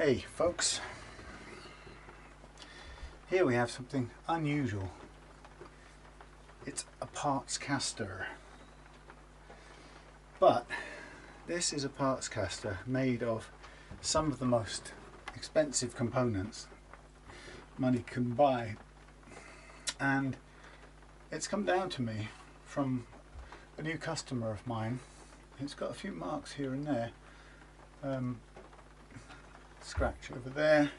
Hey folks, here we have something unusual. It's a partscaster, but this is a partscaster made of some of the most expensive components money can buy, and it's come down to me from a new customer of mine. It's got a few marks here and there. Scratch over there.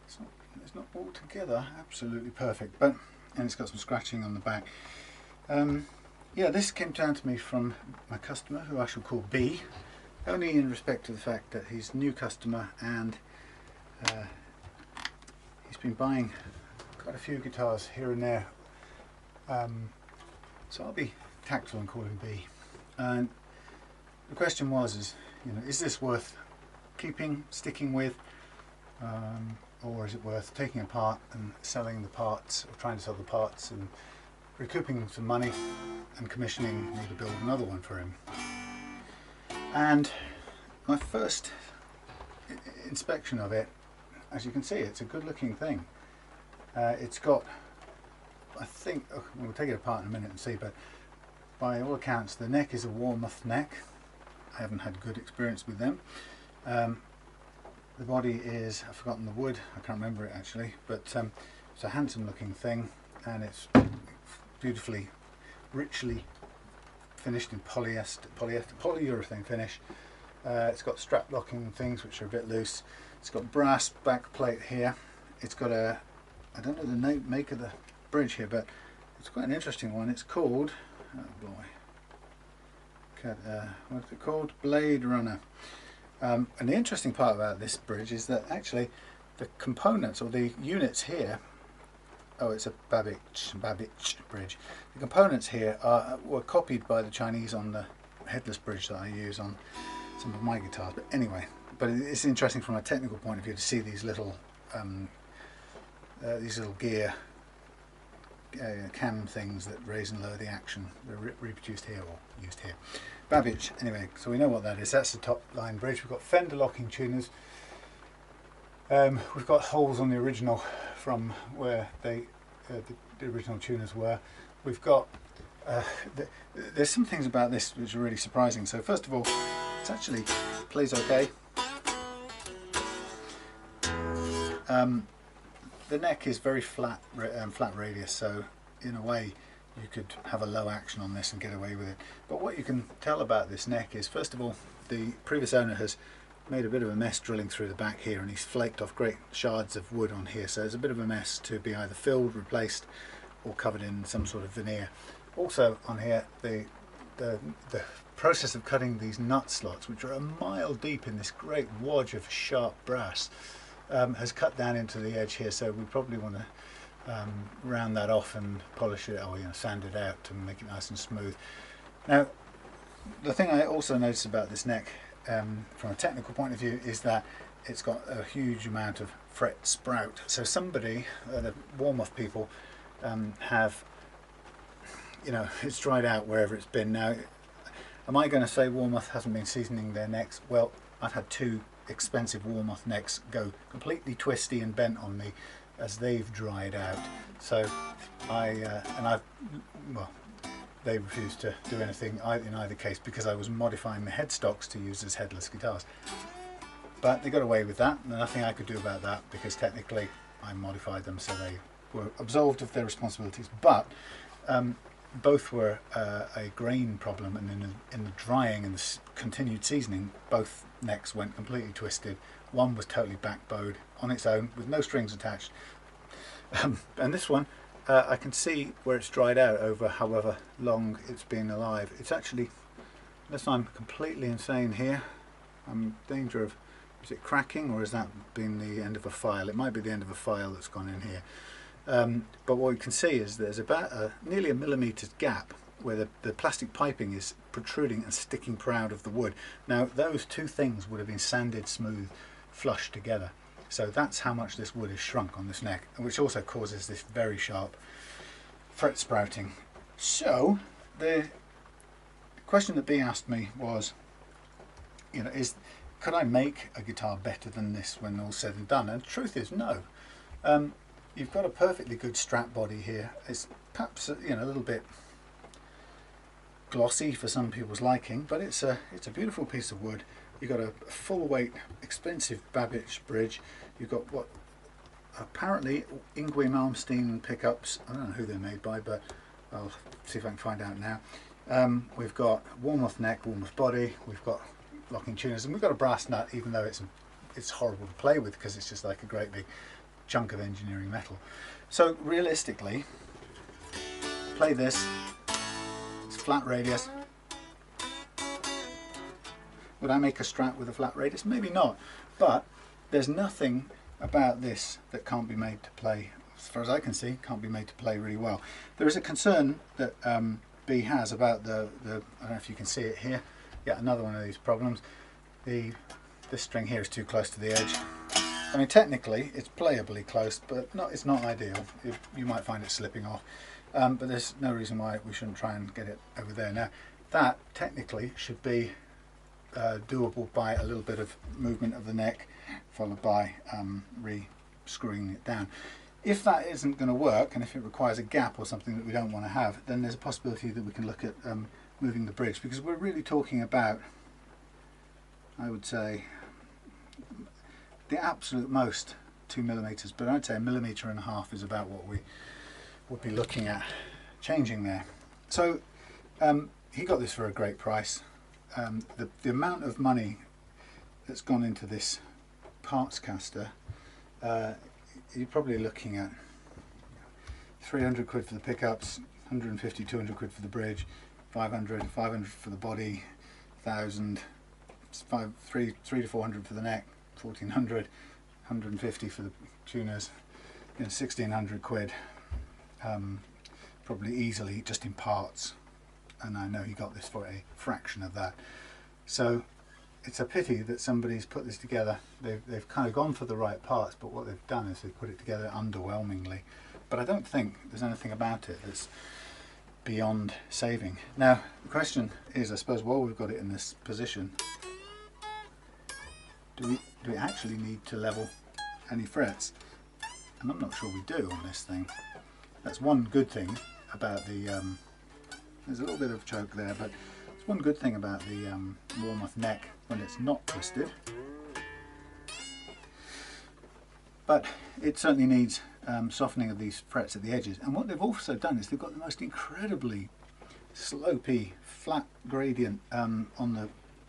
It's not altogether absolutely perfect, and it's got some scratching on the back. Yeah, this came down to me from my customer, who I shall call B, only in respect to the fact that he's a new customer and he's been buying quite a few guitars here and there. So I'll be tactful and call him B. And the question was, is this worth sticking with, or is it worth taking apart and selling the parts, or trying to sell the parts and recouping some money and commissioning me to build another one for him? And my first inspection of it, as you can see, it's a good looking thing. It's got, I think, we'll take it apart in a minute and see, but by all accounts the neck is a Warmoth neck. I haven't had good experience with them. The body is, I've forgotten the wood, I can't remember it actually, but it's a handsome looking thing, and it's beautifully, richly finished in polyurethane finish. It's got strap locking things which are a bit loose. It's got brass back plate here. It's got a, I don't know the make of the bridge here, but it's quite an interesting one. It's called, oh boy, what's it called? BladeRunner. And the interesting part about this bridge is that actually the components, or the units here, oh, it's a Babicz bridge. The components here were copied by the Chinese on the headless bridge that I use on some of my guitars. But anyway, it's interesting from a technical point of view to see these little gear cam things that raise and lower the action. They're reproduced here or used here. Babicz, anyway, so we know what that is. That's the top line bridge. We've got Fender locking tuners. We've got holes on the original from where the original tuners were. We've got there's some things about this which are really surprising. So first of all, it actually plays okay. The neck is very flat radius, so in a way you could have a low action on this and get away with it. But what you can tell about this neck is, first of all, the previous owner has made a bit of a mess drilling through the back here, and he's flaked off great shards of wood on here, so it's a bit of a mess to be either filled, replaced, or covered in some sort of veneer. Also on here, the process of cutting these nut slots, which are a mile deep in this great wadge of sharp brass, has cut down into the edge here, so we probably want to round that off and polish it, or sand it out to make it nice and smooth. Now, the thing I also noticed about this neck, from a technical point of view, is that it's got a huge amount of fret sprout. So somebody, the Warmoth people, have, it's dried out wherever it's been. Now, am I going to say Warmoth hasn't been seasoning their necks? Well, I've had two expensive Warmoth necks go completely twisty and bent on me as they've dried out. So they refused to do anything in either case, because I was modifying the headstocks to use as headless guitars. But they got away with that, and nothing I could do about that, because technically I modified them, so they were absolved of their responsibilities. But both were a grain problem, and in the drying and the continued seasoning, both necks went completely twisted. One was totally backbowed on its own with no strings attached, and this one, I can see where it's dried out over however long it's been alive. It's actually, unless I'm completely insane here, I'm in danger of, is it cracking, or has that been the end of a file? It might be the end of a file that's gone in here. But what you can see is there's about nearly a millimetre gap where the plastic piping is protruding and sticking proud of the wood. Now, those two things would have been sanded smooth, flush together. So that's how much this wood is shrunk on this neck, which also causes this very sharp fret sprouting. So the question that B asked me was, could I make a guitar better than this when all's said and done? And the truth is no. You've got a perfectly good strap body here. It's perhaps a little bit glossy for some people's liking, but it's a beautiful piece of wood. You've got a full weight, expensive Babicz bridge. You've got what apparently Yngwie Malmsteen pickups. I don't know who they're made by, but I'll see if I can find out now. We've got Warmoth neck, Warmoth body. We've got locking tuners, and we've got a brass nut, even though it's horrible to play with because it's just like a great big chunk of engineering metal. So realistically, play this. It's flat radius. Would I make a Strat with a flat radius? Maybe not, but there's nothing about this that can't be made to play, as far as I can see, can't be made to play really well. There is a concern that B has about the I don't know if you can see it here. Yeah, another one of these problems. This string here is too close to the edge. I mean, technically it's playably close, but it's not ideal. You might find it slipping off, but there's no reason why we shouldn't try and get it over there. Now that technically should be doable by a little bit of movement of the neck, followed by re-screwing it down. If that isn't going to work, and if it requires a gap or something that we don't want to have, then there's a possibility that we can look at moving the bridge, because we're really talking about, I would say, the absolute most 2 millimeters, but I'd say 1.5 millimeters is about what we would be looking at changing there. So he got this for a great price. The amount of money that's gone into this partscaster, you're probably looking at 300 quid for the pickups, 150, 200 quid for the bridge, 500 for the body, 1,000, 300 to 400 for the neck, 1,400, 150 for the tuners, 1,600 quid, probably easily just in parts. And I know he got this for a fraction of that. So it's a pity that somebody's put this together. They've kind of gone for the right parts, but what they've done is they've put it together underwhelmingly. But I don't think there's anything about it that's beyond saving. Now the question is, I suppose, while we've got it in this position, do we actually need to level any frets? And I'm not sure we do on this thing. That's one good thing about the there's a little bit of choke there, but it's one good thing about the Warmoth neck when it's not twisted. But it certainly needs softening of these frets at the edges. And what they've also done is they've got the most incredibly slopey, flat gradient on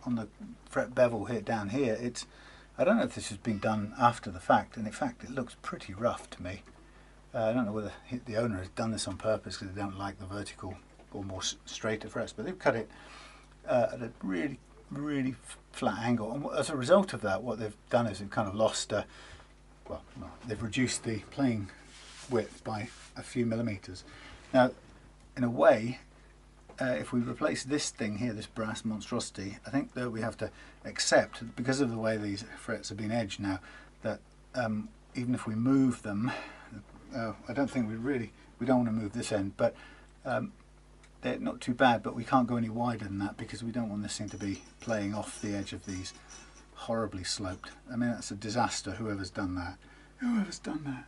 the fret bevel here down here. I don't know if this has been done after the fact, and in fact it looks pretty rough to me. I don't know whether the owner has done this on purpose because they don't like the vertical or more straighter frets, but they've cut it at a really, really flat angle. And as a result of that, what they've done is they've kind of lost, they've reduced the playing width by a few millimeters. Now, in a way, if we replace this thing here, this brass monstrosity, I think that we have to accept, because of the way these frets have been edged now, that even if we move them, I don't think we don't want to move this end, but they're not too bad, but we can't go any wider than that because we don't want this thing to be playing off the edge of these horribly sloped. I mean, that's a disaster, whoever's done that. Whoever's done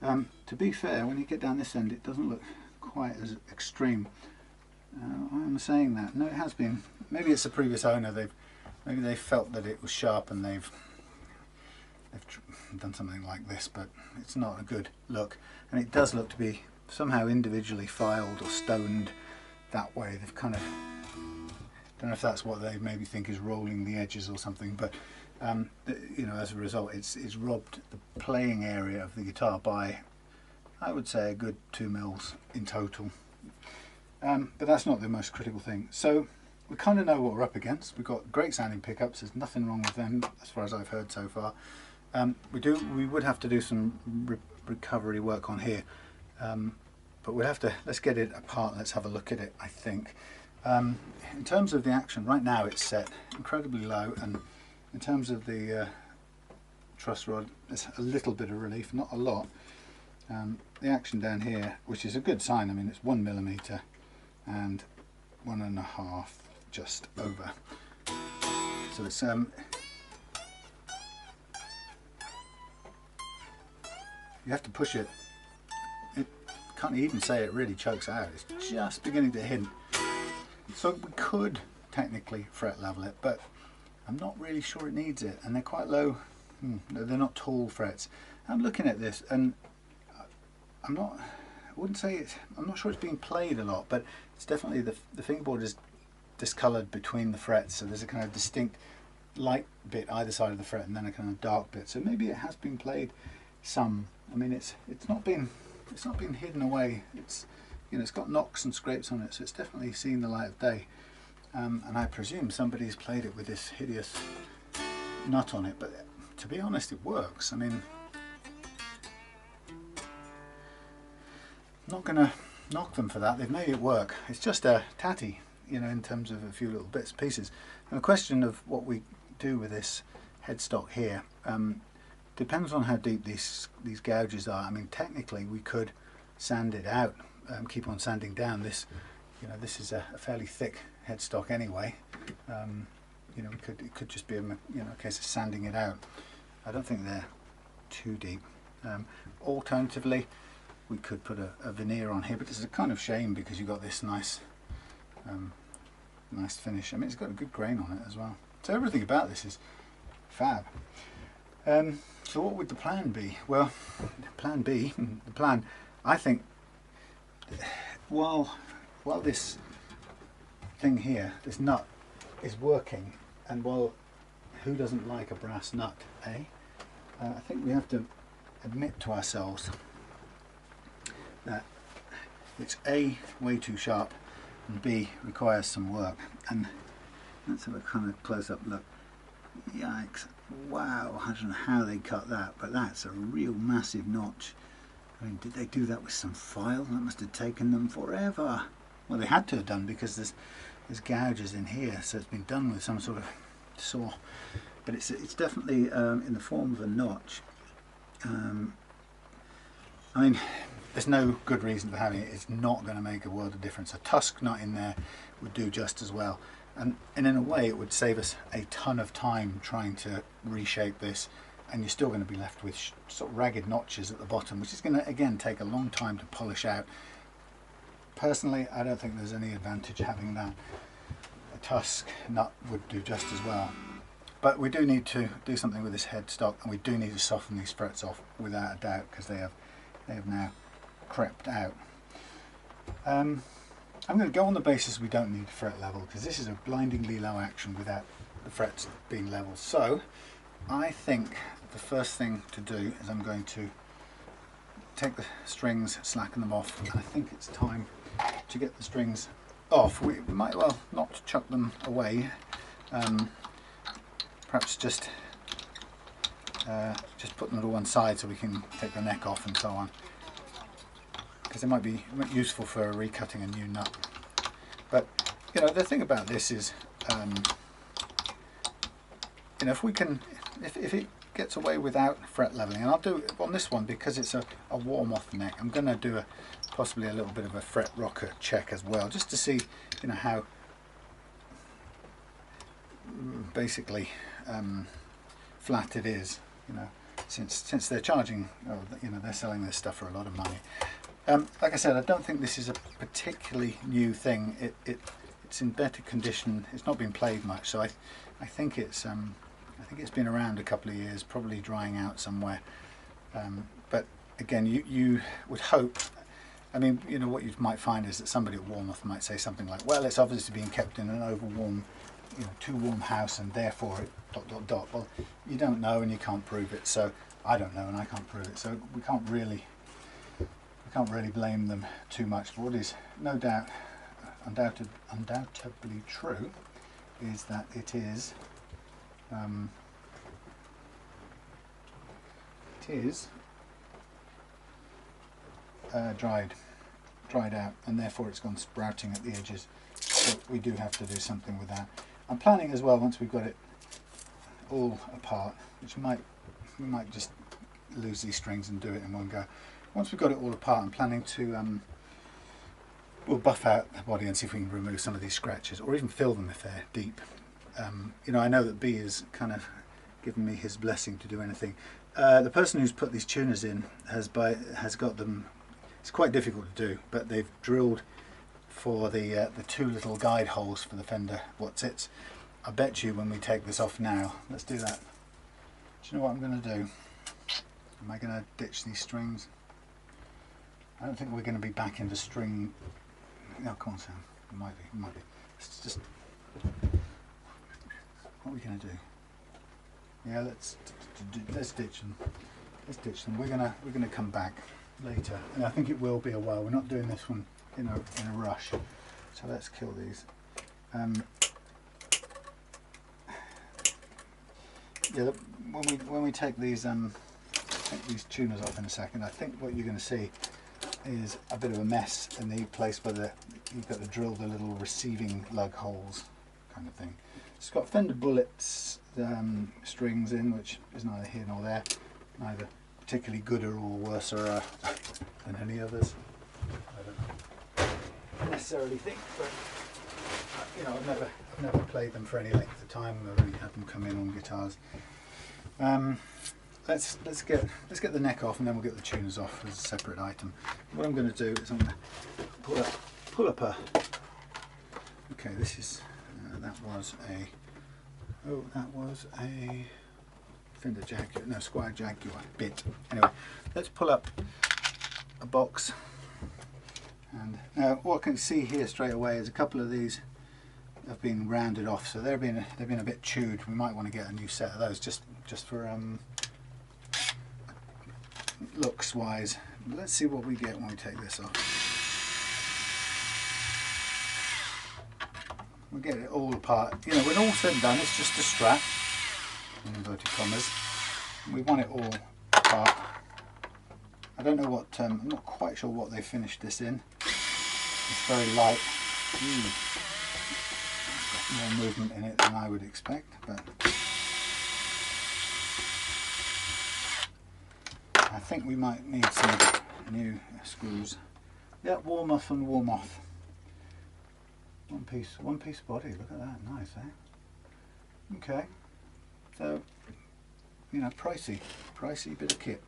that. To be fair, when you get down this end, it doesn't look quite as extreme. I'm saying that. No, it has been. Maybe it's the previous owner. Maybe they felt that it was sharp and they've done something like this, but it's not a good look. And it does look to be somehow individually filed or stoned that way. They've kind of, don't know if that's what they maybe think is rolling the edges or something, but as a result, it's robbed the playing area of the guitar by, I would say, a good 2 mils in total. But that's not the most critical thing. So we kind of know what we're up against. We've got great sounding pickups. There's nothing wrong with them as far as I've heard so far. We would have to do some recovery work on here, but we'll have to, let's get it apart. Let's have a look at it. I think in terms of the action, right now it's set incredibly low, and in terms of the truss rod, there's a little bit of relief, not a lot. The action down here, which is a good sign. I mean, it's 1 millimeter and 1.5 just over. So it's you have to push it. It can't even say it really chokes out. It's just beginning to hint. So we could technically fret level it, but I'm not really sure it needs it, and they're quite low. They're not tall frets. I'm looking at this, and I'm not sure it's being played a lot, but it's definitely the fingerboard is discolored between the frets, so there's a kind of distinct light bit either side of the fret and then a kind of dark bit, so maybe it has been played some. I mean, it's not been hidden away. It's, you know, it's got knocks and scrapes on it, so it's definitely seen the light of day, and I presume somebody's played it with this hideous nut on it, but to be honest, it works. I mean, I'm not gonna knock them for that. They've made it work. It's just a tatty, you know, in terms of a few little bits and pieces. And the question of what we do with this headstock here depends on how deep these gouges are. I mean, technically we could sand it out, keep on sanding down. This, you know, this is a fairly thick headstock anyway. You know, it could just be a case of sanding it out. I don't think they're too deep. Alternatively, we could put a veneer on here, but it's a kind of shame because you've got this nice nice finish. I mean, it's got a good grain on it as well. So everything about this is fab. So what would the plan be? Well, plan B, the plan, I think, while this thing here, this nut, is working, and while who doesn't like a brass nut, eh? I think we have to admit to ourselves that it's A, way too sharp, and B, requires some work. And let's have a kind of close-up look. Yikes, wow, I don't know how they cut that, but that's a real massive notch. I mean, did they do that with some file? That must have taken them forever. Well, they had to have done, because there's gouges in here, so it's been done with some sort of saw. But it's definitely in the form of a notch. I mean, there's no good reason for having it. It's not going to make a world of difference. A tusk nut in there would do just as well. And in a way, it would save us a ton of time trying to reshape this, and you're still going to be left with sort of ragged notches at the bottom, which is going to, again, take a long time to polish out. Personally, I don't think there's any advantage having that. A tusk nut would do just as well. But we do need to do something with this headstock, and we do need to soften these frets off without a doubt, because they have now crept out. I'm going to go on the basis we don't need fret level, because this is a blindingly low action without the frets being level. So I think the first thing to do is I'm going to take the strings, slacken them off, and I think it's time to get the strings off. We might well not chuck them away. Perhaps just put them to one side so we can take the neck off and so on, because it might be useful for recutting a new nut. But you know, the thing about this is, you know, if it gets away without fret leveling, and I'll do it on this one because it's a Warmoth neck. I'm going to do possibly a little bit of a fret rocker check as well, just to see, you know, how basically flat it is. You know, since they're charging, you know, they're selling this stuff for a lot of money. Like I said, I don't think this is a particularly new thing. It's in better condition. It's not been played much, so I think it's been around a couple of years, probably drying out somewhere. But again, you would hope. I mean, you know, what you might find is that somebody at Warmoth might say something like, "Well, it's obviously being kept in an overwarm, you know, too warm house, and therefore it ... Well, you don't know, and you can't prove it. So I don't know, and I can't prove it. So we can't really blame them too much. What is no doubt, undoubtedly true, is that it is dried out, and therefore it's gone sprouting at the edges. So we do have to do something with that. I'm planning as well, once we've got it all apart, which we might just lose these strings and do it in one go. Once we've got it all apart, I'm planning to we'll buff out the body and see if we can remove some of these scratches, or even fill them if they're deep. You know, I know that B has kind of given me his blessing to do anything. The person who's put these tuners in has got them. It's quite difficult to do, but they've drilled for the two little guide holes for the Fender what's its. I bet you when we take this off now, let's do that. Do you know what I'm going to do? Am I going to ditch these strings? I don't think we're going to be back into string. No, come on, Sam. It might be. It might be. Let's just. What are we going to do? Yeah, let's ditch them. Let's ditch them. We're gonna come back later, and I think it will be a while. We're not doing this one in a rush. So let's kill these. Yeah, when we take these tuners off in a second, I think what you're going to see is a bit of a mess in the place where you've got to drill the little receiving lug holes, kind of thing. It's got Fender bullets strings in, which is neither here nor there, neither particularly gooder or worse than any others. I don't necessarily think, but you know, I've never played them for any length of time. I've only had them come in on guitars. Let's get the neck off, and then we'll get the tuners off as a separate item. What I'm going to do is I'm going to pull up a. Okay, this is that was a Fender Jaguar, no, Squire Jaguar bit. Anyway, let's pull up a box, and now what I can see here straight away is a couple of these have been rounded off, so they've been a bit chewed. We might want to get a new set of those just for looks wise. Let's see what we get when we take this off. We'll get it all apart. You know, when all said and done, it's just a strap, in inverted commas. We want it all apart. I don't know what, I'm not quite sure what they finished this in. It's very light. It's got more movement in it than I would expect, but I think we might need some new screws. Yeah, Warmoth and Warmoth. One piece body, look at that, nice, eh? Okay, so, you know, pricey bit of kit.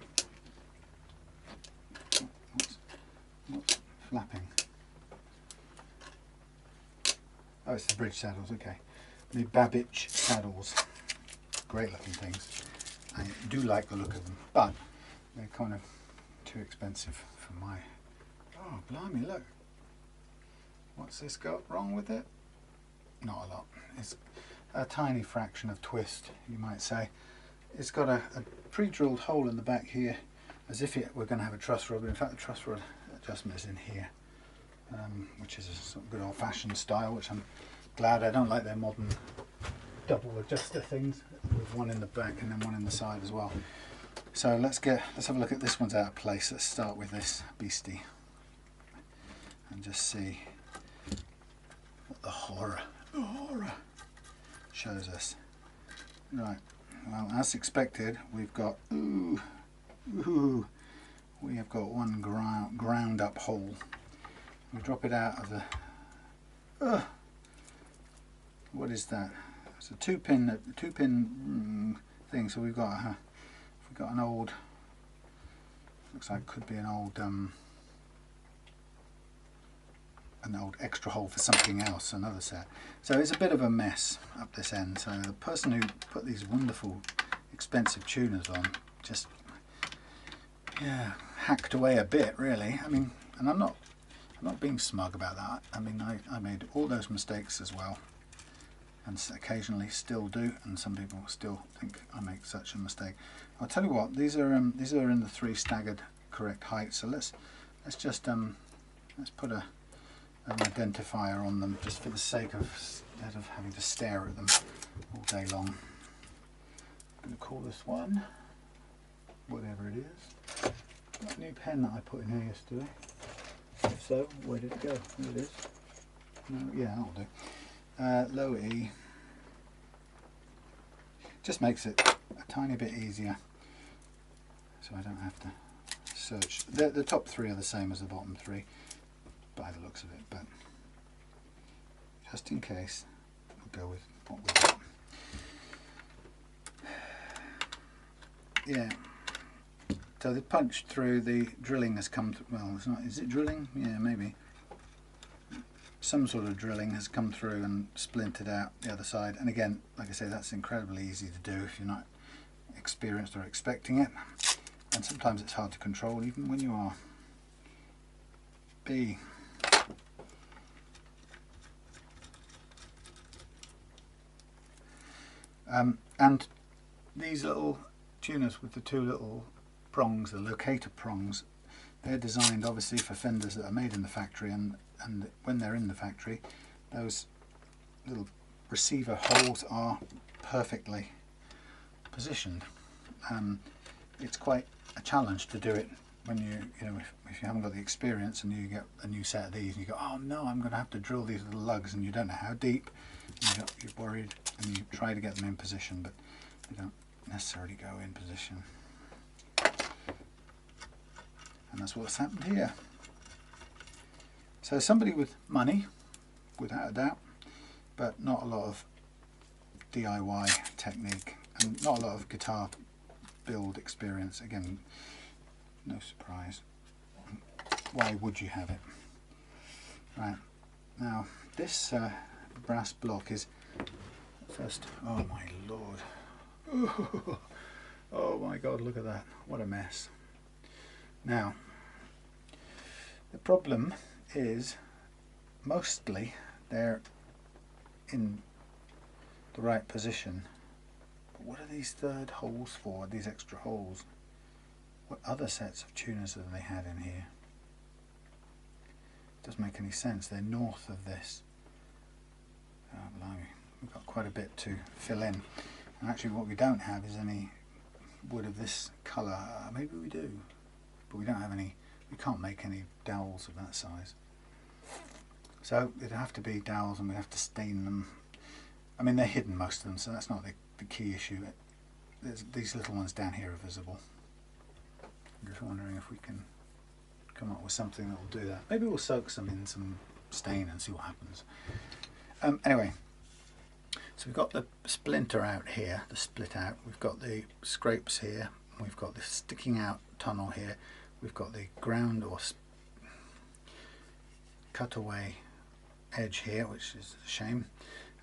What's flapping? Oh, it's the bridge saddles, okay. The Babicz saddles, great looking things. I do like the look of them, but they're kind of too expensive for my, oh blimey, look. What's this got wrong with it? Not a lot. It's a tiny fraction of twist, you might say. It's got a pre-drilled hole in the back here, as if we're going to have a truss rod. In fact, the truss rod adjustment is in here, which is a sort of good old-fashioned style, which I'm glad. I don't like their modern double adjuster things with one in the back and then one in the side as well. So let's have a look at this one's out of place. Let's start with this beastie and just see what the horror shows us. Right, well, as expected, we've got we have got one ground up hole. We drop it out of the what is that? It's a two pin thing. So we've got an old, looks like it could be an old extra hole for something else, another set. So it's a bit of a mess up this end. So the person who put these wonderful expensive tuners on just, yeah, hacked away a bit really. I mean, and I'm not being smug about that. I mean, I made all those mistakes as well, and occasionally still do, and some people still think I make such a mistake. I'll tell you what, these are in the 3 staggered correct height. So let's just let's put an identifier on them, just for the sake of instead of having to stare at them all day long. I'm going to call this one whatever it is. That new pen that I put in here yesterday. If so, where did it go? There it is. No, yeah, that'll do. Low E. Just makes it a tiny bit easier, so I don't have to search. The top 3 are the same as the bottom 3 by the looks of it, but just in case, we'll go with what we've got. Yeah, So the punch through, the drilling has come through. Well, it's not. Is it drilling? Yeah, maybe. Some sort of drilling has come through and splintered out the other side. And again, like I say, that's incredibly easy to do if you're not experienced or expecting it. And sometimes it's hard to control, even when you are. B. And these little tuners with the two little prongs, the locator prongs, they're designed obviously for Fenders that are made in the factory, and when they're in the factory, those little receiver holes are perfectly positioned. It's quite a challenge to do it when you know if you haven't got the experience, and you get a new set of these and you go, oh no, I'm going to have to drill these little lugs, and you don't know how deep, and you're worried, and you try to get them in position, but they don't necessarily go in position. And that's what's happened here. So somebody with money, without a doubt, but not a lot of DIY technique and not a lot of guitar build experience. Again, no surprise. Why would you have it? Right, now this brass block is first, oh my lord, oh my god, look at that, what a mess. Now the problem is mostly they're in the right position, but what are these third holes for, these extra holes? What other sets of tuners have they had in here? It doesn't make any sense. They're north of this. Oh, blimey. We've got quite a bit to fill in. And actually what we don't have is any wood of this colour. Maybe we do, but we don't have any. We can't make any dowels of that size. So it'd have to be dowels, and we'd have to stain them. I mean, they're hidden, most of them, so that's not the key issue. These little ones down here are visible. I'm just wondering if we can come up with something that will do that. Maybe we'll soak some in some stain and see what happens. Anyway, so we've got the splinter out here, the split out. We've got the scrapes here. We've got the sticking out tunnel here. We've got the ground or cutaway edge here, which is a shame.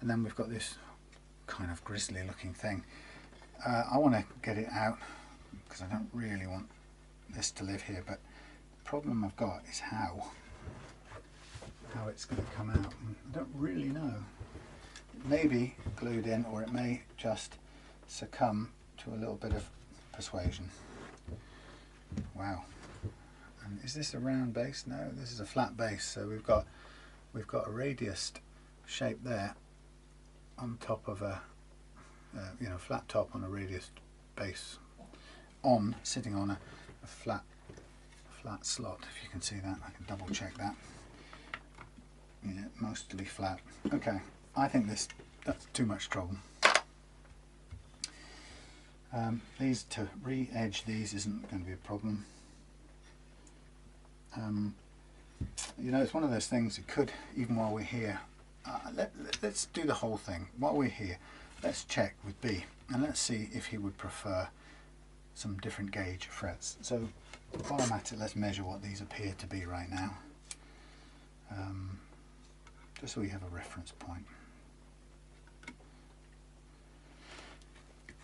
And then we've got this kind of grisly looking thing. I want to get it out because I don't really want this to live here, but the problem I've got is how it's going to come out. I don't really know. It may be glued in, or it may just succumb to a little bit of persuasion. Wow. And is this a round base? No, this is a flat base. So we've got a radius shape there on top of a flat top on a radius base, sitting on a flat slot. If you can see that, I can double check that. Yeah, mostly flat. Okay, I think that's too much trouble. These, to re-edge these isn't going to be a problem. You know, it's one of those things that could, even while we're here, let's do the whole thing. While we're here, let's check with B, and let's see if he would prefer some different gauge frets. So while I'm at it, let's measure what these appear to be right now, just so we have a reference point.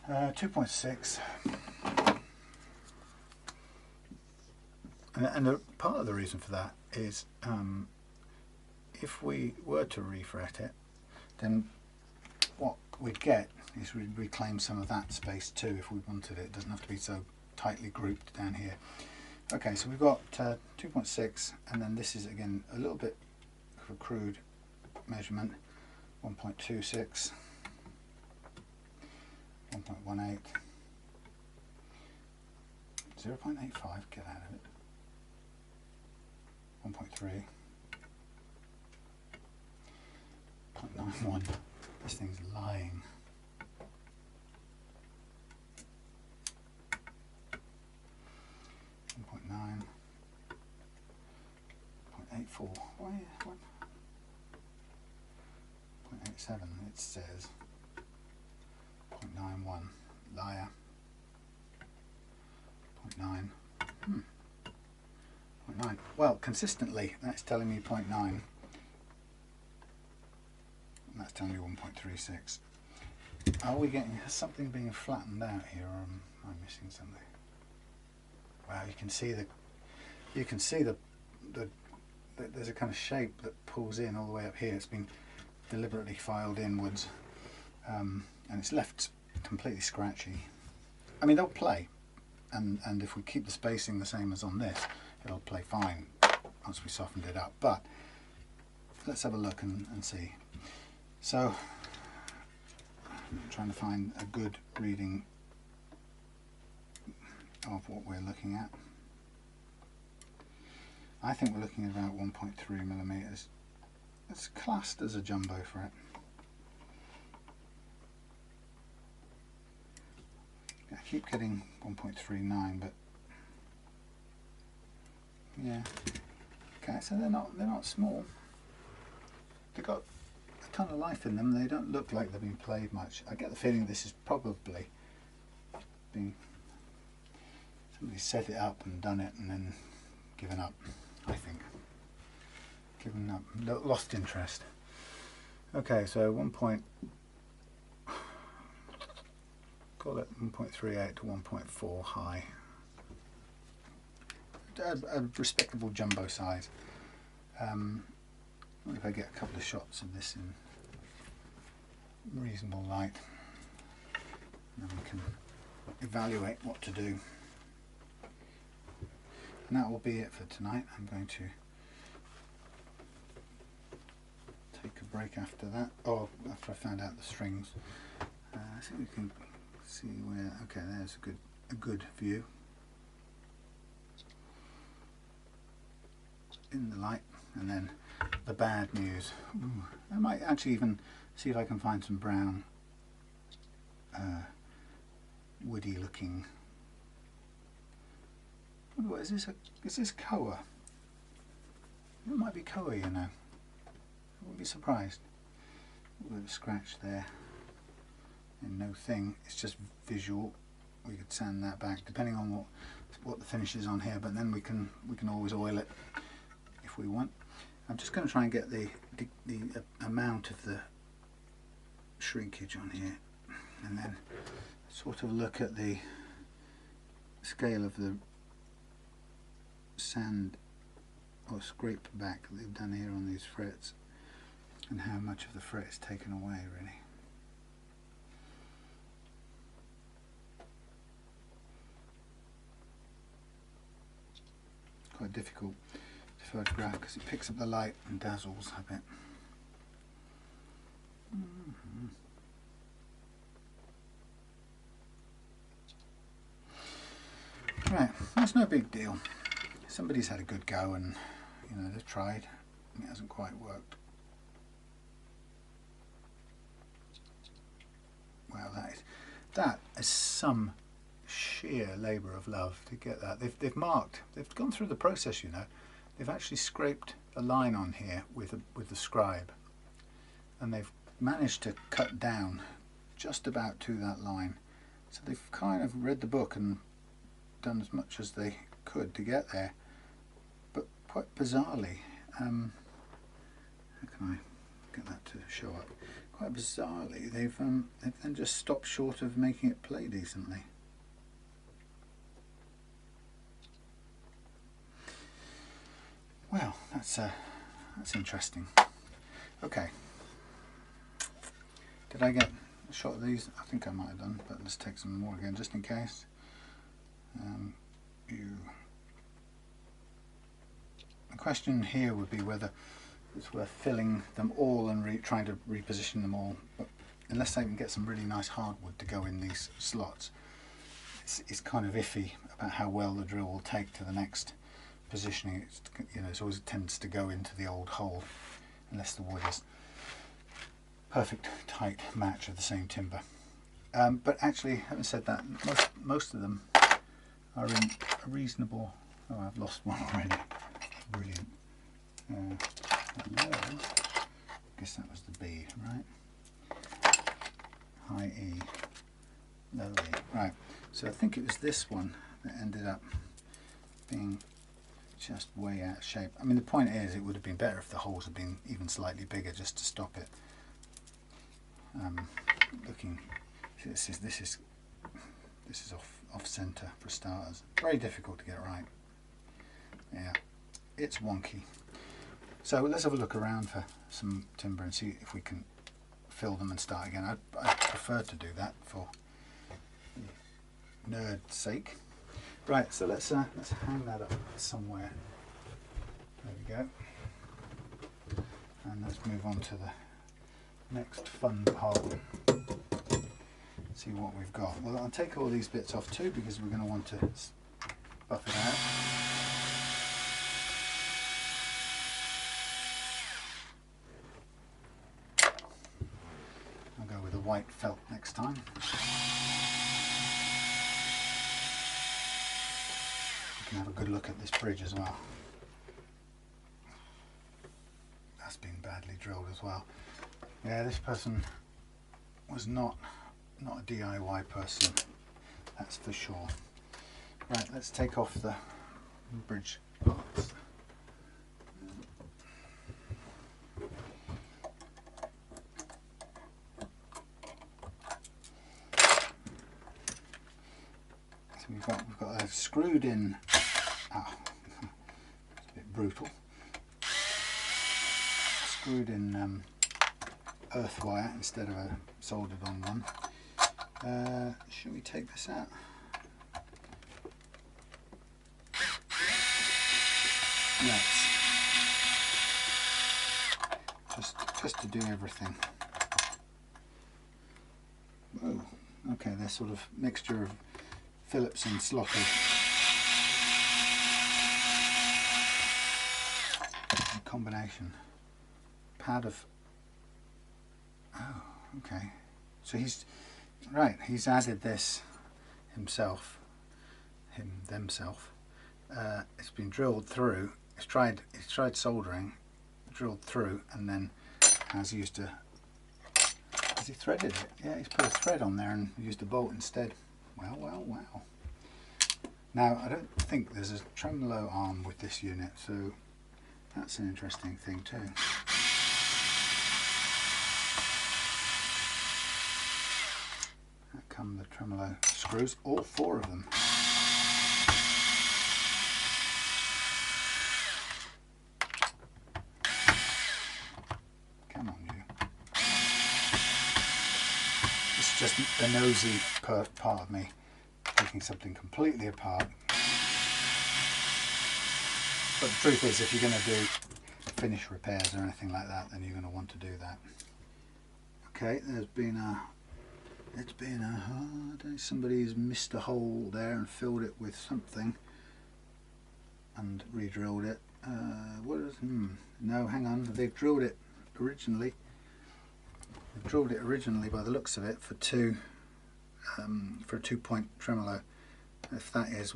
2.6, and part of the reason for that is if we were to refret it, then what we'd get is we'd reclaim some of that space too if we wanted it. It doesn't have to be so tightly grouped down here. Okay, so we've got 2.6, and then this is again a little bit of a crude measurement, 1.26, 1.18, 0.85, get out of it, 1.3, 0.91, this thing's lying. 1.9, 0.84, why, what? 0.87, it says. 0.91, liar. 0.9, 0.9. Well, consistently that's telling me 0.9. And that's telling me 1.36. Are we getting something being flattened out here, or am I missing something? Wow, you can see the there's a kind of shape that pulls in all the way up here. It's been deliberately filed inwards, and it's left completely scratchy. I mean, they'll play, and if we keep the spacing the same as on this, it'll play fine once we softened it up. But let's have a look and see. So I'm trying to find a good reading of what we're looking at. I think we're looking at about 1.3 millimeters. It's classed as a jumbo fret. I keep getting 1.39, but yeah. Okay, so they're not small. They've got a ton of life in them. They don't look like they've been played much. I get the feeling this is probably been somebody set it up and done it and then given up. I think given up, lost interest. Okay, so call it 1.38 to 1.4 high. A respectable jumbo size. What if I get a couple of shots of this in reasonable light, and then we can evaluate what to do. And that will be it for tonight. I'm going to take a break after that, or after I found out the strings. I think we can see where. Okay, there's a good view in the light, and then the bad news. Ooh, I might actually even see if I can find some brown, woody looking. What is this? Is this Koa? It might be Koa, you know. I wouldn't be surprised. A little scratch there, and no thing. It's just visual. We could sand that back, depending on what the finish is on here. But then we can always oil it if we want. I'm just going to try and get the amount of the shrinkage on here, and then sort of look at the scale of the sand or scrape back that they've done here on these frets, and how much of the fret is taken away really. It's quite difficult to photograph because it picks up the light and dazzles a bit. Right, that's no big deal. Somebody's had a good go, and you know, they've tried. It hasn't quite worked. Wow, that is some sheer labour of love to get that. They've gone through the process, you know. They've actually scraped a line on here with the scribe, and they've managed to cut down just about to that line. So they've kind of read the book and done as much as they could to get there. But quite bizarrely, how can I get that to show up? Quite bizarrely, they've then just stopped short of making it play decently. Well, that's interesting. Okay, did I get a shot of these? I think I might have done, but let's take some more again just in case. The question here would be whether it's worth filling them all and trying to reposition them all, but unless I can get some really nice hardwood to go in these slots, it's kind of iffy about how well the drill will take to the next positioning. It's, you know, it always tends to go into the old hole unless the wood is perfect tight match of the same timber. But actually, having said that, most of them are in a reasonable. Oh, I've lost one already. Brilliant. Hello. I guess that was the B, right? High E, low E. Right. So I think it was this one that ended up being just way out of shape. I mean, the point is, it would have been better if the holes had been even slightly bigger, just to stop it looking. This is off center for starters. Very difficult to get right. Yeah, it's wonky. So let's have a look around for some timber and see if we can fill them and start again. I prefer to do that for nerd's sake. Right, so let's hang that up somewhere. There we go. And let's move on to the next fun part. See what we've got. Well, I'll take all these bits off too, because we're going to want to buff it out. I'll go with a white felt next time. You can have a good look at this bridge as well. That's been badly drilled as well. Yeah, this person was not a DIY person, that's for sure. Right, let's take off the bridge parts. So we've got a screwed in. It's a bit brutal. Screwed in earth wire instead of a soldered on one. Should we take this out? Let's. Just to do everything. Whoa. Okay, they're sort of mixture of Phillips and sloppy. A combination. Pad of. Oh, okay. So he's added this himself, themself. It's been drilled through. He's tried soldering, drilled through, and then has he threaded it? Yeah, he's put a thread on there and used a bolt instead. Well. Now, I don't think there's a tremolo arm with this unit, so that's an interesting thing too. Out come the tremolo screws, all 4 of them. Come on, you. It's just the nosy part of me, taking something completely apart. But the truth is, if you're going to do finish repairs or anything like that, then you're going to want to do that. Okay, it's been a hard day. Somebody's missed a hole there and filled it with something and re-drilled it. No, hang on, they've drilled it originally. They've drilled it originally by the looks of it for a 2-point tremolo. If that is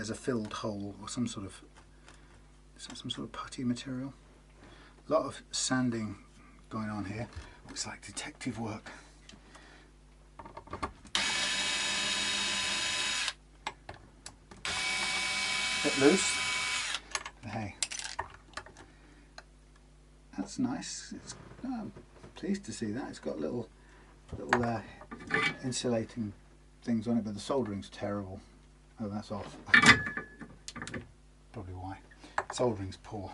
a filled hole or some sort of putty material. A lot of sanding going on here. Looks like detective work. Bit loose. But hey, that's nice. I'm pleased to see that. It's got little insulating things on it, but the soldering's terrible. Oh, that's off. Probably why. Soldering's poor,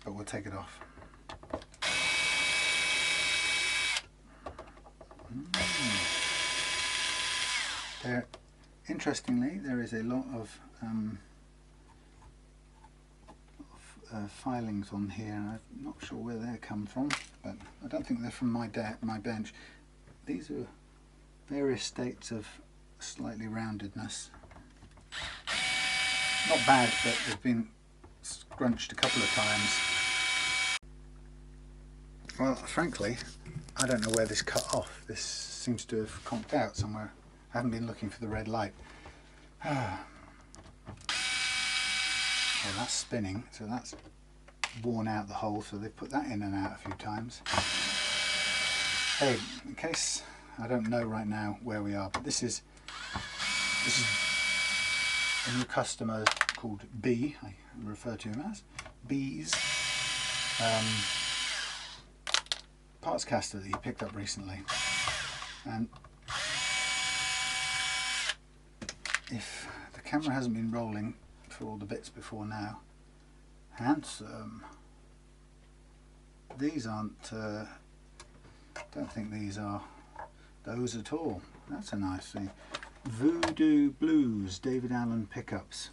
but we'll take it off. Interestingly, there is a lot of filings on here, and I'm not sure where they come from, but I don't think they're from my bench. These are various states of slightly roundedness. Not bad, but they've been scrunched a couple of times. Well, frankly, I don't know where this cut off. This seems to have conked out somewhere. I haven't been looking for the red light. Well, that's spinning, so that's worn out the hole, so they've put that in and out a few times. Hey, in case I don't know right now where we are, but this is a new customer called B, I refer to him as B's, partscaster that he picked up recently. And if the camera hasn't been rolling for all the bits before now, handsome. These aren't, don't think these are those at all. That's a nice thing. Voodoo Blues David Allen pickups.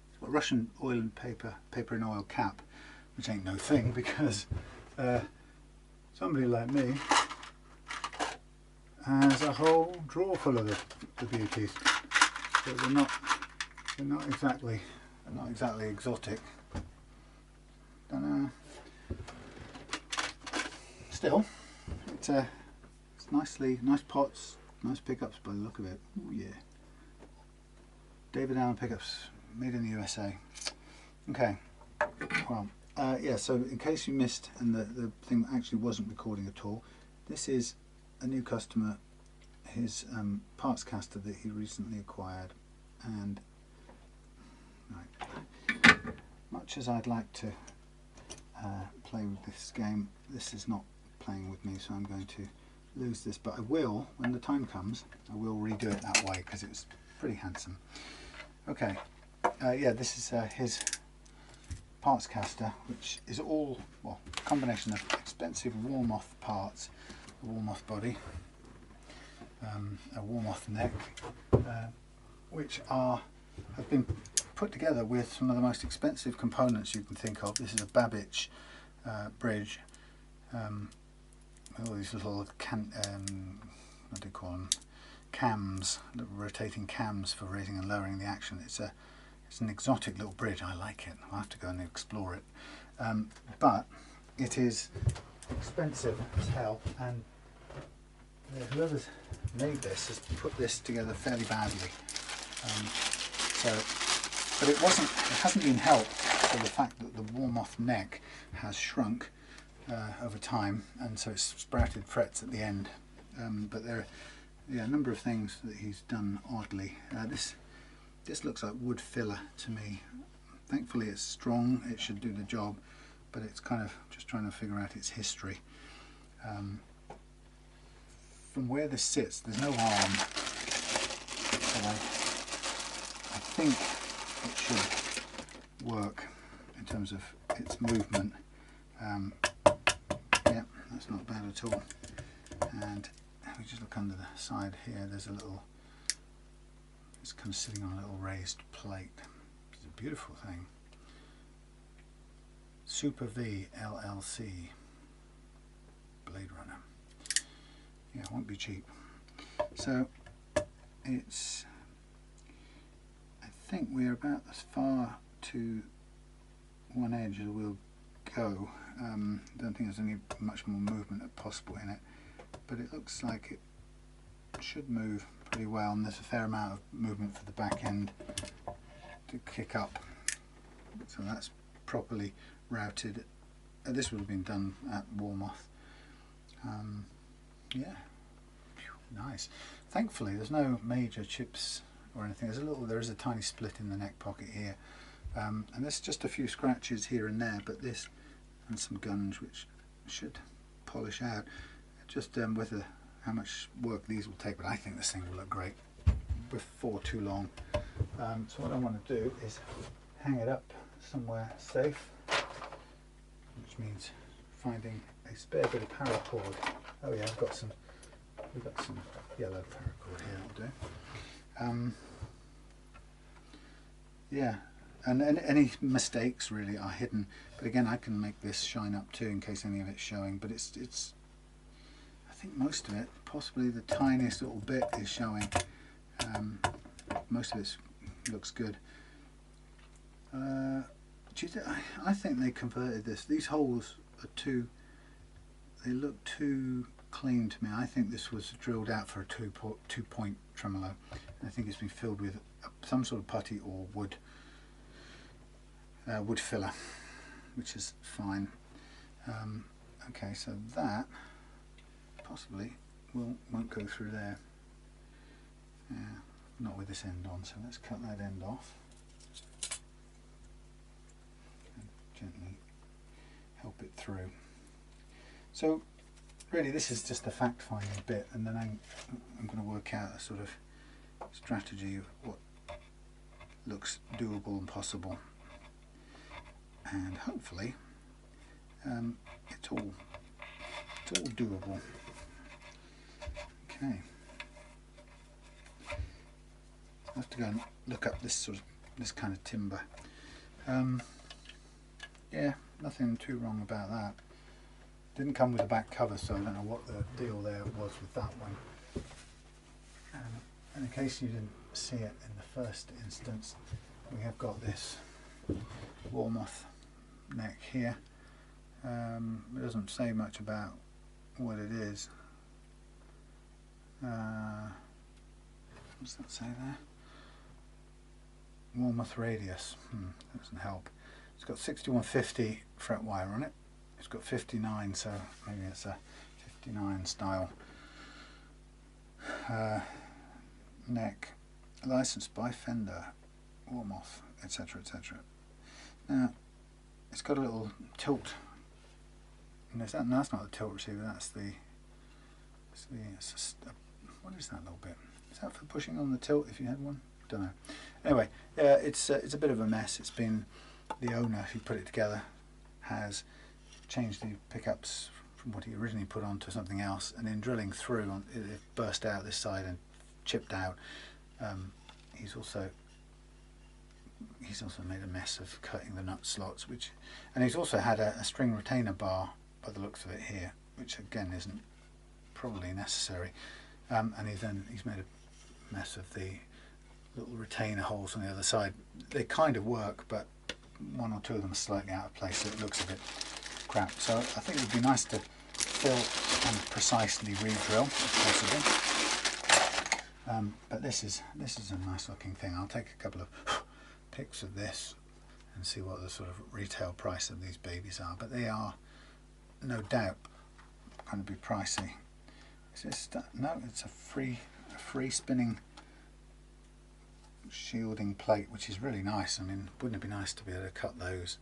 It's got Russian oil and paper and oil cap, which ain't no thing because somebody like me has a whole drawer full of the beauties. So they're not exactly exotic. Don't know. Still, it's nice pots, nice pickups by the look of it. Oh yeah. David Allen pickups, made in the USA. Okay. Well, yeah. So in case you missed, and the thing actually wasn't recording at all, this is a new customer. His partscaster that he recently acquired, and right, much as I'd like to play with this game, this is not playing with me, so I'm going to lose this, but I will, when the time comes, I will redo it that way because it was pretty handsome. Okay, yeah, this is his partscaster, which is all, well, a combination of expensive Warmoth parts, a Warmoth body, a Warmoth neck, which have been put together with some of the most expensive components you can think of. This is a Babicz bridge, all these little what do you call them? Cams, little rotating cams for raising and lowering the action. It's an exotic little bridge. I like it. I'll have to go and explore it. But it is expensive as hell, and whoever's made this has put this together fairly badly. But it hasn't been helped by the fact that the Warmoth neck has shrunk over time, and so it's sprouted frets at the end. But there are a number of things that he's done oddly. This looks like wood filler to me. Thankfully it's strong, it should do the job, but it's kind of just trying to figure out its history. From where this sits, there's no arm, but I think it should work in terms of its movement. Yeah, that's not bad at all. And if we just look under the side here, there's a little, it's kind of sitting on a little raised plate. It's a beautiful thing. SuperVee LLC BladeRunner. Yeah, it won't be cheap. So it's, I think we're about as far to one edge as we'll go. Don't think there's any much more movement possible in it, but it looks like it should move pretty well, and there's a fair amount of movement for the back end to kick up, so that's properly routed. This would have been done at Warmoth. Yeah, nice. Thankfully there's no major chips or anything. There is a tiny split in the neck pocket here, and there's just a few scratches here and there, but this and some gunge which should polish out. Just whether how much work these will take, but I think this thing will look great before too long. So what I want to do is hang it up somewhere safe, which means finding a spare bit of paracord. Oh yeah, we've got some yellow paracord here, will do. Yeah, and any mistakes really are hidden, but again I can make this shine up too in case any of it's showing, but it's I think most of it, possibly the tiniest little bit, is showing. Most of it looks good. I think they converted this. These holes are they look too clean to me. I think this was drilled out for a two-point tremolo. I think it's been filled with some sort of putty or wood filler, which is fine. Okay, so that possibly won't go through there. Yeah, not with this end on, so let's cut that end off and gently help it through. So really this is just the fact-finding bit, and then I'm going to work out a sort of strategy of what looks doable and possible, and hopefully it's all doable. Okay, I have to go and look up this kind of timber. Yeah, nothing too wrong about that. Didn't come with a back cover, so I don't know what the deal there was with that one. And in case you didn't see it in the first instance, we have got this Warmoth neck here. It doesn't say much about what it is. What's that say there? Warmoth radius. That doesn't help. It's got 6150 fret wire on it. It's got 59, so maybe it's a 59 style neck. Licensed by Fender, Warmoth, etc., etc. Now, it's got a little tilt. No, that's not the tilt receiver. That's the. What is that little bit? Is that for pushing on the tilt if you had one? Don't know. Anyway, it's a bit of a mess. It's been the owner who put it together has changed the pickups from what he originally put on to something else, and in drilling through, it burst out this side and chipped out. He's also made a mess of cutting the nut slots, and he's also had a string retainer bar by the looks of it here, which again isn't probably necessary. And he's made a mess of the little retainer holes on the other side. They kind of work, but one or two of them are slightly out of place, so it looks a bit crap. So I think it would be nice to fill and precisely re-drill if possible. But this is a nice looking thing. I'll take a couple of pics of this and see what the sort of retail price of these babies are. But they are no doubt going to be pricey. Is this no? It's a free spinning shielding plate, which is really nice. I mean, wouldn't it be nice to be able to cut those?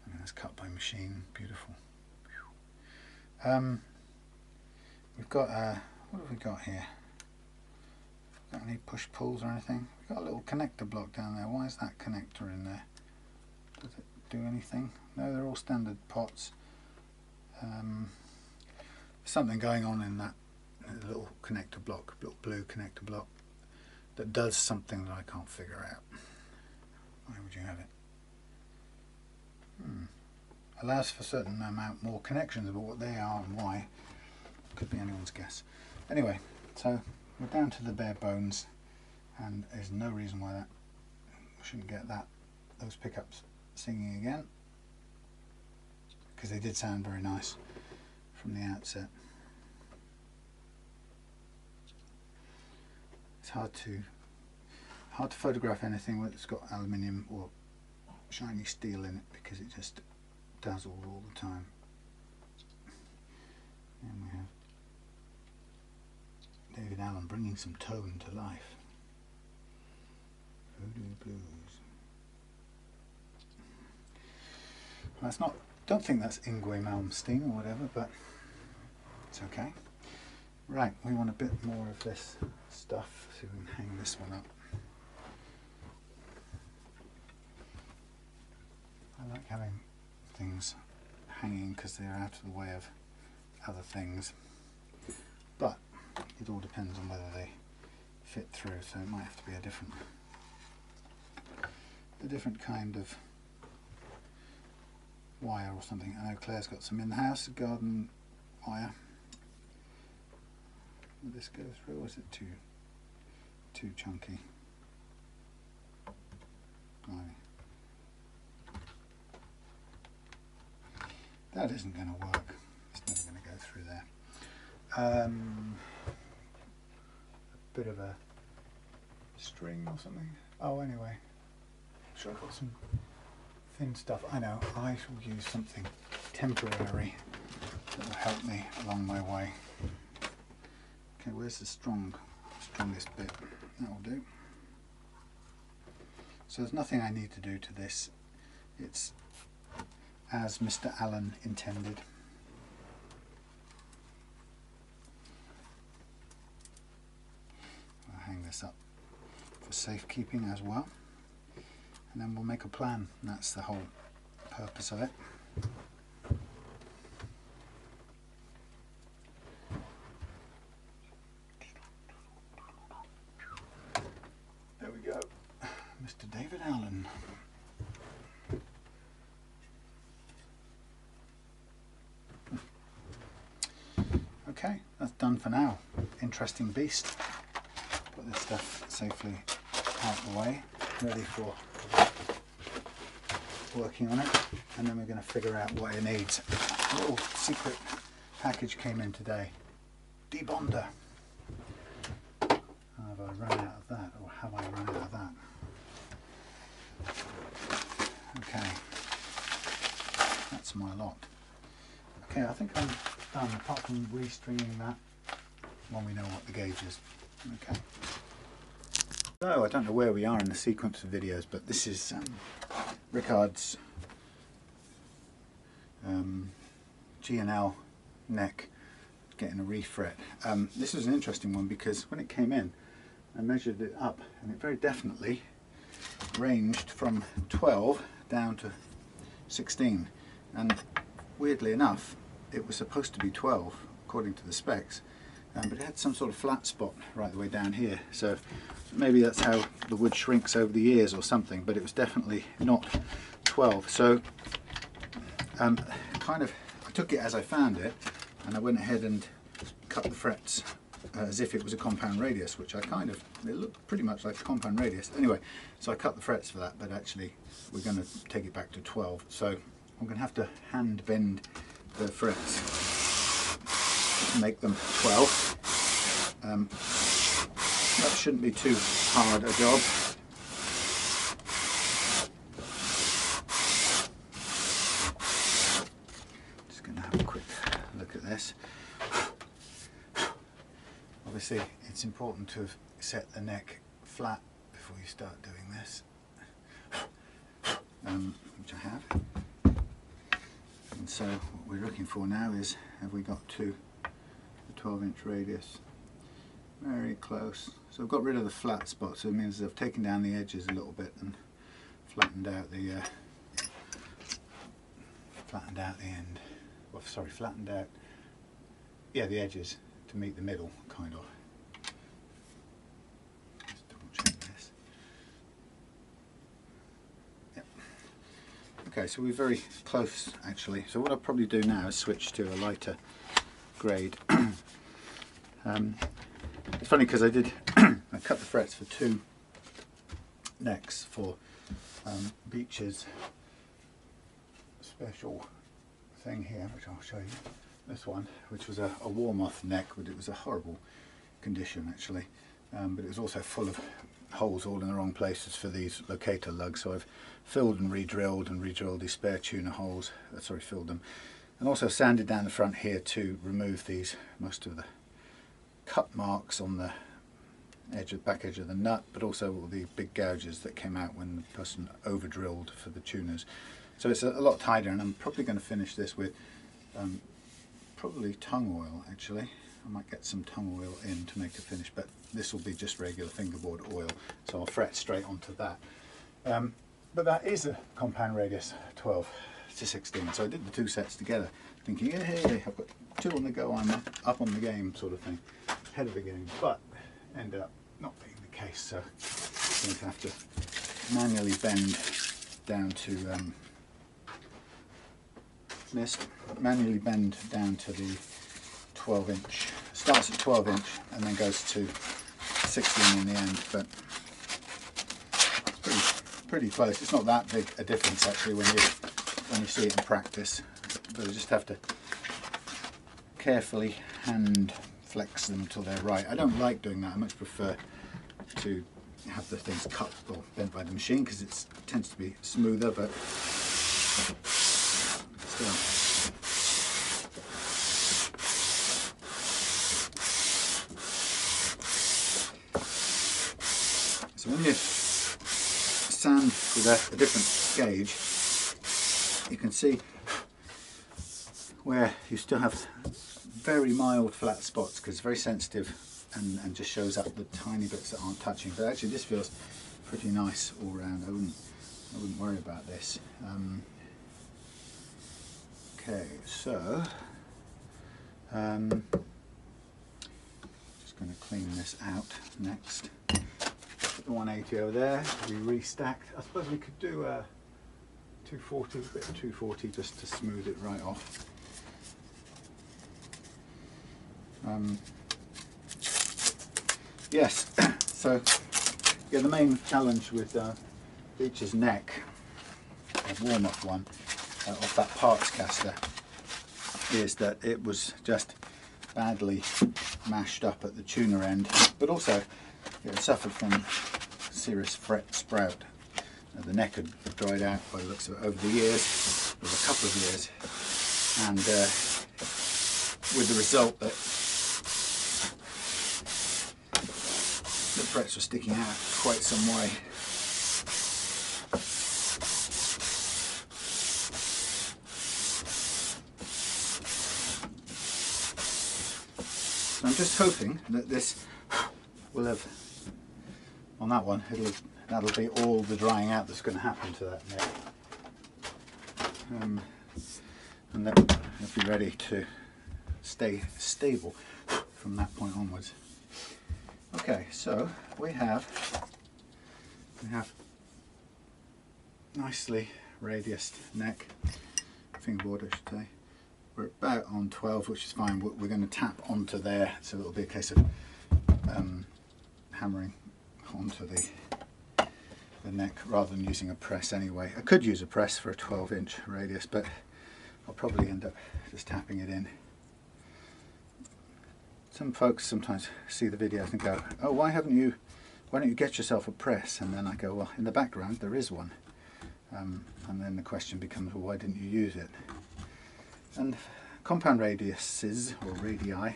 I mean, that's cut by machine. Beautiful. We've got what have we got here? Got any push pulls or anything? We've got a little connector block down there. Why is that connector in there? Does it do anything? No, they're all standard pots. Something going on in that little connector block, little blue connector block, that does something that I can't figure out. Why would you have it? Allows for a certain amount more connections, but what they are and why could be anyone's guess. Anyway, so we're down to the bare bones, and there's no reason why that we shouldn't get those pickups singing again, because they did sound very nice from the outset. It's hard to photograph anything that's got aluminium or shiny steel in it, because it just dazzles all the time. And we have David Allen bringing some tone to life. Voodoo Blues. Well, don't think that's Yngwie Malmsteen or whatever, but it's okay. Right, we want a bit more of this stuff, so we can hang this one up. I like having things hanging because they're out of the way of other things, but it all depends on whether they fit through, so it might have to be a different kind of wire or something. I know Claire's got some in the house, garden wire. Will this go through, or is it too chunky? Blimey. That isn't going to work. It's never going to go through there. A bit of a string or something. Oh, anyway. I'm sure I've got some thin stuff. I know, I shall use something temporary that will help me along my way. Okay, where's the strongest bit? that will do. So there's nothing I need to do to this. It's as Mr. Allen intended. I'll hang this up for safekeeping as well, and then we'll make a plan. And that's the whole purpose of it. There we go, Mr. David Allen. Okay, that's done for now. Interesting beast. Put this stuff safely out the way, ready for working on it, and then we're going to figure out what it needs. A little secret package came in today. Debonder. Have I run out of that, or have I run out of that? Okay, that's my lot. Okay, I think I'm done, apart from restringing that when we know what the gauge is. Okay. So I don't know where we are in the sequence of videos, but this is Rickard's G&L neck getting a refret. This was an interesting one because when it came in, I measured it up, and it very definitely ranged from 12 down to 16, and weirdly enough it was supposed to be 12 according to the specs, but it had some sort of flat spot right the way down here, so maybe that's how the wood shrinks over the years or something, but it was definitely not 12. So I took it as I found it, and I went ahead and cut the frets as if it was a compound radius, which it looked pretty much like a compound radius. Anyway, so I cut the frets for that, but actually we're going to take it back to 12. So I'm going to have to hand bend the frets to make them 12. That shouldn't be too hard a job. Just going to have a quick look at this. Obviously it's important to set the neck flat before you start doing this, which I have. And so what we're looking for now is, have we got to the 12-inch radius? Very close. So I've got rid of the flat spot, so it means I've taken down the edges a little bit and flattened out the end. Well, sorry, flattened out, yeah, the edges to meet the middle, kind of. Just double check this. Yep. Okay, so we're very close actually. So what I'll probably do now is switch to a lighter grade. It's funny because I cut the frets for 2 necks for Beech's special thing here, which I'll show you. This one, which was a Warmoth neck, but it was a horrible condition actually, but it was also full of holes all in the wrong places for these locator lugs, so I've filled and re-drilled these spare tuner holes, filled them, and also sanded down the front here to remove most of the cut marks on the back edge of the nut, but also all the big gouges that came out when the person over drilled for the tuners. So it's a lot tighter, and I'm probably going to finish this with probably tung oil actually. I might get some tung oil in to make a finish, but this will be just regular fingerboard oil, so I'll fret straight onto that. But that is a compound radius 12 to 16, so I did the 2 sets together thinking, hey, I've got 2 on the go, I'm up on the game sort of thing, ahead of the game, but ended up not being the case, so I'm going to have to manually bend down to the 12-inch. Starts at 12-inch and then goes to 16 in the end, but it's pretty close. It's not that big a difference actually when you see it in practice, but I just have to carefully hand flex them until they're right. I don't like doing that. I much prefer to have the things cut or bent by the machine because it tends to be smoother, but still. sand with a different gauge, you can see where you still have very mild flat spots because it's very sensitive and just shows up the tiny bits that aren't touching. But actually this feels pretty nice all round. I wouldn't worry about this. Okay, so just going to clean this out next. Put the 180 over there, we restacked. I suppose we could do a 240, a bit of 240 just to smooth it right off. Yes, so yeah, the main challenge with Babicz's neck, the Warmoth one, off that partscaster, is that it was just badly mashed up at the tuner end, but also it suffered from serious fret sprout. The neck had dried out by the looks of it over the years, over a couple of years, and with the result that the frets were sticking out quite some way. So I'm just hoping that this will have, on that one, that'll be all the drying out that's going to happen to that neck, and that it'll be ready to stay stable from that point onwards. Okay, so we have nicely radiused neck, fingerboard I should say. We're about on 12, which is fine. We're going to tap onto there, so it'll be a case of hammering onto the neck rather than using a press anyway. I could use a press for a 12-inch radius, but I'll probably end up just tapping it in. Some folks sometimes see the videos and go, oh, why don't you get yourself a press? And then I go, well, in the background there is one. And then the question becomes, well, why didn't you use it? And compound radiuses, or radii, I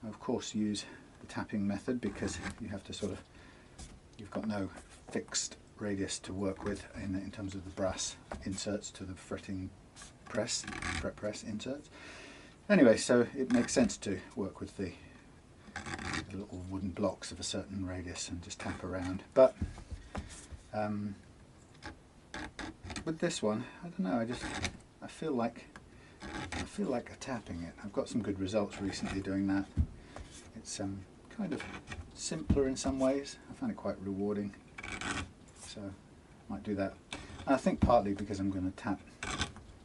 of course use the tapping method because you have to sort of, you've got no fixed radius to work with in terms of the brass inserts to the fretting press, fret press inserts. Anyway, so it makes sense to work with the little wooden blocks of a certain radius and just tap around. But with this one, I don't know. I feel like tapping it. I've got some good results recently doing that. It's kind of simpler in some ways. I find it quite rewarding. So I might do that. And I think partly because I'm going to tap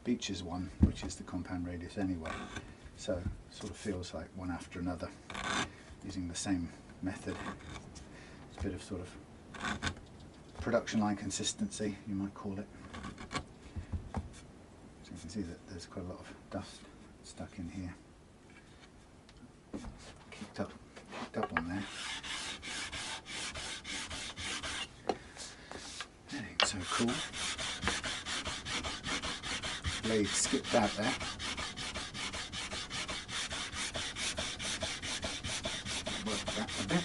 Babicz's one, which is the compound radius anyway. So it sort of feels like one after another, using the same method. It's a bit of sort of production line consistency, you might call it. So you can see that there's quite a lot of dust stuck in here. Kicked up on there. That ain't so cool. Blade skipped out there. Work that a bit.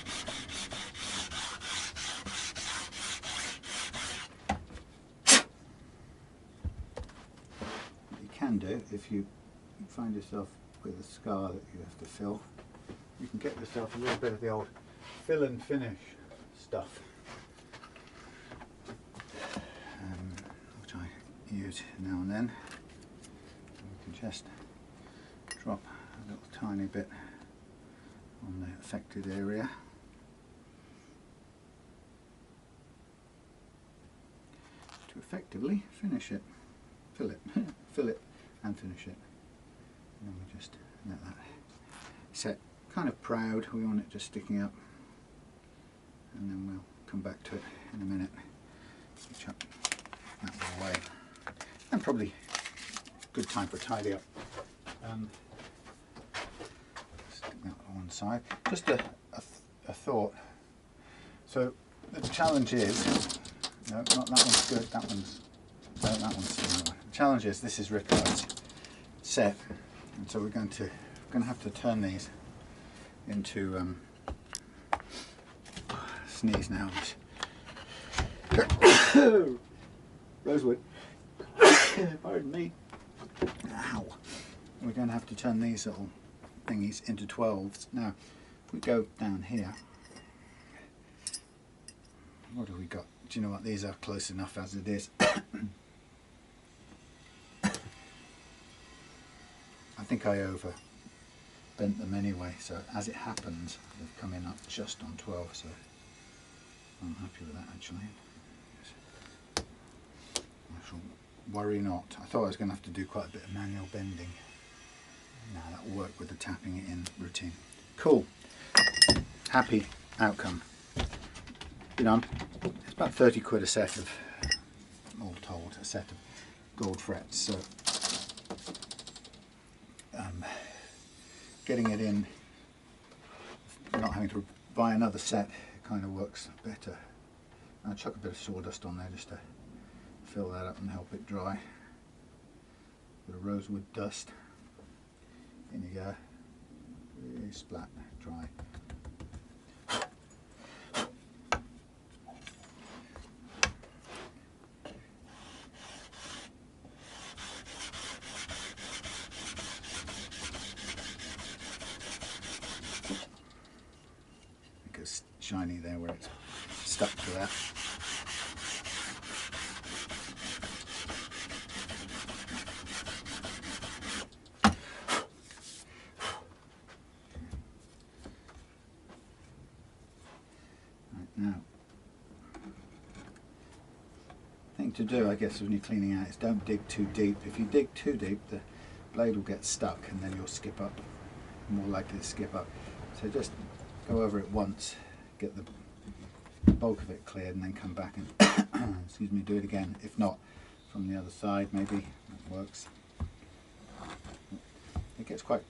What you can do, if you find yourself with a scar that you have to fill, you can get yourself a little bit of the old fill and finish stuff, which I use now and then. You can just drop a little tiny bit on the affected area. To effectively finish it, fill it and finish it. And then we just let that set kind of proud. We want it just sticking up, and then we'll come back to it in a minute. Chuck that away, and probably good time for a tidy up. Stick that on one side. Just a thought. So the challenge is, no, not that one's good. That one's no, that one's the one. The challenge is this is Riptid's set, and so we're going to have to turn these into sneeze now. rosewood. Pardon me. Ow. We're going to have to turn these little thingies into 12s. Now, if we go down here, what have we got? Do you know what? These are close enough as it is. I think I over bent them anyway, so as it happens, they've come in up just on 12, so I'm happy with that actually. I shall worry not. I thought I was going to have to do quite a bit of manual bending. Now that will work with the tapping it in routine. Cool. Happy outcome. You know, it's about 30 quid a set of, all told, a set of gold frets, so getting it in, not having to buy another set, it kind of works better. I'll chuck a bit of sawdust on there just to fill that up and help it dry. Bit of rosewood dust. In you go. Really splat, dry. Shiny there where it's stuck to that. Right, now, thing to do, I guess, when you're cleaning out is don't dig too deep. If you dig too deep, the blade will get stuck and then you'll skip up, more likely to skip up. So just go over it once, get the bulk of it cleared, and then come back and excuse me, do it again. If not, from the other side, maybe that works. It gets quite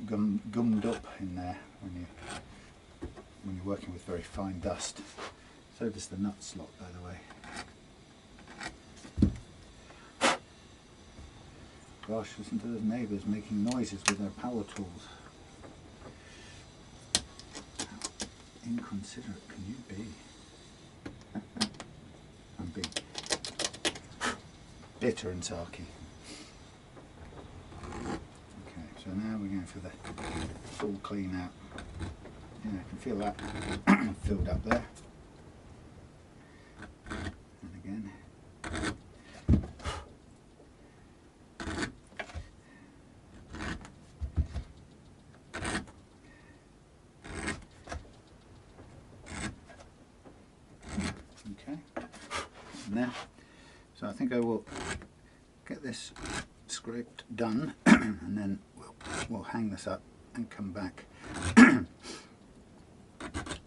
gummed up in there when you're working with very fine dust. So does the nut slot, by the way. Gosh, listen to those neighbours making noises with their power tools. Inconsiderate can you be? I'm being bitter and sarky. Okay, so now we're going for the full clean out. Yeah, I can feel that filled up there. And again. So I think I will get this scraped done and then we'll hang this up and come back when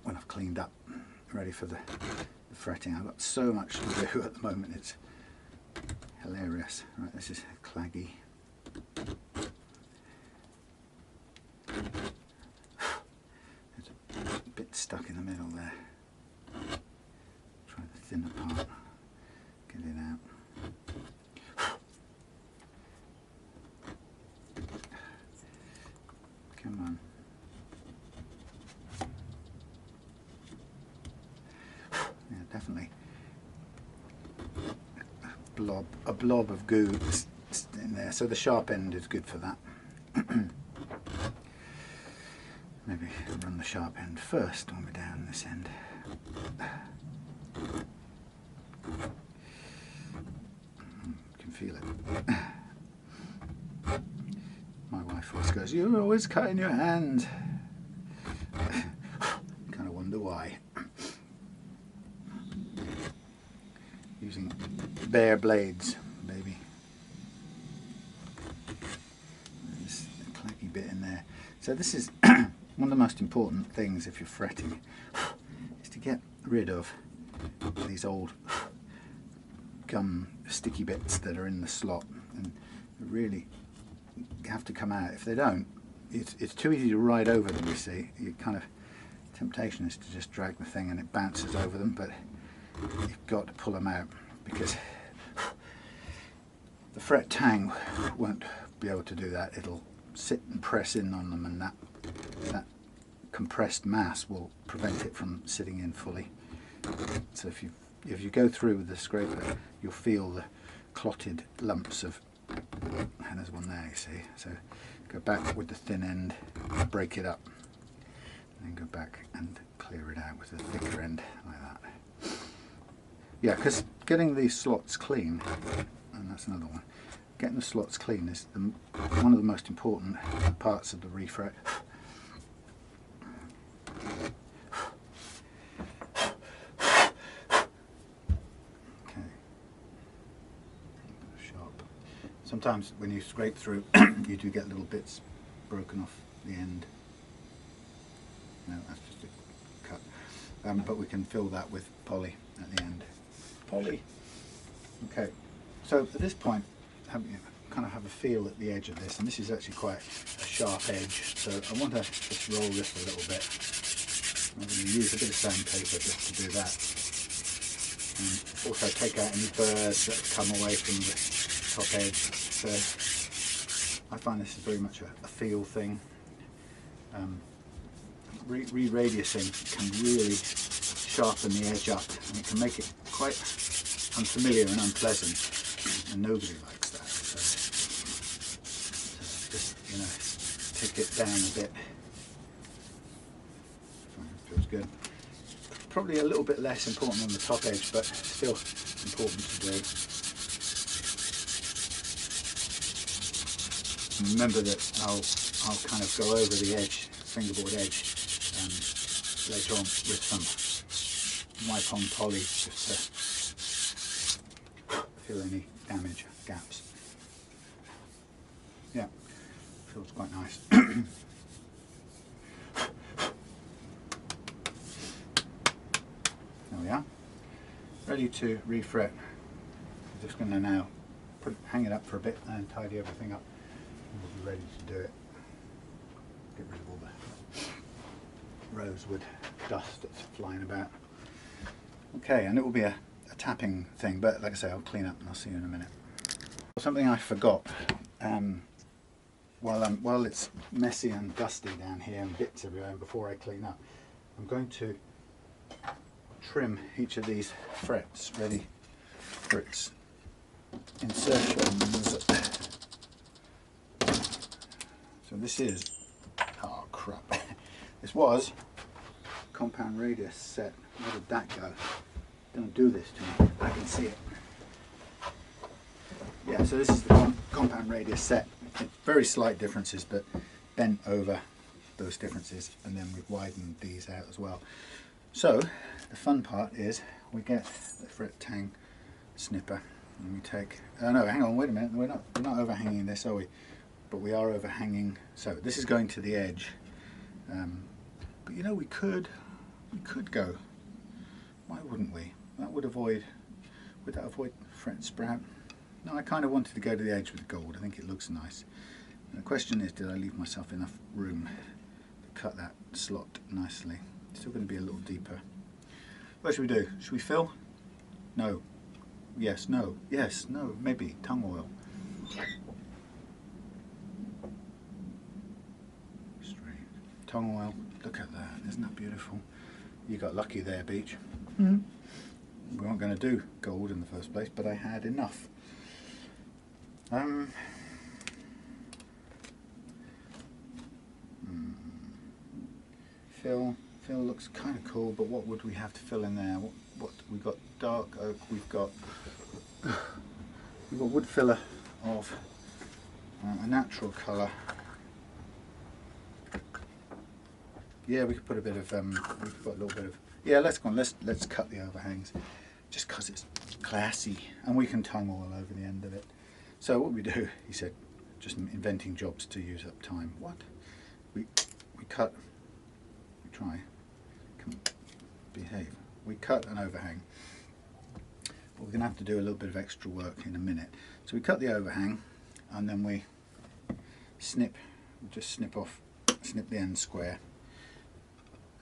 I've cleaned up, ready for the fretting. I've got so much to do at the moment, it's hilarious. Right, this is claggy. There's a bit stuck in the middle there. Try the thinner part. Get it out. Come on. Yeah, definitely a blob of goo in there. So the sharp end is good for that. Maybe run the sharp end first when we're down this end. Feel it. My wife always goes, "You're always cutting your hand." Kind of wonder why. Using bare blades, baby. There's a claggy bit in there. So this is one of the most important things if you're fretting, is to get rid of these old gum sticky bits that are in the slot, and really have to come out. If they don't, it's too easy to ride over them, you see. You kind of, temptation is to just drag the thing and it bounces over them, but you've got to pull them out because the fret tang won't be able to do that. It'll sit and press in on them, and that compressed mass will prevent it from sitting in fully. So if you've if you go through with the scraper, you'll feel the clotted lumps of, and there's one there, you see. So go back with the thin end, break it up, and then go back and clear it out with the thicker end like that. Yeah, because getting these slots clean, and that's another one, getting the slots clean is one of the most important parts of the refret. Okay. Sharp. Sometimes when you scrape through, you do get little bits broken off the end. No, that's just a cut. But we can fill that with poly at the end. Poly. Okay. So at this point, kind of have a feel at the edge of this, and this is actually quite a sharp edge, so I want to just roll this a little bit. I'm going to use a bit of sandpaper just to do that, and also take out any burrs that come away from the top edge. So I find this is very much a feel thing. Re-radiusing can really sharpen the edge up, and it can make it quite unfamiliar and unpleasant, and nobody likes that. So just, you know, take it down a bit. Feels good. Probably a little bit less important on the top edge, but still important to do. And remember that I'll kind of go over the edge, fingerboard edge, later on with some wipe-on poly just to fill any damage gaps. Yeah, feels quite nice. There we are, ready to refret. I'm just going to now hang it up for a bit and tidy everything up, and we'll be ready to do it. Get rid of all the rosewood dust that's flying about. Okay, and it will be a tapping thing, but like I say, I'll clean up and I'll see you in a minute. Something I forgot, while it's messy and dusty down here and bits everywhere, and before I clean up, I'm going to trim each of these frets ready for its insertions. So this is, oh crap, this was compound radius set. Where did that go? Don't do this to me, I can see it. Yeah, so this is the compound radius set. Very slight differences, but bent over those differences, and then we've widened these out as well. So the fun part is we get the fret tang snipper, and we take, oh no, hang on, wait a minute, we're not overhanging this, are we? But we are overhanging, so this is going to the edge. But you know, would go, why wouldn't we? That would avoid fret sprout? No, I kind of wanted to go to the edge with gold. I think it looks nice. And the question is, did I leave myself enough room to cut that slot nicely? It's still going to be a little deeper. What should we do? Should we fill? No. Yes, no. Yes, no. Maybe tongue oil. Straight. Tongue oil. Look at that. Isn't that beautiful? You got lucky there, Beach. We weren't going to do gold in the first place, but I had enough. Fill looks kind of cool, but what would we have to fill in there? What we got? Dark oak. We've got wood filler of a natural colour. Yeah, we could put a bit of we could put a little bit of, yeah. Let's cut the overhangs, just because it's classy, and we can tongue oil over the end of it. So what we do, he said, just inventing jobs to use up time. What? We cut. We try. Come on, behave. We cut an overhang. But we're going to have to do a little bit of extra work in a minute. So we cut the overhang, and then we snip. We just snip the end square,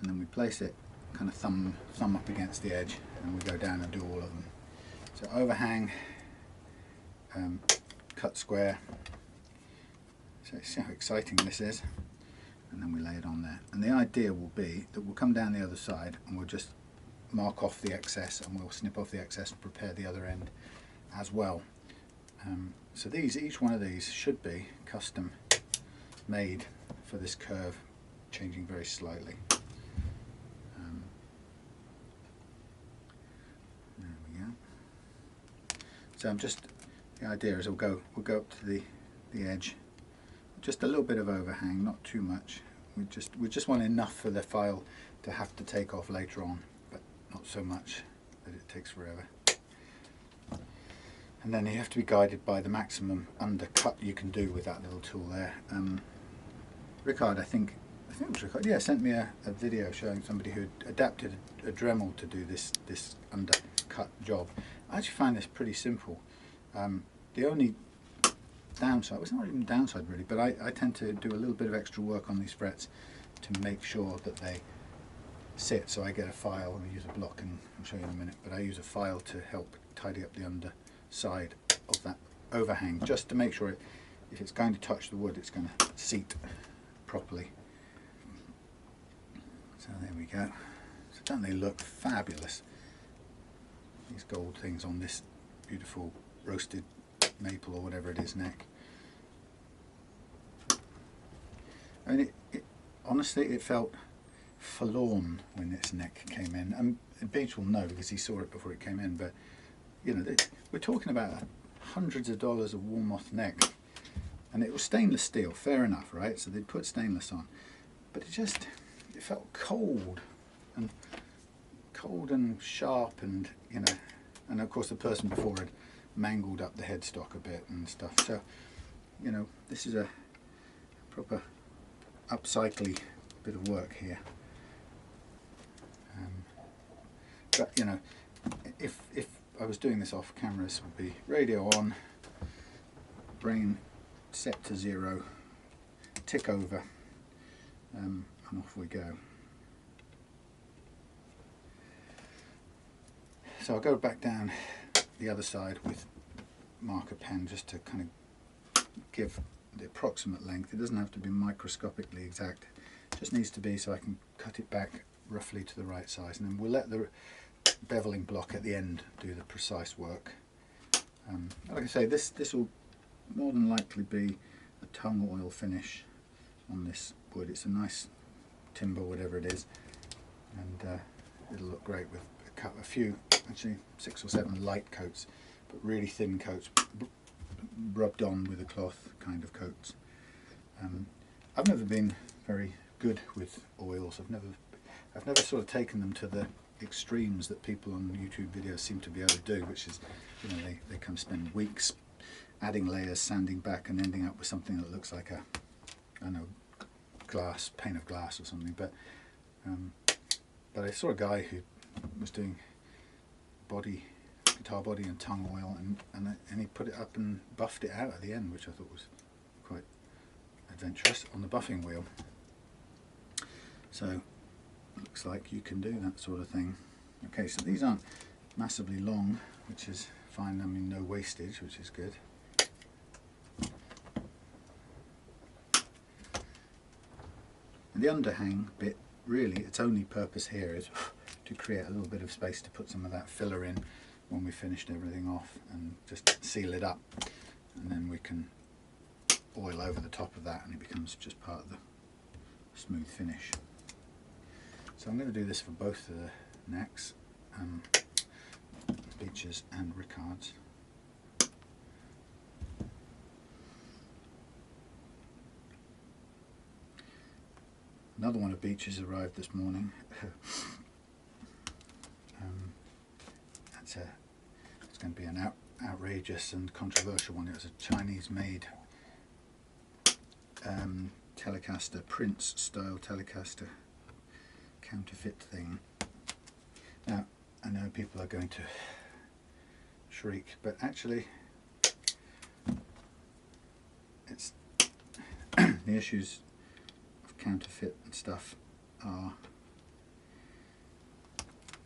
and then we place it kind of thumb up against the edge, and we go down and do all of them. So overhang, cut square. So see how exciting this is, and then we lay it on there. And the idea will be that we'll come down the other side and we'll just mark off the excess, and we'll snip off the excess and prepare the other end as well. So each one of these should be custom made for this curve, changing very slightly. There we go. So the idea is we'll go up to the edge, just a little bit of overhang, not too much. We just want enough for the file to have to take off later on, but not so much that it takes forever. And then you have to be guided by the maximum undercut you can do with that little tool there. Ricard, I think it was Ricard, yeah, sent me a video showing somebody who adapted a Dremel to do this undercut job. I actually find this pretty simple. The only downside, well, it's not even downside really, but I tend to do a little bit of extra work on these frets to make sure that they sit. So I get a file, I use a block, and I'll show you in a minute, but I use a file to help tidy up the underside of that overhang, just to make sure if it's going to touch the wood, it's going to seat properly. So there we go. So don't they look fabulous? These gold things on this beautiful roasted maple or whatever it is neck. I mean, honestly, it felt forlorn when this neck came in. And Beach will know because he saw it before it came in. But you know, we're talking about hundreds of dollars of Warmoth neck, and it was stainless steel. Fair enough, right? So they'd put stainless on, but it felt cold and sharp, and you know, and of course the person before had mangled up the headstock a bit and stuff. So you know, this is a proper upcycly bit of work here. But you know, if I was doing this off camera, this would be radio on, brain set to 0, tick over, and off we go. So I'll go back down the other side with marker pen just to kind of give the approximate length. It doesn't have to be microscopically exact, it just needs to be so I can cut it back roughly to the right size, and then we'll let the beveling block at the end do the precise work. Like I say, this will more than likely be a tung oil finish on this wood. It's a nice timber, whatever it is, and it'll look great with a few, actually 6 or 7 light coats, but really thin coats, rubbed on with a cloth kind of coats. I've never been very good with oils. I've never sort of taken them to the extremes that people on YouTube videos seem to be able to do, which is, you know, they can spend weeks adding layers, sanding back, and ending up with something that looks like a, I don't know, pane of glass or something. But I saw a guy who was doing guitar body and tung oil, and he put it up and buffed it out at the end, which I thought was quite adventurous on the buffing wheel. So looks like you can do that sort of thing. Okay, so these aren't massively long, which is fine. I mean, no wastage, which is good. And the underhang bit, really, its only purpose here is to create a little bit of space to put some of that filler in when we finished everything off, and just seal it up, and then we can oil over the top of that, and it becomes just part of the smooth finish. So I'm going to do this for both of the necks, Beach's and Ricard's. Another one of Beach's arrived this morning. It's going to be an outrageous and controversial one. It was a Chinese-made Telecaster, Prince style Telecaster counterfeit thing. Now I know people are going to shriek, but actually it's the issues of counterfeit and stuff are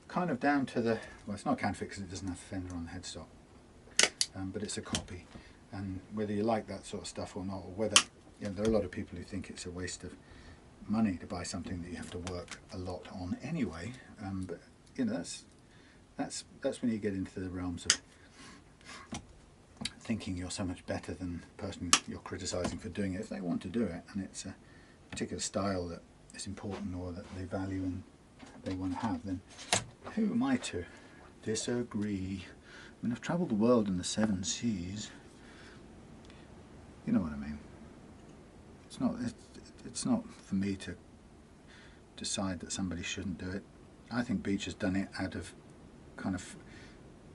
kind of down to the, well, it's not counterfeit because it doesn't have Fender on the headstock, but it's a copy, and whether you like that sort of stuff or not, or whether, you know, there are a lot of people who think it's a waste of money to buy something that you have to work a lot on anyway, but you know, that's when you get into the realms of thinking you're so much better than the person you're criticising for doing it. If they want to do it and it's a particular style that is important or that they value and they want to have, then who am I to disagree? I mean, I've travelled the world in the 7 seas. You know what I mean. It's not for me to decide that somebody shouldn't do it. I think Beach has done it out of kind of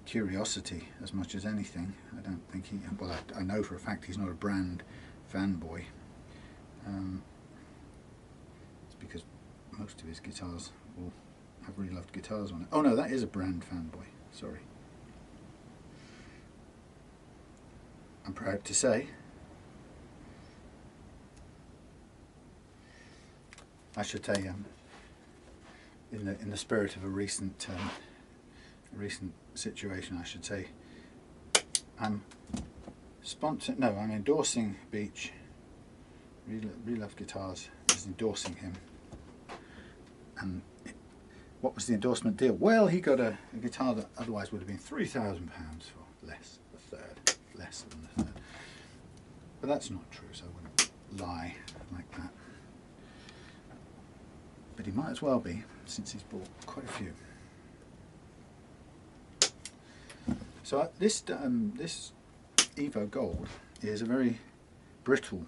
curiosity as much as anything. I don't think he, well, I know for a fact he's not a brand fanboy. It's because most of his guitars will have really loved guitars on it. Oh no, that is a brand fanboy, sorry. I'm proud to say. I should tell you, in the spirit of a recent situation, I should say, I'm endorsing Beach. Really Love Guitars is endorsing him. And what was the endorsement deal? Well, he got a guitar that otherwise would have been £3,000 for less than a third. But that's not true, so I wouldn't lie like that. But he might as well be, since he's bought quite a few. So this Evo Gold is a very brittle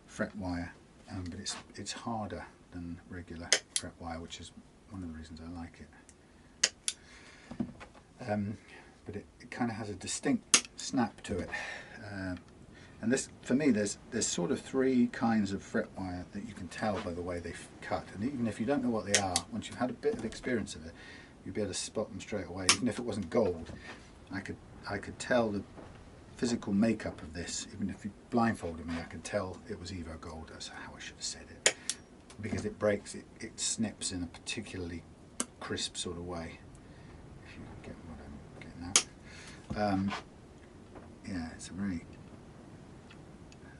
fret wire, but it's harder than regular fret wire, which is one of the reasons I like it. But it kind of has a distinct snap to it. And this, for me, there's sort of 3 kinds of fret wire that you can tell by the way they cut. And even if you don't know what they are, once you've had a bit of experience of it, you'll be able to spot them straight away. Even if it wasn't gold, I could tell the physical makeup of this. Even if you blindfolded me, I could tell it was Evo Gold. That's how I should have said it. Because it breaks, it snips in a particularly crisp sort of way. If you get what I'm getting at. Yeah, it's a very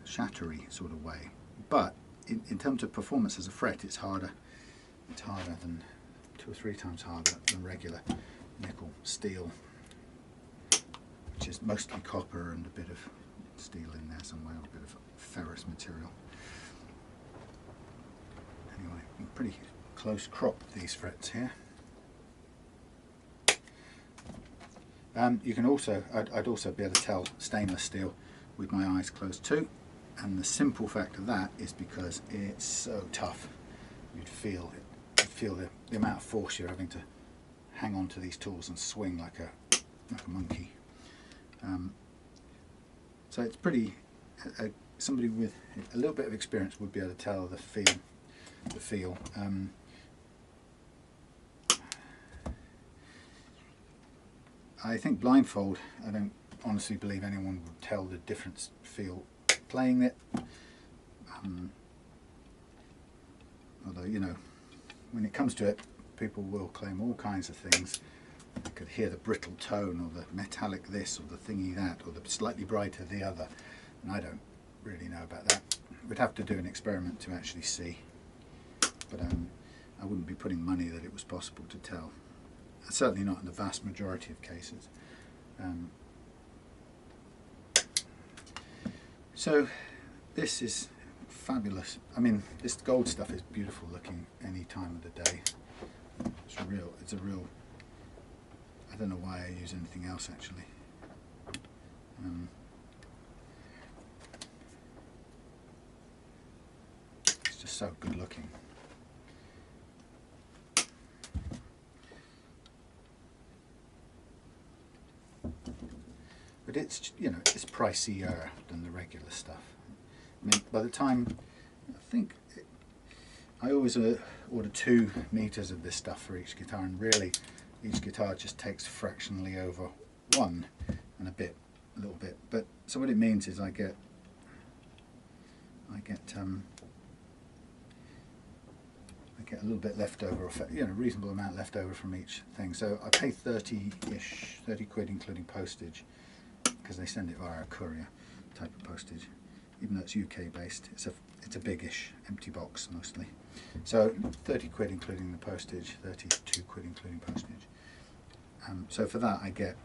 shattery sort of way, but in terms of performance as a fret, it's harder than 2 or 3 times harder than regular nickel steel, which is mostly copper and a bit of steel in there somewhere, a bit of ferrous material. Anyway, pretty close crop these frets here. You can also, I'd also be able to tell stainless steel with my eyes closed too. And the simple fact of that is because it's so tough. You'd feel it. You'd feel the amount of force you're having to hang on to these tools and swing like a monkey. So it's pretty. Somebody with a little bit of experience would be able to tell the feel. I think blindfold, I don't honestly believe anyone would tell the difference feel playing it, although, you know, when it comes to it, people will claim all kinds of things. You could hear the brittle tone, or the metallic this, or the thingy that, or the slightly brighter the other, and I don't really know about that. We'd have to do an experiment to actually see, but I wouldn't be putting money that it was possible to tell. Certainly not in the vast majority of cases. So this is fabulous. I mean, this gold stuff is beautiful looking any time of the day. It's a real, I don't know why I use anything else actually. It's just so good looking. But it's, you know, it's pricier than the regular stuff. I mean, by the time, I always order 2 meters of this stuff for each guitar, and really each guitar just takes fractionally over 1 and a little bit. But so what it means is I get a little bit left over, or, you know, a reasonable amount left over from each thing. So I pay 30-ish, 30 quid including postage, because they send it via a courier type of postage, even though it's UK based. it's a biggish empty box mostly. So 30 quid including the postage, 32 quid including postage. So for that I get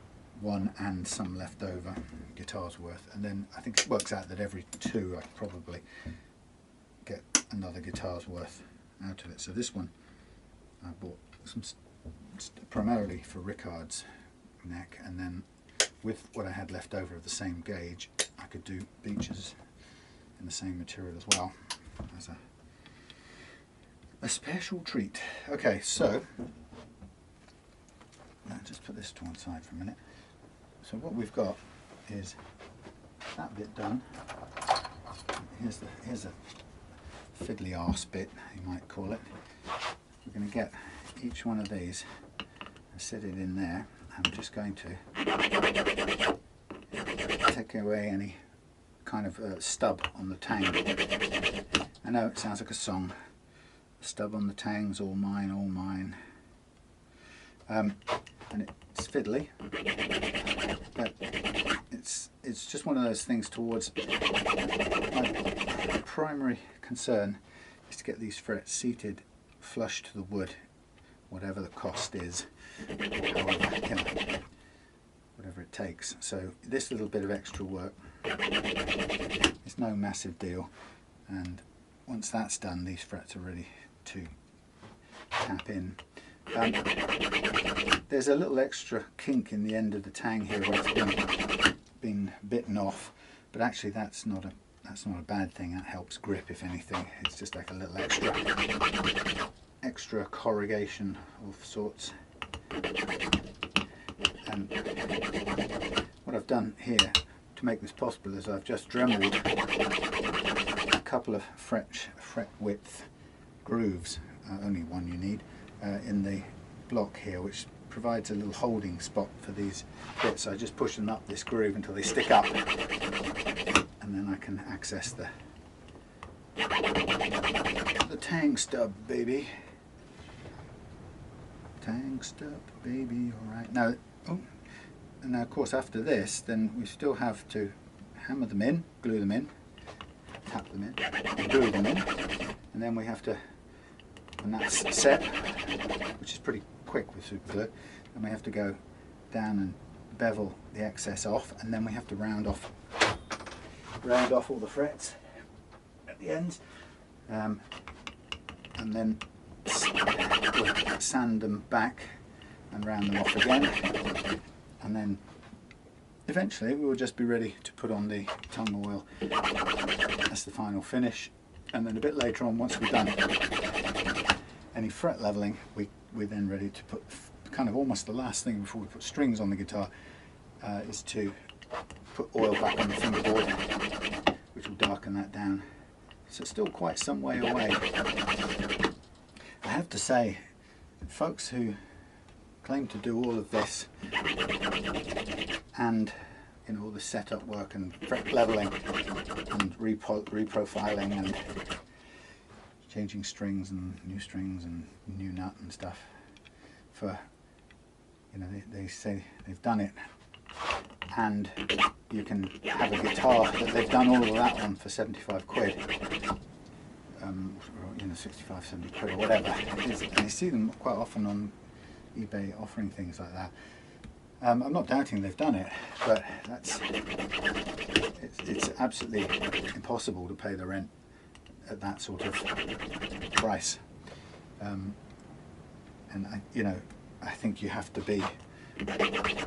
one and some leftover guitars worth, and then I think it works out that every two I could probably get another guitar's worth out of it. So this one I bought some primarily for Rickard's neck, and then with what I had left over of the same gauge I could do Beech's in the same material as well as a special treat. Okay, so I'll just put this to one side for a minute. So what we've got is that bit done. Here's a fiddly arse bit, you might call it. We're going to get each one of these and set it in there. I'm just going to take away any kind of stub on the tang. I know it sounds like a song. Stub on the tang's all mine, all mine. And it's fiddly, but it's just one of those things towards my primary concern is to get these frets seated flush to the wood, whatever the cost is, however, you know, whatever it takes. So this little bit of extra work is no massive deal, and once that's done these frets are ready to tap in. There's a little extra kink in the end of the tang here where it's been bitten off, but actually that's not a bad thing. That helps grip, if anything. It's just like a little extra corrugation of sorts. And what I've done here to make this possible is I've just dremeled a couple of fret width grooves, only one you need, in the block here, which provides a little holding spot for these bits. So I just push them up this groove until they stick up, and then I can access the tang stub, baby. Tang stub, baby. All right. Now, and now of course after this, then we still have to hammer them in, glue them in, tap them in, and glue them in, and then we have to, when that's set, which is pretty quick with super glue, then we have to go down and bevel the excess off, and then we have to round off all the frets at the ends, and then sand them back and round them off again, and then eventually we will just be ready to put on the tongue oil as the final finish. And then a bit later on, once we've done any fret leveling, we're then ready to put kind of almost the last thing before we put strings on the guitar, is to put oil back on the fingerboard, which will darken that down. So it's still quite some way away. I have to say, folks who claim to do all of this and all the setup work and fret leveling and reprofiling and changing strings and new nut and stuff, for they say they've done it, and you can have a guitar that they've done all of that on for 75 quid, 65, 70 quid or whatever it is. And you see them quite often on eBay offering things like that. I'm not doubting they've done it, but it's absolutely impossible to pay the rent at that sort of price. And I think you have to be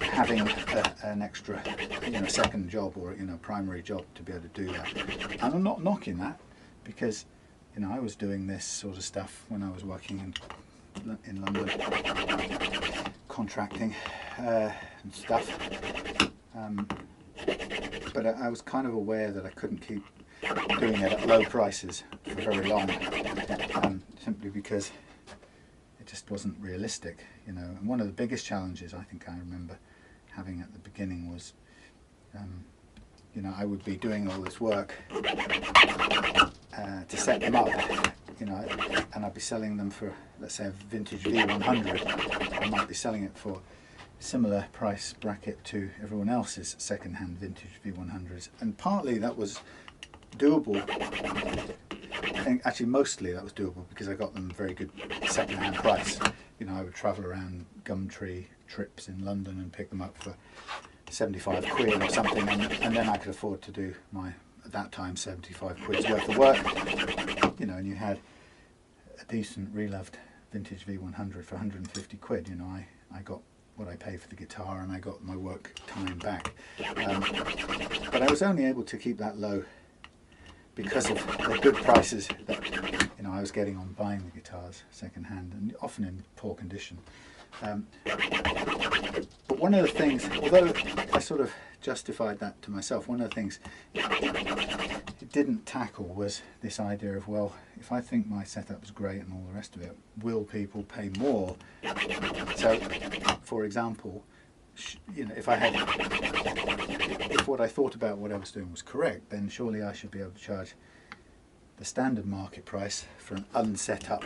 having an extra, second job or primary job to be able to do that. And I'm not knocking that, because I was doing this sort of stuff when I was working in London, contracting and stuff. But I was kind of aware that I couldn't keep doing it at low prices for very long, simply because it just wasn't realistic, And one of the biggest challenges I think I remember having at the beginning was, I would be doing all this work to set them up, and I'd be selling them for, let's say, a vintage V100. I might be selling it for a similar price bracket to everyone else's second-hand vintage V100s, and partly that was doable and actually mostly that was doable because I got them very good second-hand price. You know, I would travel around Gumtree trips in London and pick them up for 75 quid or something, and then I could afford to do my, at that time, 75 quid's worth of work. You know, and you had a decent reloved vintage V100 for 150 quid. You know, I got what I paid for the guitar and I got my work time back. But I was only able to keep that low because of the good prices that, you know, I was getting on buying the guitars second hand, and often in poor condition. But one of the things, although I sort of justified that to myself, one of the things it didn't tackle was this idea of, well, if I think my setup is great and all the rest of it, will people pay more? So, for example, you know, if what I thought about what I was doing was correct, then surely I should be able to charge the standard market price for an unset up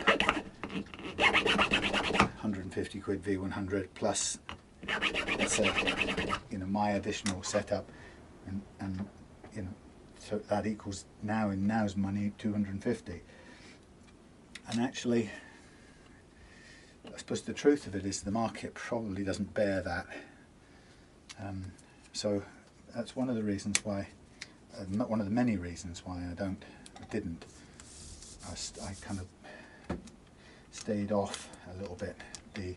150 quid V100 plus, let's say, you know, my additional setup, and you know, so that equals now in now's money 250. And actually, I suppose the truth of it is the market probably doesn't bear that. So that's one of the reasons why, not one of the many reasons why I didn't. I kind of stayed off a little bit the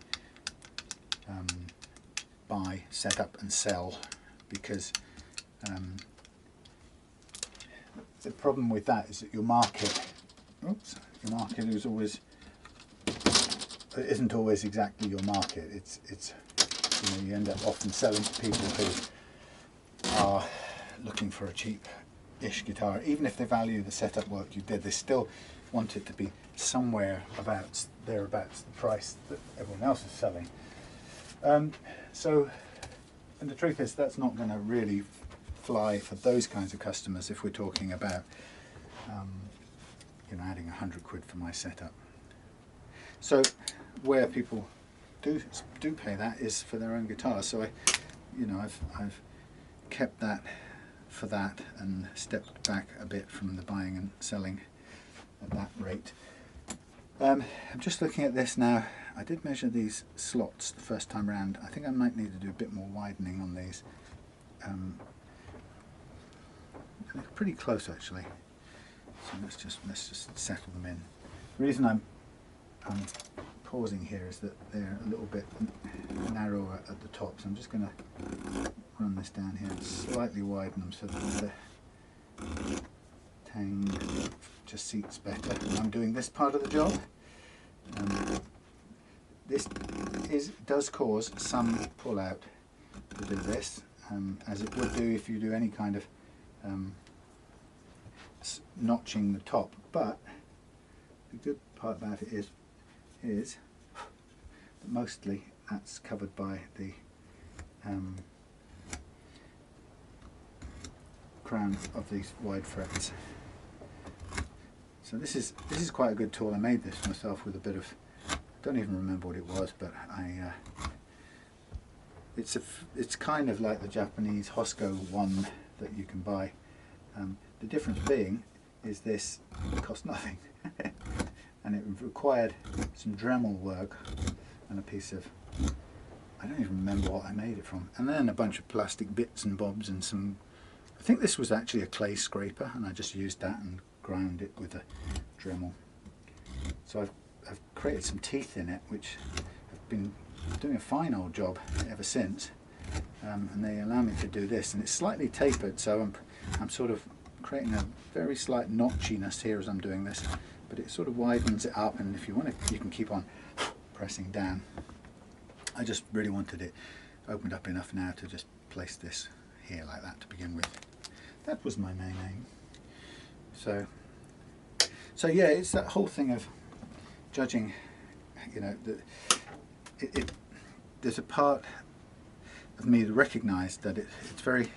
buy, set up and sell, because the problem with that is that your market is always, it isn't always exactly your market. It's you know, you end up often selling to people who are looking for a cheap-ish guitar. Even if they value the setup work you did, they still want it to be somewhere thereabouts the price that everyone else is selling. So, and the truth is that's not going to really fly for those kinds of customers if we're talking about you know, adding 100 quid for my setup. So where people do pay that is for their own guitars. So I've kept that for that and stepped back a bit from the buying and selling at that rate. I'm just looking at this now. I did measure these slots the first time round. I think I might need to do a bit more widening on these. They're pretty close actually. So let's just settle them in. The reason I'm pausing here is that they're a little bit narrower at the top, so I'm just going to run this down here and slightly widen them so that the tang just seats better when I'm doing this part of the job. This does cause some pull out to do this, as it would do if you do any kind of notching the top, but the good part about it is that mostly that's covered by the crown of these wide frets. So this is quite a good tool. I made this myself with a bit of, I don't even remember what it was, but it's kind of like the Japanese Hosco one that you can buy. The difference being is this cost nothing, and it required some Dremel work and a piece of, I don't even remember what I made it from, and then a bunch of plastic bits and bobs and some, I think this was actually a clay scraper, and I just used that and ground it with a Dremel. So I've created some teeth in it which have been doing a fine old job ever since, and they allow me to do this, and it's slightly tapered, so I'm sort of creating a very slight notchiness here as I'm doing this, but it sort of widens it up, and if you want to, you can keep on pressing down. I just really wanted it opened up enough now to just place this here like that to begin with. That was my main aim. So yeah, it's that whole thing of judging, you know, there's a part of me to recognise that it's very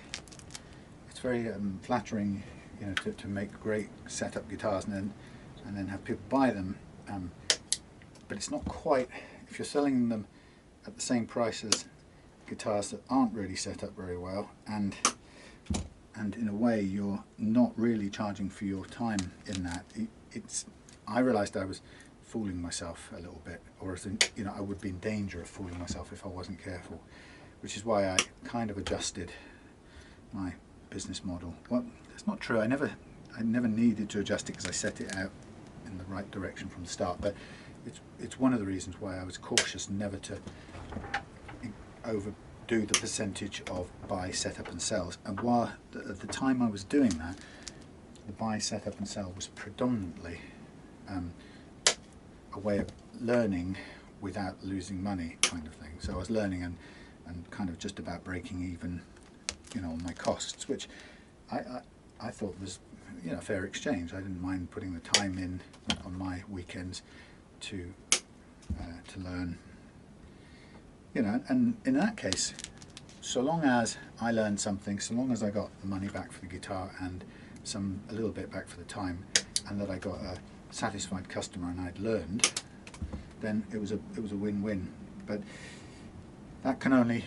flattering, you know, to make great setup guitars and then have people buy them, but it's not quite, if you're selling them at the same price as guitars that aren't really set up very well, and in a way you're not really charging for your time in that. I realised I was fooling myself a little bit, or as in, you know, I would be in danger of fooling myself if I wasn't careful, which is why I kind of adjusted my business model. Well, that's not true. I never needed to adjust it because I set it out in the right direction from the start, but it's one of the reasons why I was cautious never to overdo the percentage of buy, setup and sells. And while at the time I was doing that, the buy, setup and sell was predominantly a way of learning without losing money kind of thing. So I was learning and kind of just about breaking even, you know, on my costs, which I thought was, you know, a fair exchange. I didn't mind putting the time in on my weekends to learn, you know, and in that case, so long as I learned something, so long as I got the money back for the guitar and a little bit back for the time, and that I got a satisfied customer and I'd learned, then it was a win-win. But that can only,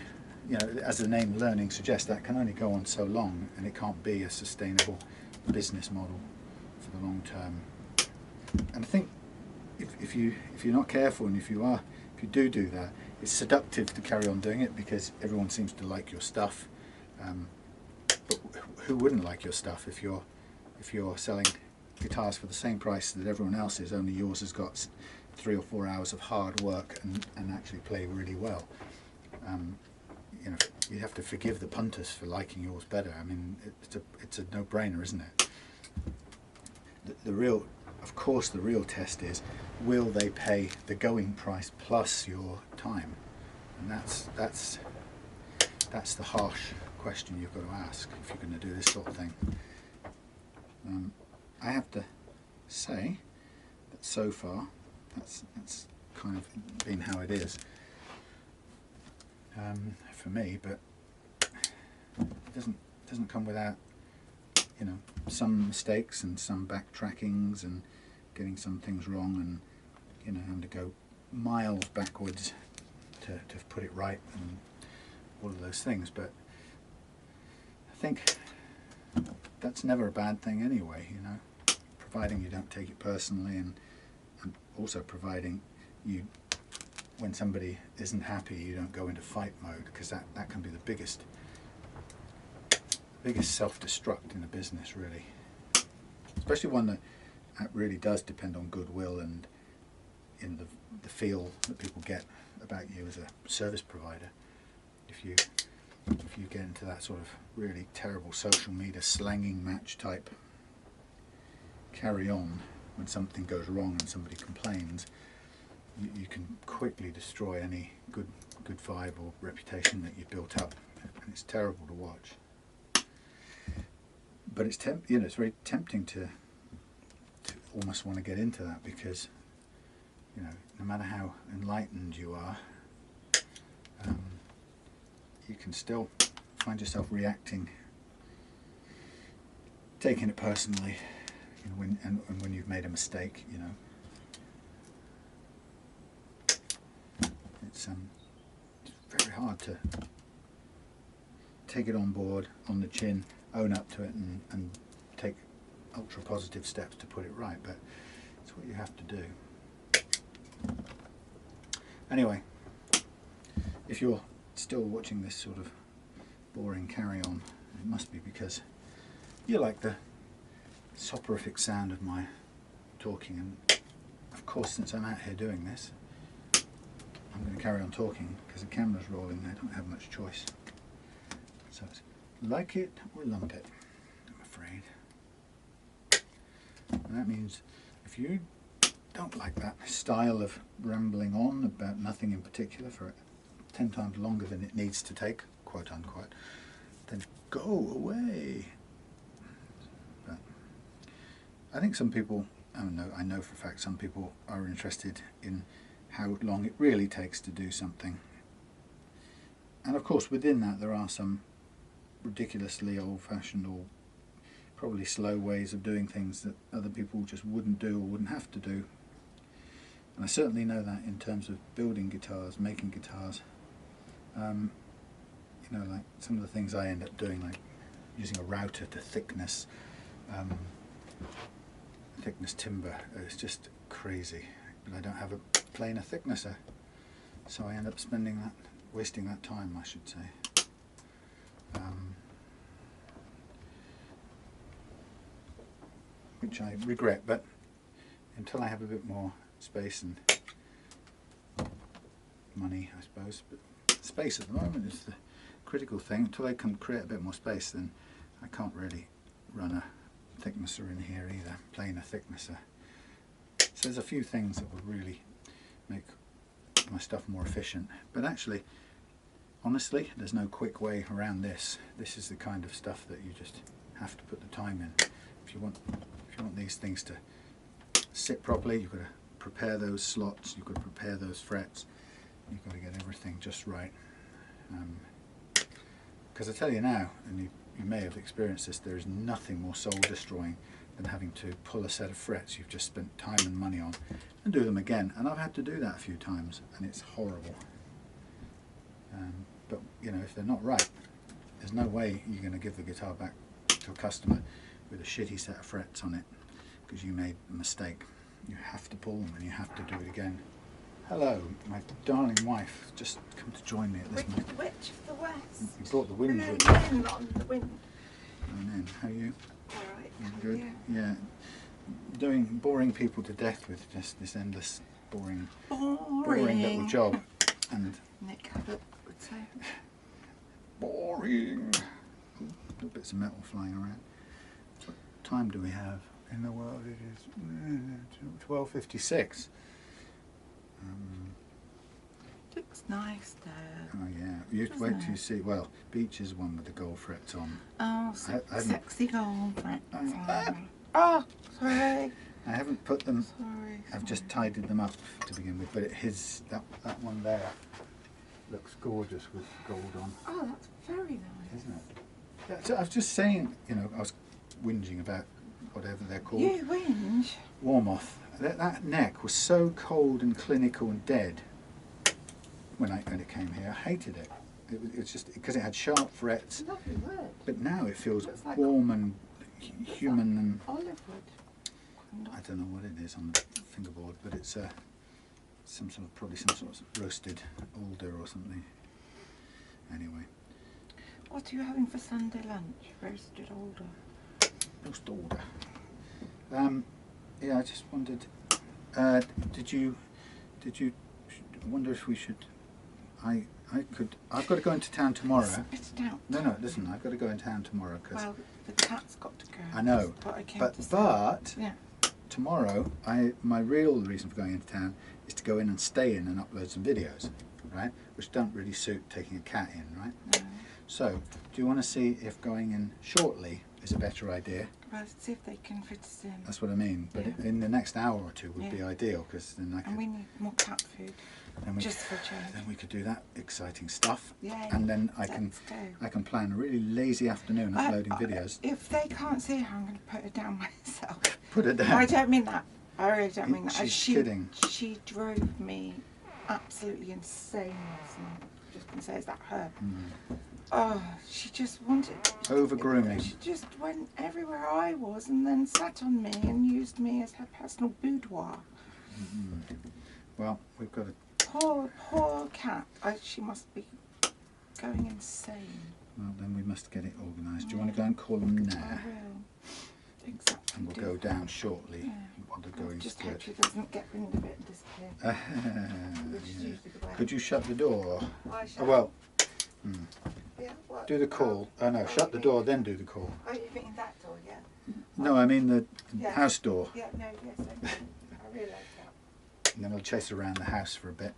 you know, as the name learning suggests, that can only go on so long, and it can't be a sustainable business model for the long term. And I think if you're not careful, and if you do that, it's seductive to carry on doing it because everyone seems to like your stuff. But who wouldn't like your stuff if you're selling guitars for the same price that everyone else is, only yours has got 3 or 4 hours of hard work and actually play really well. You know, you have to forgive the punters for liking yours better. I mean, it's a no-brainer, isn't it? Of course, the real test is, will they pay the going price plus your time? And that's the harsh question you've got to ask if you're going to do this sort of thing. I have to say that so far, that's kind of been how it is for me, but it doesn't come without, you know, some mistakes and some backtrackings and getting some things wrong, and, you know, having to go miles backwards to put it right and all of those things. But I think that's never a bad thing anyway, you know, providing you don't take it personally, and also providing you, when somebody isn't happy, you don't go into fight mode, because that can be the biggest self-destruct in a business, really, especially one that really does depend on goodwill and in the feel that people get about you as a service provider. If you get into that sort of really terrible social media slanging match type carry on when something goes wrong and somebody complains, you can quickly destroy any good vibe or reputation that you built up, and it's terrible to watch. But it's you know, it's very tempting to almost want to get into that, because, you know, no matter how enlightened you are, you can still find yourself reacting, taking it personally, you know, when you've made a mistake, you know. It's very hard to take it on board, on the chin, own up to it, and take ultra positive steps to put it right, but it's what you have to do. Anyway, if you're still watching this sort of boring carry on, it must be because you like the soporific sound of my talking, and of course, since I'm out here doing this, I'm going to carry on talking because the camera's rolling. I don't have much choice. So it's like it or lump it, I'm afraid. And that means if you don't like that style of rambling on about nothing in particular for 10 times longer than it needs to take, quote unquote, then go away. But I think some people, I know for a fact some people are interested in how long it really takes to do something. And of course within that there are some ridiculously old-fashioned or probably slow ways of doing things that other people just wouldn't do or wouldn't have to do. And I certainly know that in terms of building guitars, making guitars. You know, like some of the things I end up doing, like using a router to thickness, thickness timber. It's just crazy, but I don't have a planer thicknesser, so I end up wasting that time, I should say. Which I regret, but until I have a bit more space and money, I suppose, but space at the moment is the critical thing. Until I can create a bit more space, then I can't really run a thicknesser in here either, planer thicknesser. So there's a few things that would really make my stuff more efficient, but actually, honestly, there's no quick way around this. This is the kind of stuff that you just have to put the time in. If you want these things to sit properly, you've got to prepare those slots, you've got to prepare those frets, you've got to get everything just right. Because I tell you now, and you may have experienced this, there is nothing more soul destroying than having to pull a set of frets you've just spent time and money on and do them again. And I've had to do that a few times, and it's horrible. But you know, if they're not right, there's no way you're going to give the guitar back to a customer with a shitty set of frets on it because you made a mistake. You have to pull them and you have to do it again. Hello, my darling wife just come to join me at this moment. Witch of the West. You brought the wind with you. On the wind. And then, how are you? Alright. Good? Yeah. Boring people to death with just this endless boring little job. And Nick Abbott would say. Boring. Little bits of metal flying around. What time do we have in the world? It is 12:56. Looks nice there. Oh yeah. You wait till you see. Well, Beach is one with the gold frets on. Oh, sexy gold frets. on. Oh, sorry. I haven't put them. Sorry. I've just tidied them up to begin with, but that one there looks gorgeous with gold on. Oh, that's very nice. Isn't it? Yeah, so I was just saying, you know, I was whinging about whatever they're called. You whinge? Warmoth. That neck was so cold and clinical and dead when it came here. I hated it. It was just because it had sharp frets. Lovely wood. But now it feels like warm and human and olive wood. I don't know what it is on the fingerboard, but it's probably some sort of roasted alder or something. Anyway. What are you having for Sunday lunch? Roasted alder. Roast alder. Yeah, I just wondered. Did you wonder if we should? I've got to go into town tomorrow. Spit it out. No, listen. I've got to go in town tomorrow because. Well, the cat's got to go. I know. But yeah. Tomorrow, my real reason for going into town is to go in and stay in and upload some videos, right? Which don't really suit taking a cat in, right? No. So, do you want to see if going in shortly is a better idea? Well, let's see if they can fit us in. That's what I mean. But in the next hour or two would be ideal because then I could. And we need more cat food. Just for a change. Then we could do that exciting stuff. Yeah. And then I can plan a really lazy afternoon uploading videos. If they can't see her, I'm going to put her down myself. Put her down. I don't mean that. I really don't mean that. She's kidding. She drove me absolutely insane last night. I'm just going to say, is that her? Mm. Oh, she just wanted... Over-grooming. She just went everywhere I was and then sat on me and used me as her personal boudoir. Mm-hmm. Well, we've got a... Poor cat. She must be going insane. Well, then we must get it organised. Do you want to go and call them now? I will. Exactly. And we'll go down shortly. Yeah. While they're going just to hope she doesn't get wind of it and disappear. Which is usually the way. Could you shut the door? I shall. Oh, well. Yeah, what? Do the call. Oh no, shut the door, then do the call. Oh, you mean that door, yeah? No, I mean the house door. Yeah, no, yes, I realise that. And then we'll chase around the house for a bit.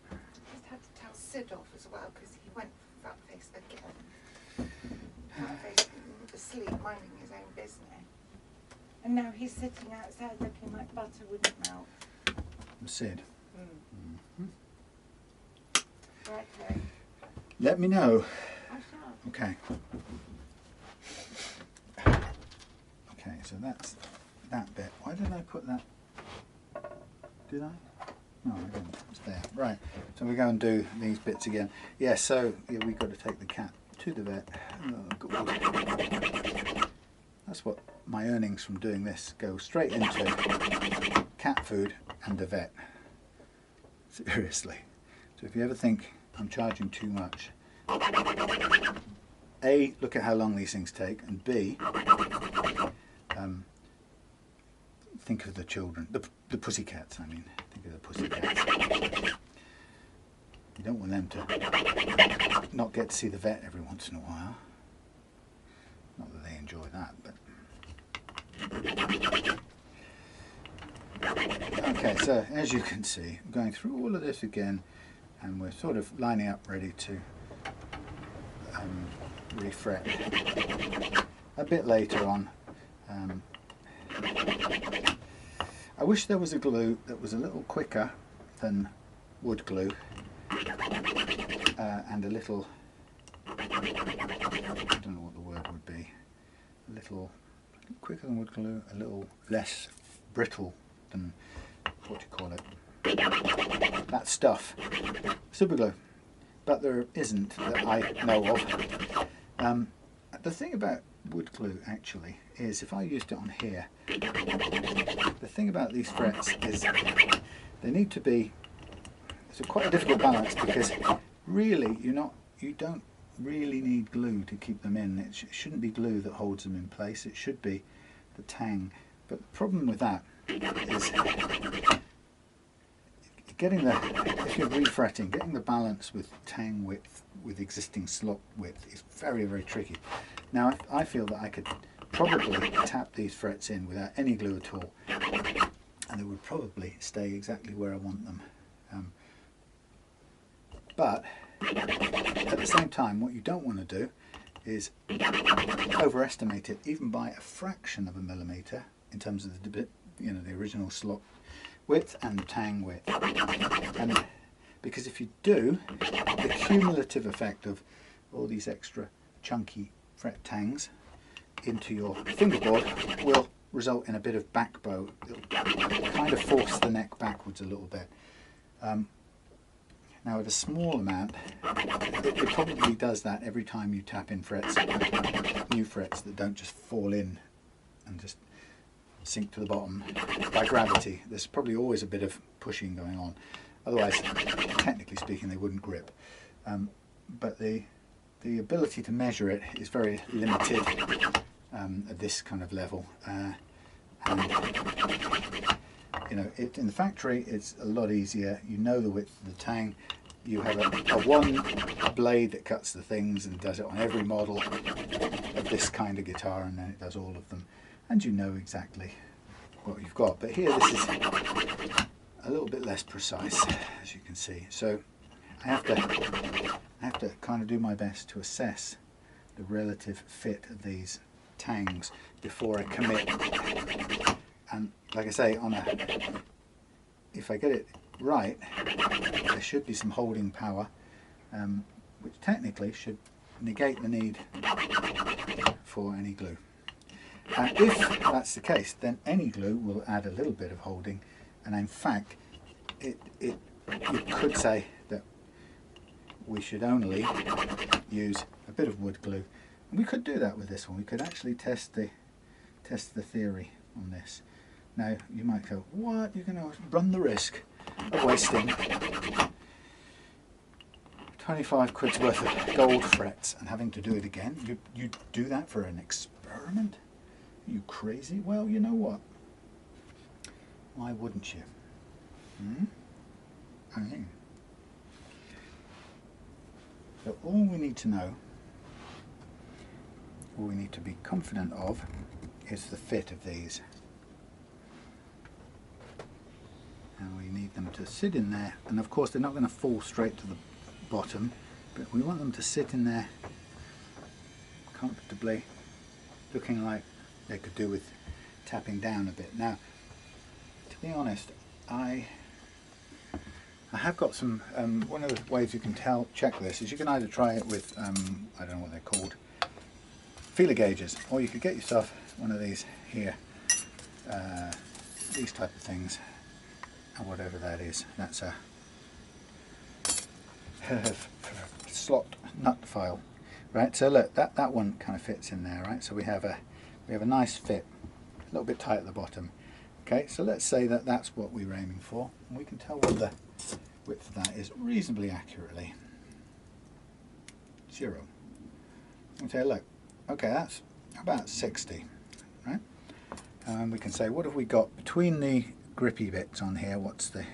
Just had to tell Sid off as well because he went fat-faced again. Fat-faced asleep, minding his own business. And now he's sitting outside looking like butter wouldn't melt. Sid. Right, okay. Let me know. I shall. Okay. Okay, so that's that bit. Why did I put that? Did I? No, I didn't. It's there. Right. So we go and do these bits again. Yeah, so we've got to take the cat to the vet. Oh, God. that's what my earnings from doing this go straight into cat food and the vet. Seriously. So if you ever think I'm charging too much, A, look at how long these things take, and B, think of the children, the pussycats, I mean, think of the pussycats. You don't want them to not get to see the vet every once in a while. Not that they enjoy that, but... Okay, so as you can see, I'm going through all of this again, and we're sort of lining up ready to refret a bit later on. I wish there was a glue that was a little quicker than wood glue, and a little, I don't know what the word would be, a little quicker than wood glue, a little less brittle than, what do you call it, that stuff, super glue, but there isn't that I know of. The thing about wood glue actually is, if I used it on here, the thing about these frets is they need to be, it's quite a difficult balance, because really you don't really need glue to keep them in. It shouldn't be glue that holds them in place, it should be the tang. But the problem with that is getting the, if you're refretting, getting the balance with tang width with existing slot width is very, very tricky. Now I feel that I could probably tap these frets in without any glue at all, and they would probably stay exactly where I want them. But at the same time, what you don't want to do is overestimate it even by a fraction of a millimetre in terms of the, the original slot width and the tang width. And because if you do, the cumulative effect of all these extra chunky fret tangs into your fingerboard will result in a bit of back bow. It'll kind of force the neck backwards a little bit. Now at a small amount, it probably does that every time you tap in frets, new frets that don't just fall in and just sink to the bottom by gravity. There's probably always a bit of pushing going on. Otherwise, technically speaking, they wouldn't grip. But the ability to measure it is very limited at this kind of level. And in the factory, it's a lot easier. You know the width of the tang. You have a one blade that cuts the things and does it on every model of this kind of guitar, and then it does all of them, and you know exactly what you've got. But here, this is a little bit less precise, as you can see. So I have to kind of do my best to assess the relative fit of these tangs before I commit. And like I say, if I get it right, there should be some holding power, which technically should negate the need for any glue. And if that's the case, then any glue will add a little bit of holding, and in fact, you could say that we should only use a bit of wood glue. And we could do that with this one. We could actually test the theory on this. Now you might go, what? You're going to run the risk of wasting 25 quid's worth of gold frets and having to do it again? You do that for an experiment? Are you crazy? Well, you know what? Why wouldn't you? I mean, so all we need to know, all we need to be confident of, is the fit of these. And we need them to sit in there, and of course they're not going to fall straight to the bottom, but we want them to sit in there comfortably, looking like they could do with tapping down a bit. Now, to be honest, I have got some, one of the ways you can check this is you can either try it with, I don't know what they're called, feeler gauges, or you could get yourself one of these here, these type of things, and whatever that is. That's a slot nut file, right? So look, that one kind of fits in there, right? So we have a we have a nice fit, a little bit tight at the bottom. Okay, so let's say that that's what we were aiming for, and we can tell what the width of that is reasonably accurately. 0. And say, look, okay, that's about 60, right? And we can say, what have we got between the grippy bits on here? What's the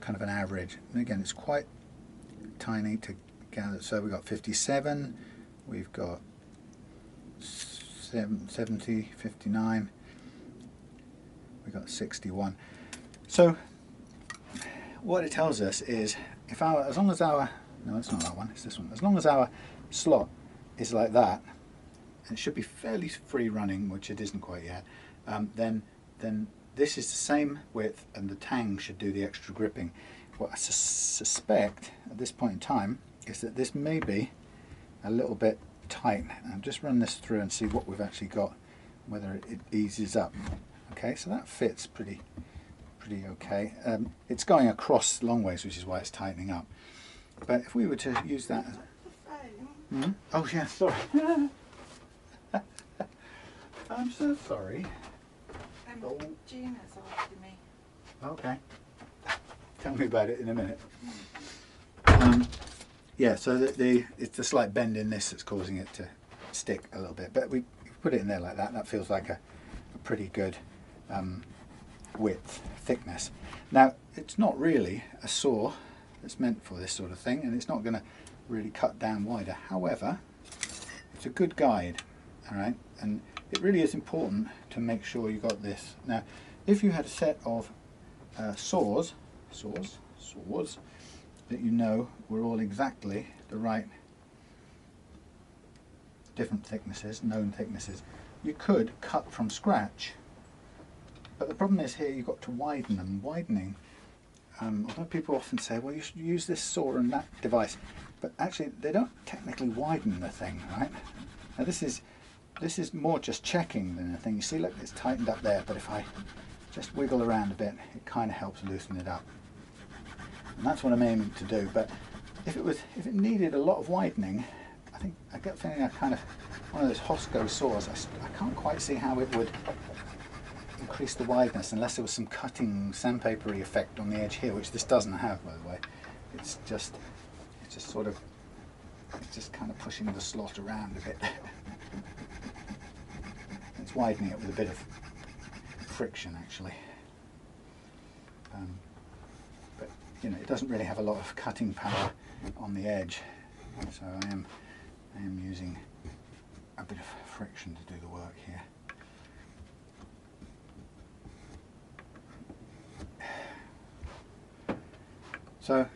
kind of an average? And again, it's quite tiny to gather. So we've got 57, we've got 70, 59, we've got 61. So what it tells us is, if our, as long as our, no, it's not that one, it's this one. As long as our slot is like that, and it should be fairly free running, which it isn't quite yet, then this is the same width, and the tang should do the extra gripping. What I suspect at this point in time is that this may be a little bit tight. I'll just run this through and see what we've actually got, whether it eases up. Okay, so that fits pretty okay. It's going across long ways, which is why it's tightening up. But if we were to use that as oh yeah, sorry. I'm so sorry. Gina's after me. Okay. Tell me about it in a minute. Yeah, so it's the slight bend in this that's causing it to stick a little bit. But we put it in there like that. That feels like a pretty good width, thickness. Now, it's not really a saw that's meant for this sort of thing, and it's not going to really cut down wider. However, it's a good guide, all right? And it really is important to make sure you got this. Now, if you had a set of saws that you know were all exactly the right different thicknesses, known thicknesses, you could cut from scratch. But the problem is here you've got to widen them. Widening, although people often say, well, you should use this saw and that device, but actually they don't technically widen the thing, right? Now this is more just checking than anything. You see, look, it's tightened up there, but if I just wiggle around a bit, it kind of helps loosen it up. And that's what I'm aiming to do. But if it needed a lot of widening, I get the feeling kind of one of those Hosco saws. I can't quite see how it would increase the wideness unless there was some cutting sandpapery effect on the edge here, which this doesn't have, by the way. It's just kind of pushing the slot around a bit. It's widening it with a bit of friction, actually. But you know, it doesn't really have a lot of cutting power on the edge, so I am using a bit of friction to do the work here. So,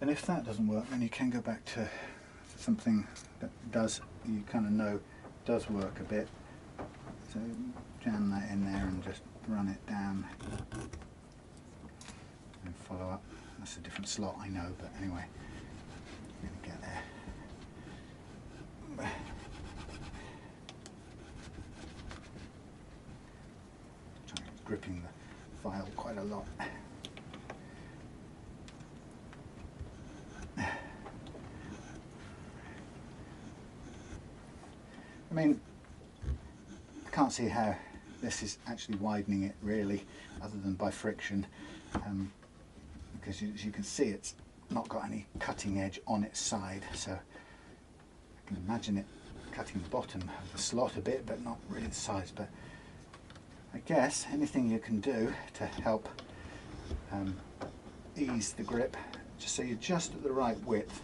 and if that doesn't work, then you can go back to something that does, you kind of know does work a bit. So jam that in there and just run it down and follow up. That's a different slot, I know, but anyway, I'm going to get there. Gripping the file quite a lot. I mean, I can't see how this is actually widening it really, other than by friction, because as you can see, it's not got any cutting edge on its side, so I can imagine it cutting the bottom of the slot a bit, but not really the sides. But I guess anything you can do to help ease the grip, just so you're just at the right width.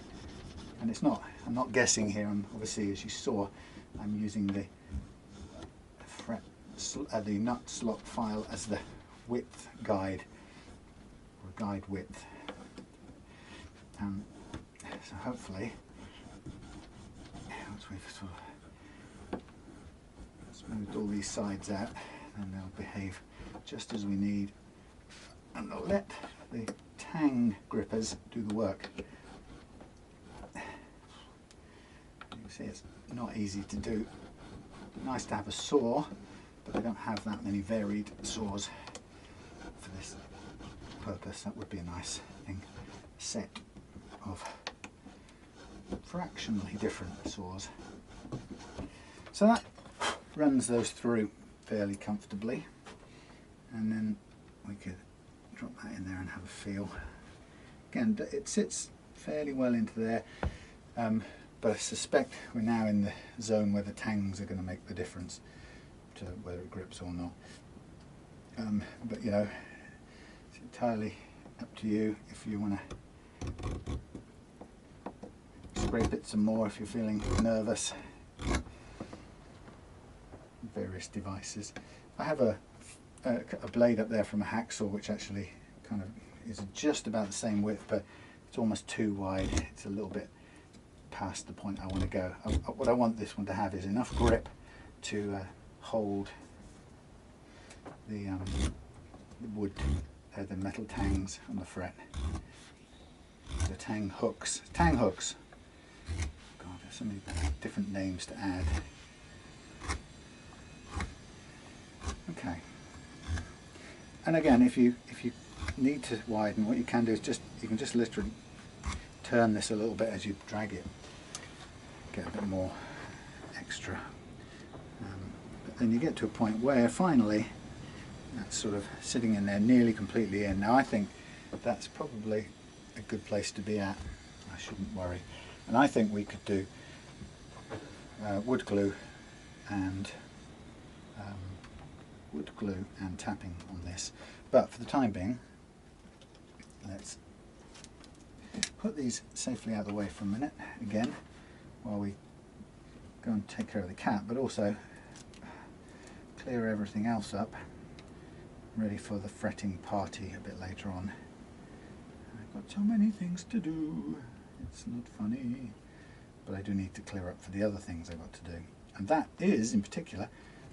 And it's not, I'm not guessing here, I'm obviously, as you saw, I'm using the the nut slot file as the width guide, or guide width. So hopefully, once we've sort of smoothed all these sides out, then they'll behave just as we need, and they'll let the tang grippers do the work. You can see it's not easy to do. Nice to have a saw, but I don't have that many varied saws for this purpose. That would be a nice thing. Set of fractionally different saws. So that runs those through fairly comfortably, and then we could drop that in there and have a feel. Again, it sits fairly well into there, but I suspect we're now in the zone where the tangs are going to make the difference to whether it grips or not. But you know, it's entirely up to you if you want to scrape it some more if you're feeling nervous. Various devices. I have a blade up there from a hacksaw which actually kind of is just about the same width, but it's almost too wide. It's a little bit past the point I want to go. What I want this one to have is enough grip to hold the wood, the metal tangs on the fret. The tang hooks. Tang hooks. God, there's so many different names to add. Okay. And again, if you need to widen, what you can do is you can just literally turn this a little bit as you drag it, get a bit more extra. But then you get to a point where finally that's sort of sitting in there nearly completely in. Now I think that's probably a good place to be at. I shouldn't worry. And I think we could do wood glue and tapping on this. But for the time being, let's put these safely out of the way for a minute again while we go and take care of the cat, but also clear everything else up, ready for the fretting party a bit later on. I've got so many things to do, it's not funny, but I do need to clear up for the other things I've got to do. And that is, in particular,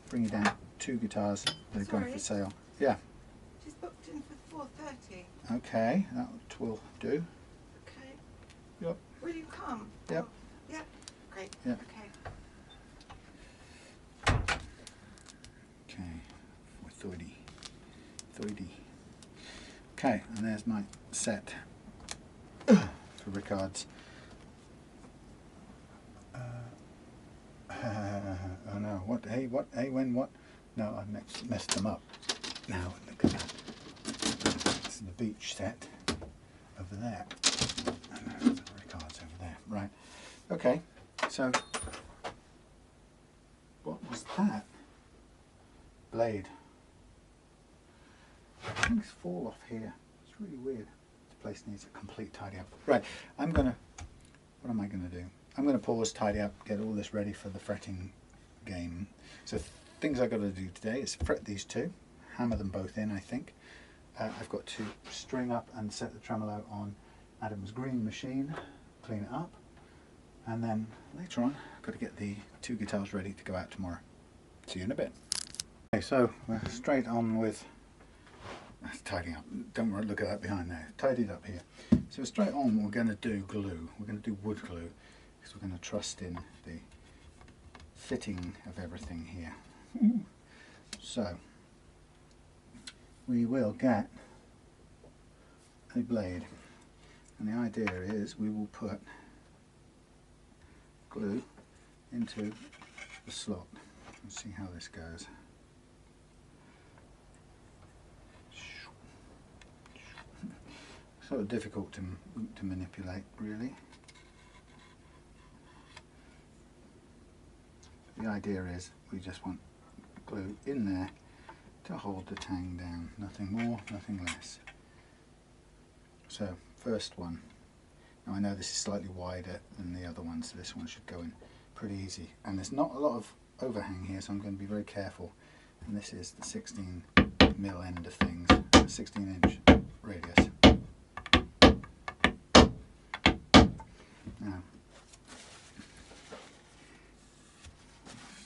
bringing down 2 guitars that are going for sale. Yeah. She's booked in for 4:30. Okay, that will do. Okay. Yep. Will you come? Yep. Oh, yep. Great. Yep. Okay. Okay, 4:30. Okay, and there's my set for Ricard's. Oh no, what, hey, when, what? No, I messed them up. Now, look at that. This is the beach set over there. And the Ricard's over there. Right. Okay, so, what was that? Blade. Things fall off here. It's really weird. This place needs a complete tidy up. Right, what am I going to do? I'm going to pause, tidy up, get all this ready for the fretting game. So things I've got to do today is fret these two, hammer them both in, I think. I've got to string up and set the tremolo on Adam's green machine, clean it up, and then later on I've got to get the 2 guitars ready to go out tomorrow. See you in a bit. Okay, so we're straight on with tidying up. Don't worry, look at that behind there. Tidied up here. So straight on, we're going to do glue. We're going to do wood glue because we're going to trust in the fitting of everything here. So we will get a blade, and the idea is we will put glue into the slot. Let's see how this goes. Sort of difficult to manipulate, really. The idea is we just want glue in there to hold the tang down. Nothing more, nothing less. So, first one. Now I know this is slightly wider than the other one, so this one should go in pretty easy. And there's not a lot of overhang here, so I'm going to be very careful. And this is the 16mm end of things, 16-inch radius. Now,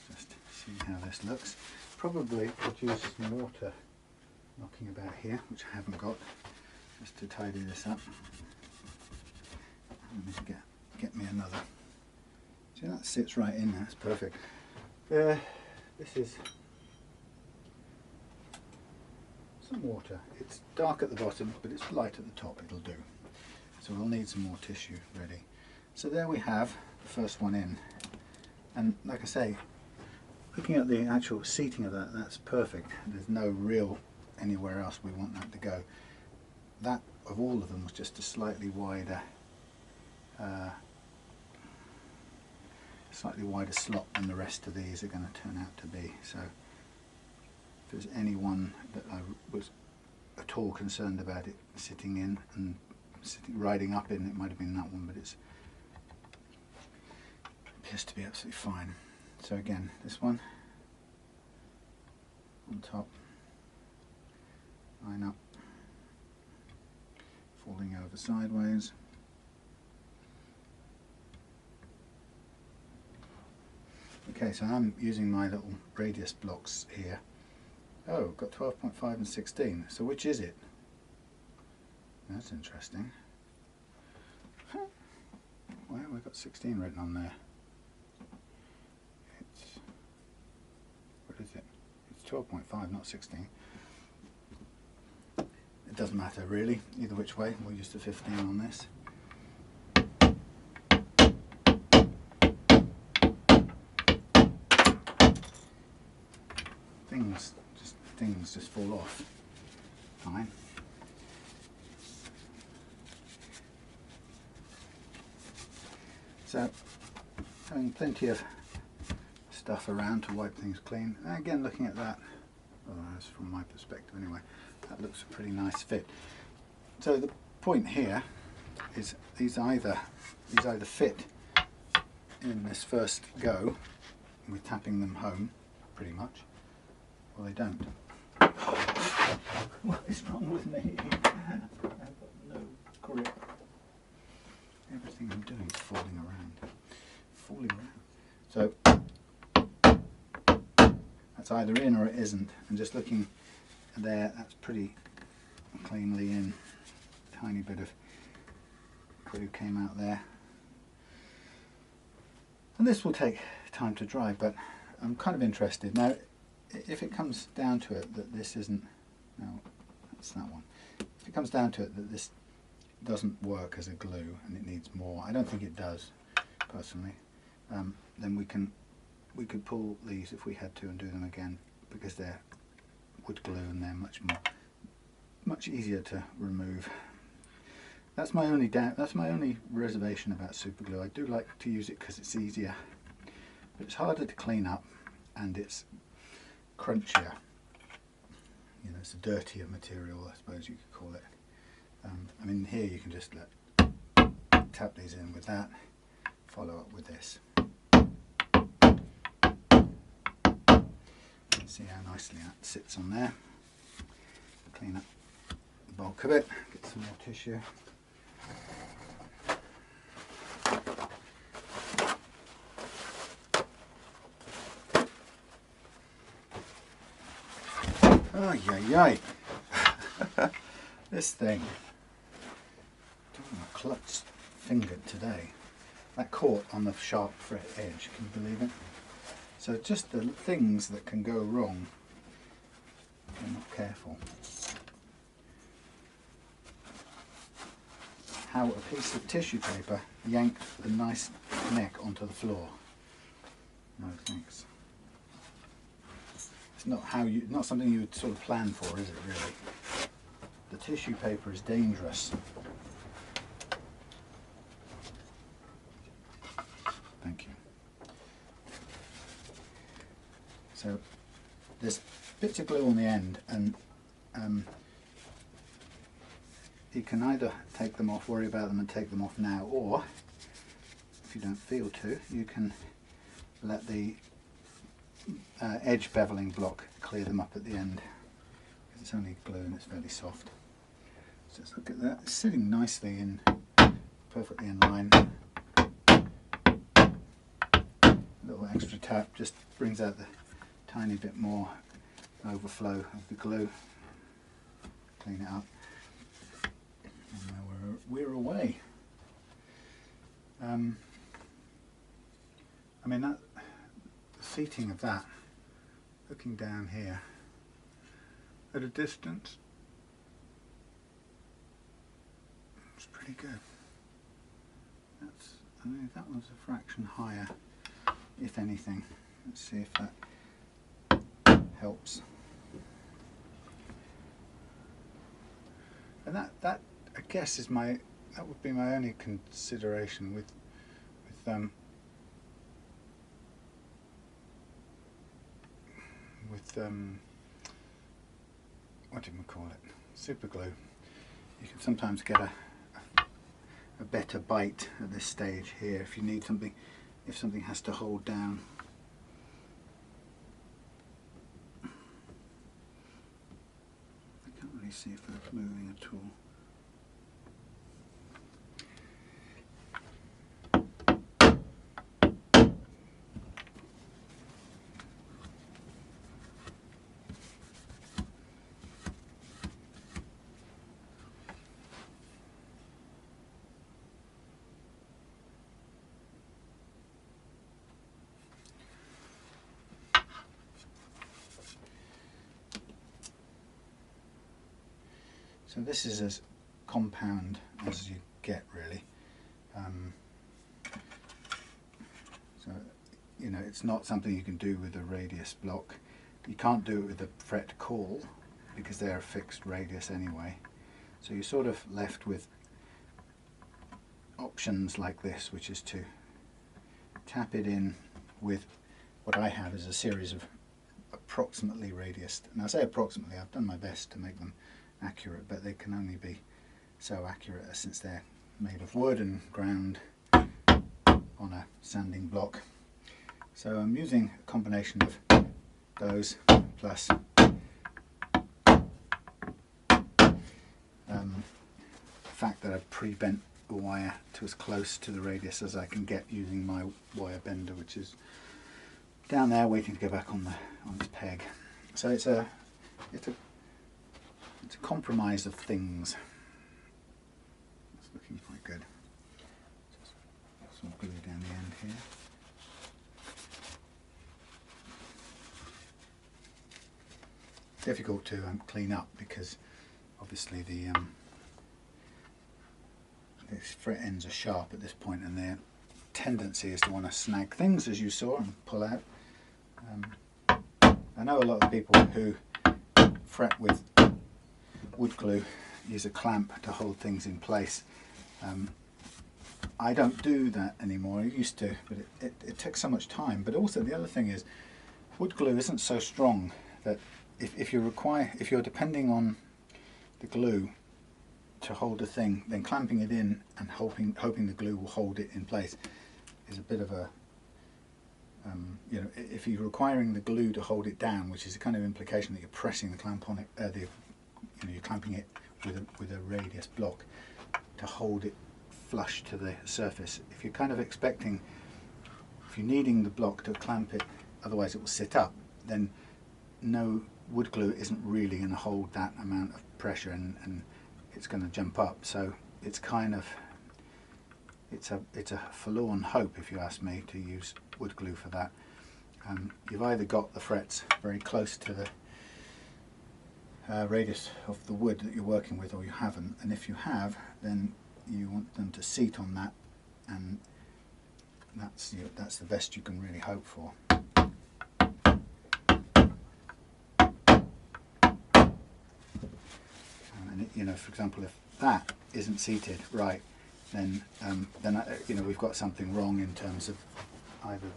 let's just see how this looks. Probably could use some water knocking about here, which I haven't got, just to tidy this up. Let me get me another. See, that sits right in there, that's perfect. This is some water. It's dark at the bottom, but it's light at the top, it'll do. So we'll need some more tissue ready. So there we have the first one in. And like I say, looking at the actual seating of that, that's perfect. There's no real anywhere else we want that to go. That of all of them was just a slightly wider slot than the rest of these are going to turn out to be. So if there's any one that I was at all concerned about it sitting in and riding up in, it might have been that one, but it appears to be absolutely fine. So again, this one on top, line up, falling over sideways. Okay, so I'm using my little radius blocks here. Oh, got 12.5 and 16. So which is it? That's interesting. Huh. Why have we got 16 written on there? It's, what is it? It's 12.5, not 16. It doesn't matter really, either which way. We'll use the 15 on this. Things just fall off. Fine. So, having plenty of stuff around to wipe things clean. And again, looking at that, well, that's from my perspective anyway, that looks a pretty nice fit. So the point here is these either fit in this first go, we're tapping them home pretty much, or they don't. What is wrong with me? I've got no grip. Everything I'm doing is falling around. So that's either in or it isn't. And just looking there, that's pretty cleanly in. Tiny bit of glue came out there. And this will take time to dry, but I'm kind of interested. Now, if it comes down to it that this isn't, no, that's that one. If it comes down to it that this doesn't work as a glue and it needs more, I don't think it does, personally, then we could pull these if we had to and do them again, because they're wood glue and they're much easier to remove. That's my only doubt. That's my only reservation about super glue. I do like to use it because it's easier, but it's harder to clean up and it's crunchier. You know, it's a dirtier material, I suppose you could call it. I mean, here you can just tap these in with that, follow up with this. See how nicely that sits on there. Clean up the bulk of it, get some more tissue. Oh, yay. This thing, I'm clutched fingered today. That caught on the sharp fret edge, can you believe it? So just the things that can go wrong if you're not careful. How a piece of tissue paper yanked the nice neck onto the floor. No thanks. It's not something you would sort of plan for, is it really? The tissue paper is dangerous. Thank you. So there's bits of glue on the end, and you can either take them off, worry about them and take them off now, or if you don't feel to, you can let the edge beveling block clear them up at the end, because it's only glue and it's fairly soft. So let's look at that. It's sitting nicely in, perfectly in line. A little extra tap just brings out the tiny bit more overflow of the glue. Clean it up. And now we're away. I mean, the seating of that, looking down here at a distance, it's pretty good. I think that was a fraction higher, if anything. Let's see if that helps. And that I guess is that would be my only consideration with what do we call it? Super glue. You can sometimes get a better bite at this stage here if you need something, if something has to hold down. I can't really see if that's moving at all. So this is as compound as you get, really. So, you know, it's not something you can do with a radius block. You can't do it with a fret call because they're a fixed radius anyway. So you're sort of left with options like this, which is to tap it in with what I have is a series of approximately radius. And I say approximately, I've done my best to make them accurate, but they can only be so accurate since they're made of wood and ground on a sanding block. So I'm using a combination of those plus the fact that I've pre-bent the wire to as close to the radius as I can get using my wire bender, which is down there waiting to go back on this peg. So it's a compromise of things. It's looking quite good. Just put some glue down the end here. Difficult to clean up because obviously these fret ends are sharp at this point, and their tendency is to want to snag things, as you saw, and pull out. I know a lot of people who fret with wood glue use a clamp to hold things in place. I don't do that anymore. I used to, but it takes so much time. But also the other thing is, wood glue isn't so strong that if you're depending on the glue to hold a thing, then clamping it in and hoping the glue will hold it in place is a bit of a you know, if you're requiring the glue to hold it down, which is a kind of implication that you're pressing the clamp on it, you know, you're clamping it with a radius block to hold it flush to the surface. If you're kind of expecting, if you're needing the block to clamp it, otherwise it will sit up, then no wood glue isn't really going to hold that amount of pressure, and it's going to jump up. So it's kind of it's a forlorn hope, if you ask me, to use wood glue for that. You've either got the frets very close to the radius of the wood that you're working with, or you haven't. And if you have, then you want them to seat on that, and that's the best you can really hope for. And you know, for example, if that isn't seated right, then you know, we've got something wrong in terms of either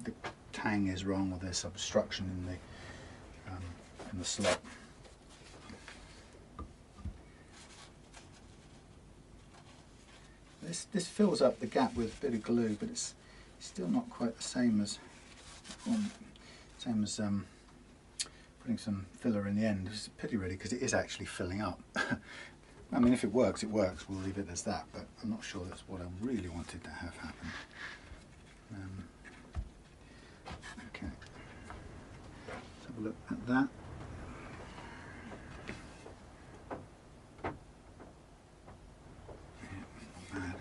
the tang is wrong, or there's obstruction in the slot. This fills up the gap with a bit of glue, but it's still not quite the same as putting some filler in the end. It's a pity really, because it is actually filling up. I mean, if it works, it works. We'll leave it as that, but I'm not sure that's what I really wanted to have happen. Okay, let's have a look at that. Yeah, not bad.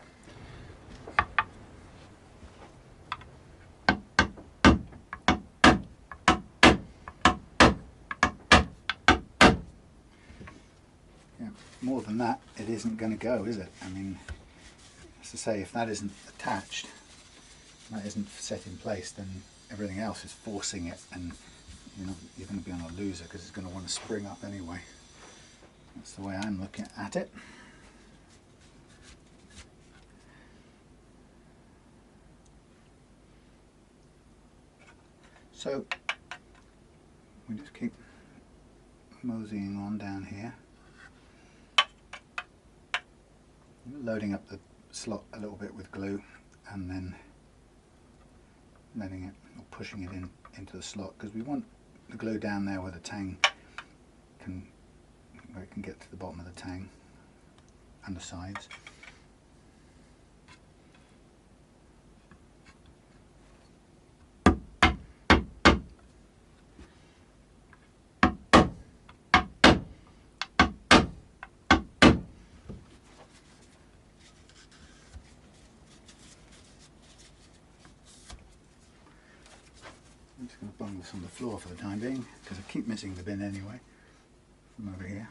More than that, it isn't going to go, is it? I mean, as I say, if that isn't attached, that isn't set in place, then everything else is forcing it and you're going to be on a loser because it's going to want to spring up anyway. That's the way I'm looking at it. So we just keep moseying on down here, loading up the slot a little bit with glue and then letting it, or pushing it into the slot, because we want the glue down there where the tang where it can get to the bottom of the tang and the sides. I'm just going to bung this on the floor for the time being, because I keep missing the bin anyway from over here.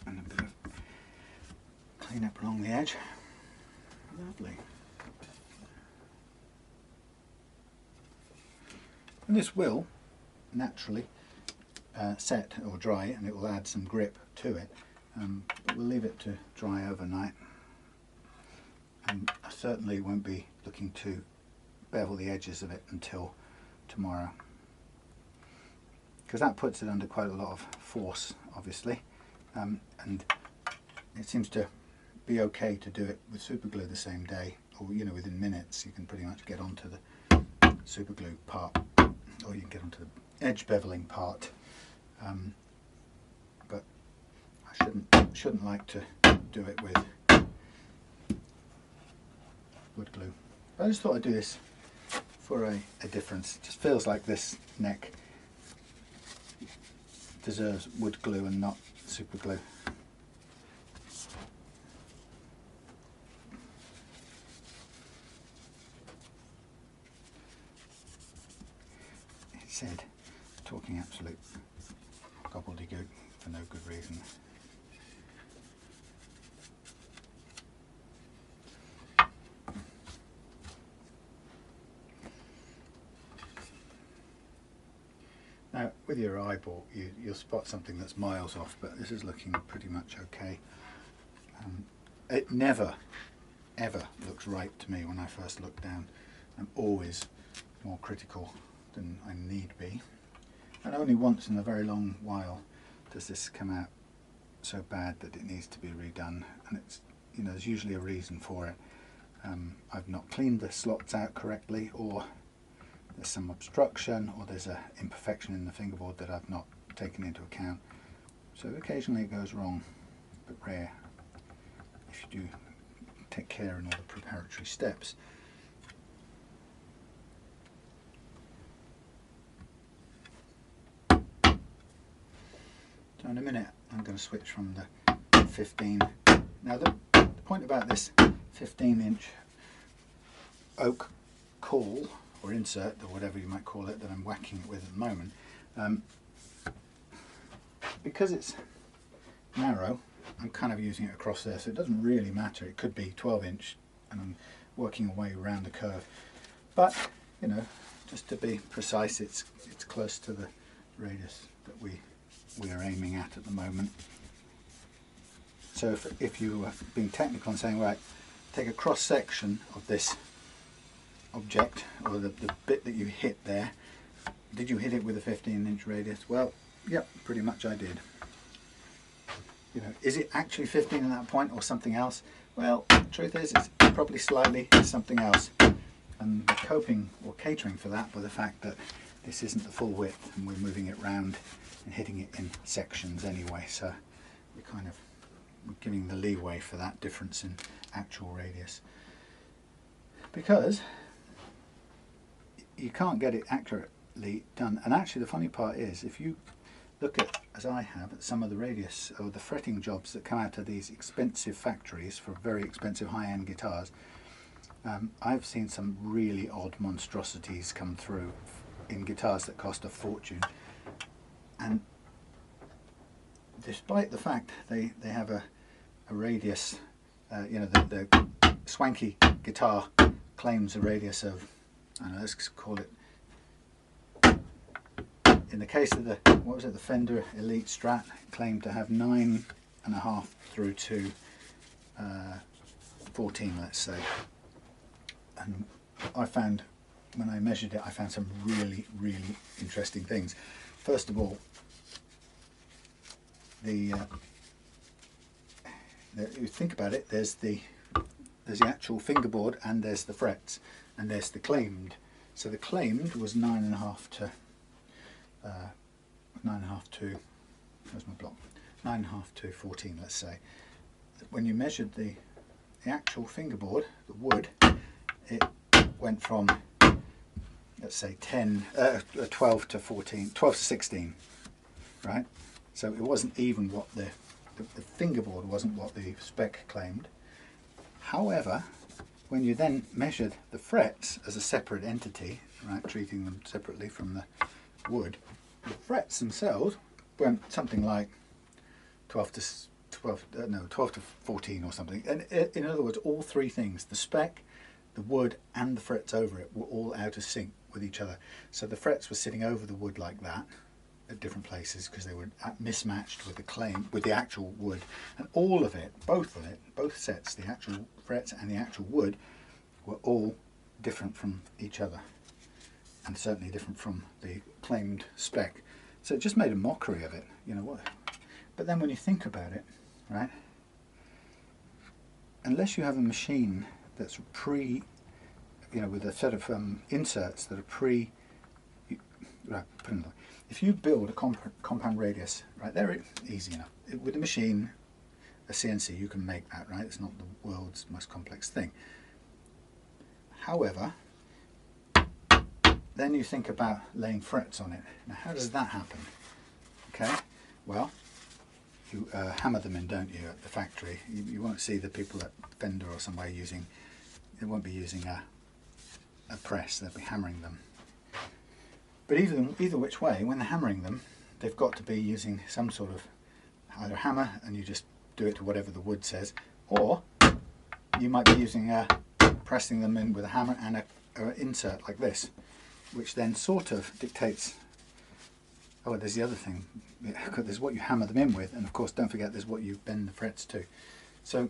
And a bit of clean up along the edge. Lovely. And this will naturally set or dry, and it will add some grip to it, but we'll leave it to dry overnight. And I certainly won't be looking to bevel the edges of it until tomorrow, because that puts it under quite a lot of force, obviously, and it seems to be okay to do it with super glue the same day, or within minutes you can pretty much get onto the super glue part, or you can get onto the edge beveling part, but I shouldn't like to do it with wood glue. But I just thought I'd do this for a difference. It just feels like this neck deserves wood glue and not super glue. It said, talking absolute gobbledygook for no good reason. Now, with your eyeball, you'll spot something that's miles off, but this is looking pretty much okay. It never, ever looks right to me when I first look down. I'm always more critical than I need be. And only once in a very long while does this come out so bad that it needs to be redone. And it's, there's usually a reason for it. I've not cleaned the slots out correctly, or there's some obstruction, or there's an imperfection in the fingerboard that I've not taken into account. So occasionally it goes wrong, but rare if you do take care in all the preparatory steps. So in a minute I'm going to switch from the 15. Now the point about this 15-inch oak caul, or insert, or whatever you might call it, that I'm whacking it with at the moment, because it's narrow, I'm kind of using it across there, so it doesn't really matter. It could be 12-inch and I'm working away around the curve, but just to be precise, it's close to the radius that we are aiming at the moment. So if you were being technical and saying, right, take a cross section of this object, or the bit that you hit there, did you hit it with a 15-inch radius? Well, yep, pretty much I did. Is it actually 15 at that point, or something else? Well, the truth is, it's probably slightly something else, and we're coping or catering for that by the fact that this isn't the full width and we're moving it round and hitting it in sections anyway, so we're giving the leeway for that difference in actual radius, because you can't get it accurately done. And actually the funny part is, if you look at, as I have, at some of the radius or the fretting jobs that come out of these expensive factories for very expensive high-end guitars, I've seen some really odd monstrosities come through in guitars that cost a fortune, and despite the fact they have a radius, the swanky guitar claims a radius of, I don't know, let's call it in the case of the, what was it, the Fender Elite Strat, claimed to have 9.5 through to 14, let's say. And I found, when I measured it, I found some really, really interesting things. First of all, you think about it, there's the actual fingerboard, and there's the frets, and there's the claimed. So the claimed was 9.5 to 9.5 to, where's my block? 9.5 to 14, let's say. When you measured the actual fingerboard, the wood, it went from, let's say 12 to 14, 12 to 16, right? So it wasn't even what the fingerboard wasn't what the spec claimed. However, when you then measured the frets as a separate entity, right, treating them separately from the wood, the frets themselves went something like 12 to 14 or something. And in other words, all three things, the spec, the wood and the frets over it, were all out of sync with each other. So the frets were sitting over the wood like that at different places because they were mismatched with the actual wood, and all of it, both sets, the actual frets and the actual wood, were all different from each other, and certainly different from the claimed spec. So it just made a mockery of it, you know what? But then when you think about it, right, unless you have a machine that's with a set of inserts that are right, put in, if you build a compound radius, right, they're easy enough. With a machine, a CNC, you can make that, right? It's not the world's most complex thing. However, then you think about laying frets on it. Now, how does that happen? Okay, well, you hammer them in, don't you, at the factory? You won't see the people at Fender or somewhere using, they won't be using a press, they'll be hammering them. But either which way, when they're hammering them, they've got to be using some sort of either hammer, and you just do it to whatever the wood says, or you might be using pressing them in with a hammer and an insert like this, which then sort of dictates. Oh, there's the other thing. There's what you hammer them in with, and of course, don't forget, there's what you bend the frets to. So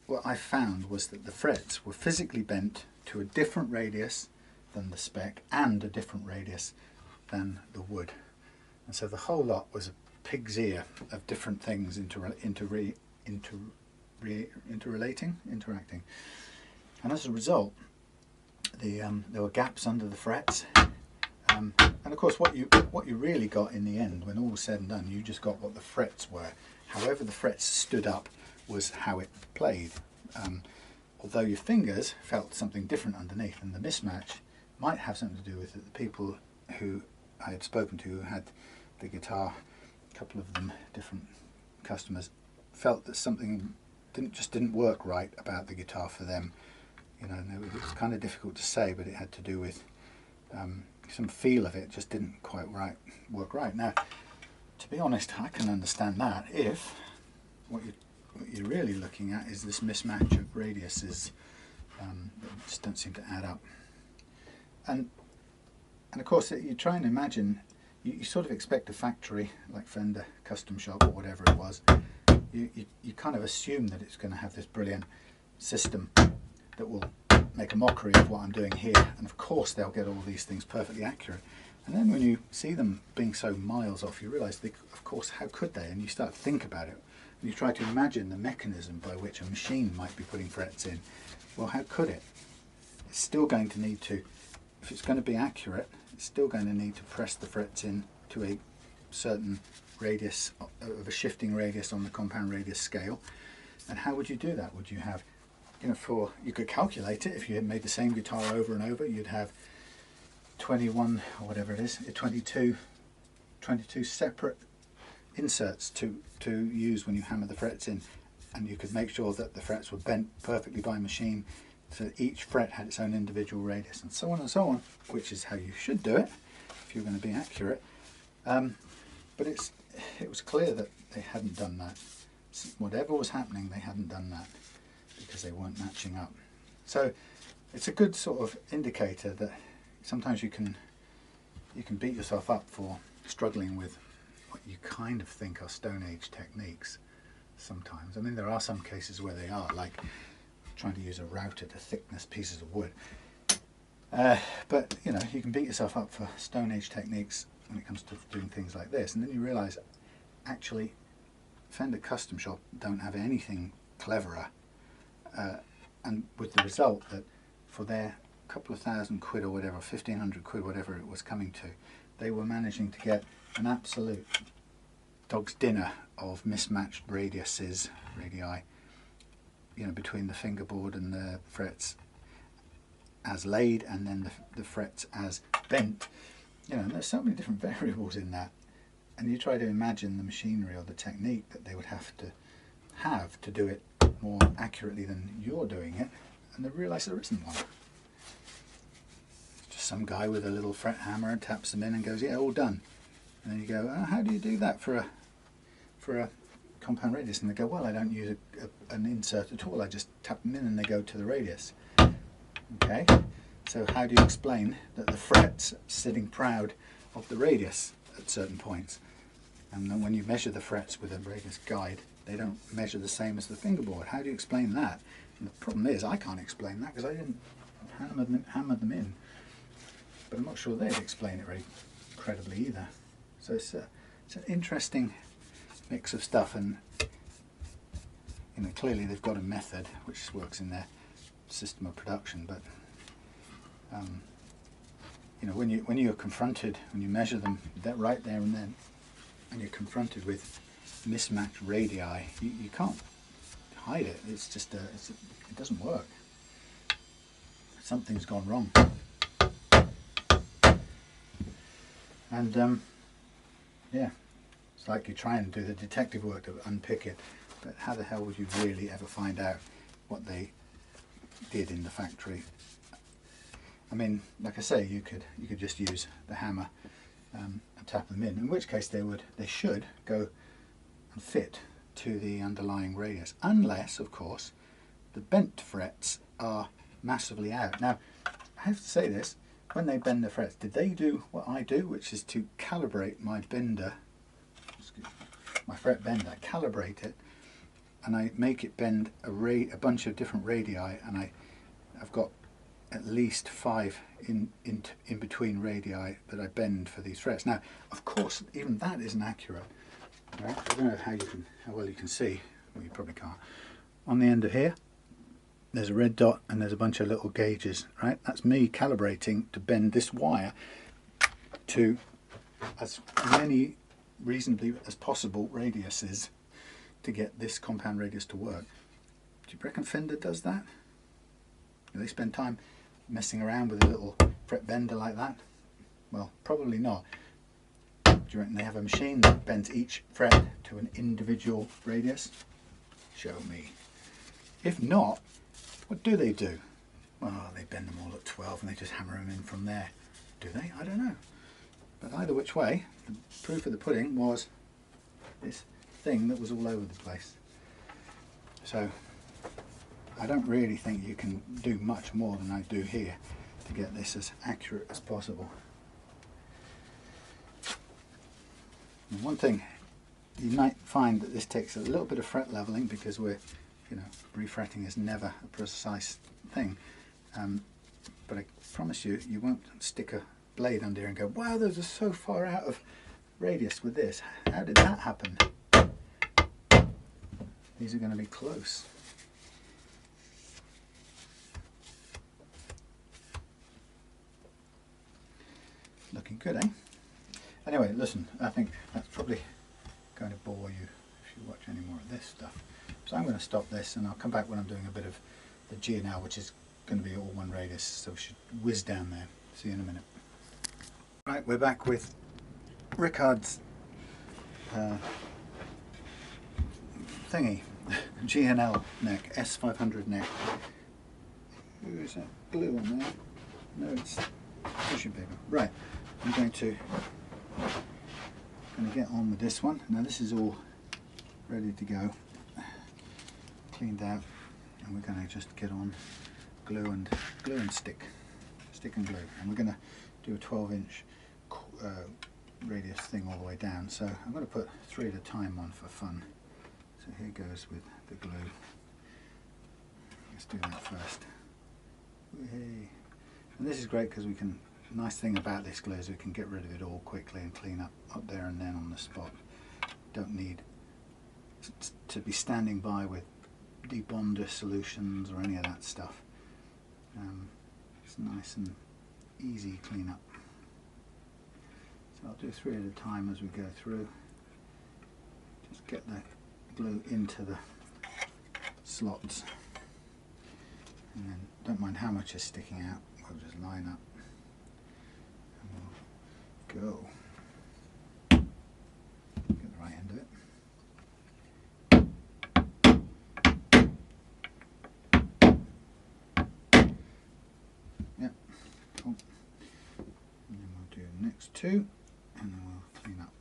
what I found was that the frets were physically bent to a different radius than the spec, and a different radius than the wood, and so the whole lot was a pig's ear of different things interacting, and as a result, there were gaps under the frets, and of course what you really got in the end, when all was said and done, you just got what the frets were. However the frets stood up was how it played, although your fingers felt something different underneath, and the mismatch might have something to do with it. The people who I had spoken to who had the guitar, a couple of them, different customers, felt that something didn't work right about the guitar for them. You know, and it was kind of difficult to say, but it had to do with some feel of it just didn't quite work right. Now, to be honest, I can understand that if what you're really looking at is this mismatch of radiuses that just don't seem to add up. And of course, you try and imagine, you sort of expect a factory like Fender, custom shop or whatever it was, you kind of assume that it's going to have this brilliant system that will make a mockery of what I'm doing here, and of course they'll get all these things perfectly accurate. And then when you see them being so miles off, you realise, of course, how could they? And you start to think about it, and you try to imagine the mechanism by which a machine might be putting frets in. Well, how could it? It's still going to need to, if it's going to be accurate, it's still going to need to press the frets in to a certain radius, of a shifting radius on the compound radius scale. And how would you do that? Would you have, you could calculate it. If you had made the same guitar over and over, you'd have 21 or whatever it is, 22 separate inserts to use when you hammer the frets in, and you could make sure that the frets were bent perfectly by machine, so each fret had its own individual radius, and so on, which is how you should do it if you're going to be accurate. But it was clear that they hadn't done that. Whatever was happening, they hadn't done that because they weren't matching up. So it's a good sort of indicator that sometimes you can you can beat yourself up for struggling with what you kind of think are Stone Age techniques sometimes. I mean, there are some cases where they are, like trying to use a router to thickness pieces of wood. But you know, you can beat yourself up for Stone Age techniques when it comes to doing things like this, and then you realise actually Fender Custom Shop don't have anything cleverer, and with the result that for their couple of £1,000 or whatever, 1,500 quid, whatever it was coming to, they were managing to get an absolute dog's dinner of mismatched radii, you know, between the fingerboard and the frets as laid, and then the frets as bent. You know, and there's so many different variables in that, and you try to imagine the machinery or the technique that they would have to do it more accurately than you're doing it, and they realise there isn't one. Just some guy with a little fret hammer and taps them in and goes, yeah, all done. And then you go, oh, how do you do that for a compound radius? And they go, well, I don't use an insert at all, I just tap them in and they go to the radius. Okay, so how do you explain that the fret's sitting proud of the radius at certain points? And then when you measure the frets with a radius guide, they don't measure the same as the fingerboard. How do you explain that? And the problem is, I can't explain that because I didn't hammer them in. But I'm not sure they'd explain it very credibly either. So it's an interesting mix of stuff, and you know, clearly they've got a method which works in their system of production. But you know, when you're confronted, when you measure them right there and then, and you're confronted with mismatched radii, you can't hide it. It's just it doesn't work. Something's gone wrong. And yeah, it's like you try and do the detective work to unpick it, but how the hell would you really ever find out what they did in the factory? I mean, like I say, you could just use the hammer and tap them in which case they should go and fit to the underlying radius, unless, of course, the bent frets are massively out. Now, I have to say this, when they bend the frets, did they do what I do, which is to calibrate my bender, my fret bender, I calibrate it, and I make it bend a bunch of different radii, and I've got at least 5 in between radii that I bend for these frets. Now, of course, even that isn't accurate. Right? I don't know how well you can see. Well, you probably can't. On the end of here, there's a red dot and there's a bunch of little gauges. Right? That's me calibrating to bend this wire to as many reasonably as possible radiuses to get this compound radius to work. Do you reckon Fender does that? Do they spend time messing around with a little fret bender like that? Well, probably not. Do you reckon they have a machine that bends each fret to an individual radius? Show me. If not, what do they do? Well, they bend them all at 12 and they just hammer them in from there. Do they? I don't know. But either which way, the proof of the pudding was this thing that was all over the place. So I don't really think you can do much more than I do here to get this as accurate as possible. And one thing, you might find that this takes a little bit of fret leveling because refretting is never a precise thing. But I promise you, you won't stick a blade under here and go, wow, those are so far out of radius with this. How did that happen? These are going to be close. Looking good, eh? Anyway, listen, I think that's probably going to bore you if you watch any more of this stuff. So I'm going to stop this and I'll come back when I'm doing a bit of the G now, which is going to be all one radius, so we should whiz down there. See you in a minute. Right, we're back with Rickard's thingy, G&L neck, S500 neck. Ooh, is that glue on there? No, it's tissue paper. Right, I'm going to get on with this one. Now this is all ready to go, cleaned out, and we're going to just get on glue and stick and glue, and we're going to do a 12-inch radius thing all the way down. So I'm going to put 3 at a time on for fun. So here goes with the glue. Let's do that first. Yay. And this is great because we can, nice thing about this glue is we can get rid of it all quickly and clean up there and then on the spot. Don't need to be standing by with debonder solutions or any of that stuff. It's nice and easy cleanup. So I'll do 3 at a time as we go through. Just get the glue into the slots, and then don't mind how much is sticking out, we'll just line up and we'll go. Get the right end of it. Yep, cool. And then we'll do the next 2, and then we'll clean up.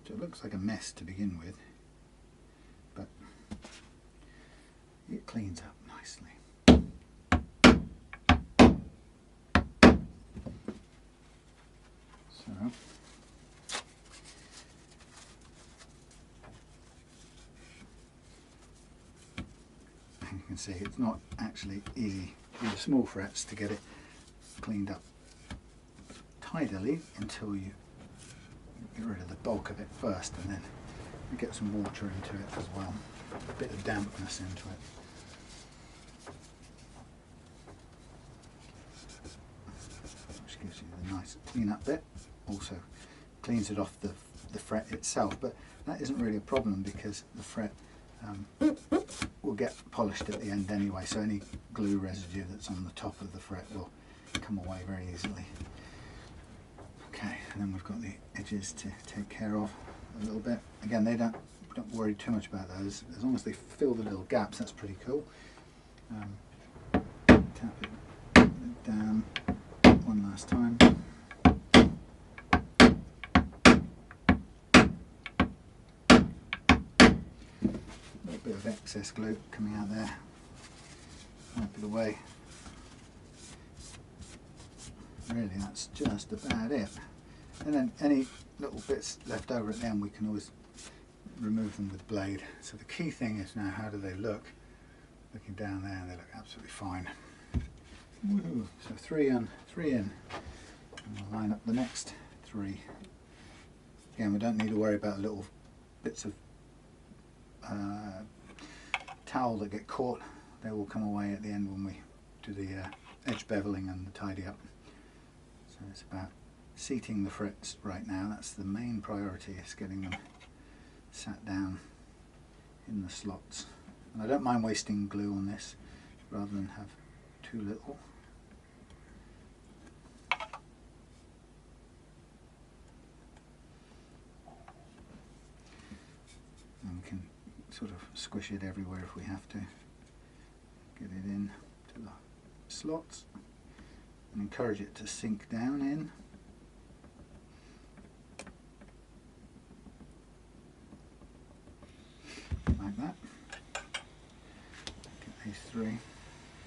So it looks like a mess to begin with, but it cleans up nicely. So and you can see it's not actually easy with the small frets to get it cleaned up tidily until you get rid of the bulk of it first, and then you get some water into it as well, a bit of dampness into it. Which gives you the nice clean up bit. Also cleans it off the fret itself, but that isn't really a problem because the fret will get polished at the end anyway, so any glue residue that's on the top of the fret will come away very easily. Okay, and then we've got the edges to take care of a little bit. Again, don't worry too much about those. As long as they fill the little gaps, that's pretty cool. Tap it down one last time. A little bit of excess glue coming out there. Might be the way. Really, that's just about it. And then any little bits left over at the end, we can always remove them with the blade. So the key thing is now, how do they look? Looking down there, they look absolutely fine. Woo. So 3 in, 3 in. And we'll line up the next 3. Again, we don't need to worry about little bits of towel that get caught. They will come away at the end when we do the edge beveling and the tidy up. So it's about seating the frets right now. That's the main priority, is getting them sat down in the slots. And I don't mind wasting glue on this rather than have too little. And we can sort of squish it everywhere if we have to. Get it in to the slots and encourage it to sink down in. Like that. Get these 3,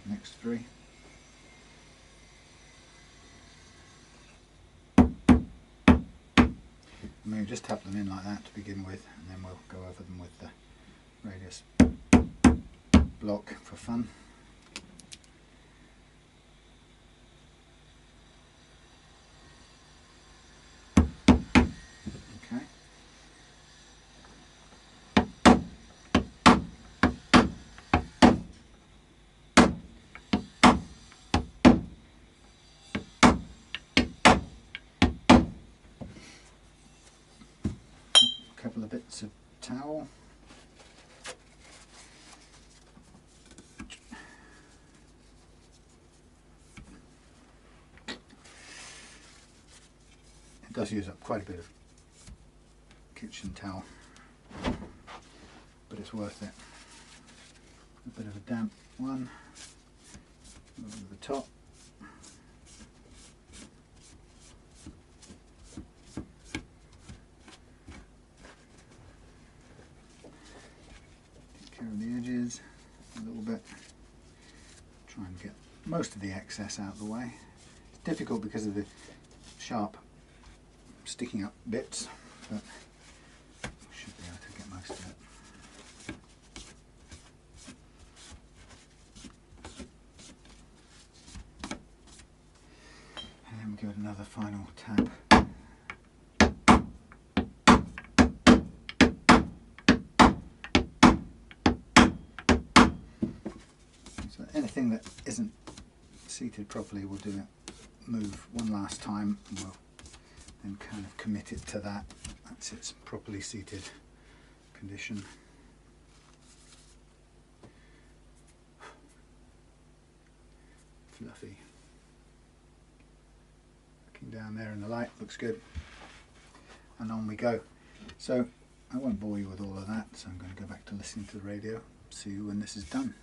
next 3. And we'll just tap them in like that to begin with, and then we'll go over them with the radius block for fun. Okay. A couple of bits of towel. It does use up quite a bit of kitchen towel, but it's worth it. A bit of a damp one over the top. most of the excess out of the way. It's difficult because of the sharp sticking up bits, but we should be able to get most of it. And then we give it another final tap. So anything that isn't seated properly, we'll do it, move one last time, and we'll then kind of commit it to that. That's its properly seated condition. Fluffy. Looking down there in the light, looks good. And on we go. So I won't bore you with all of that, so I'm going to go back to listening to the radio, see you when this is done.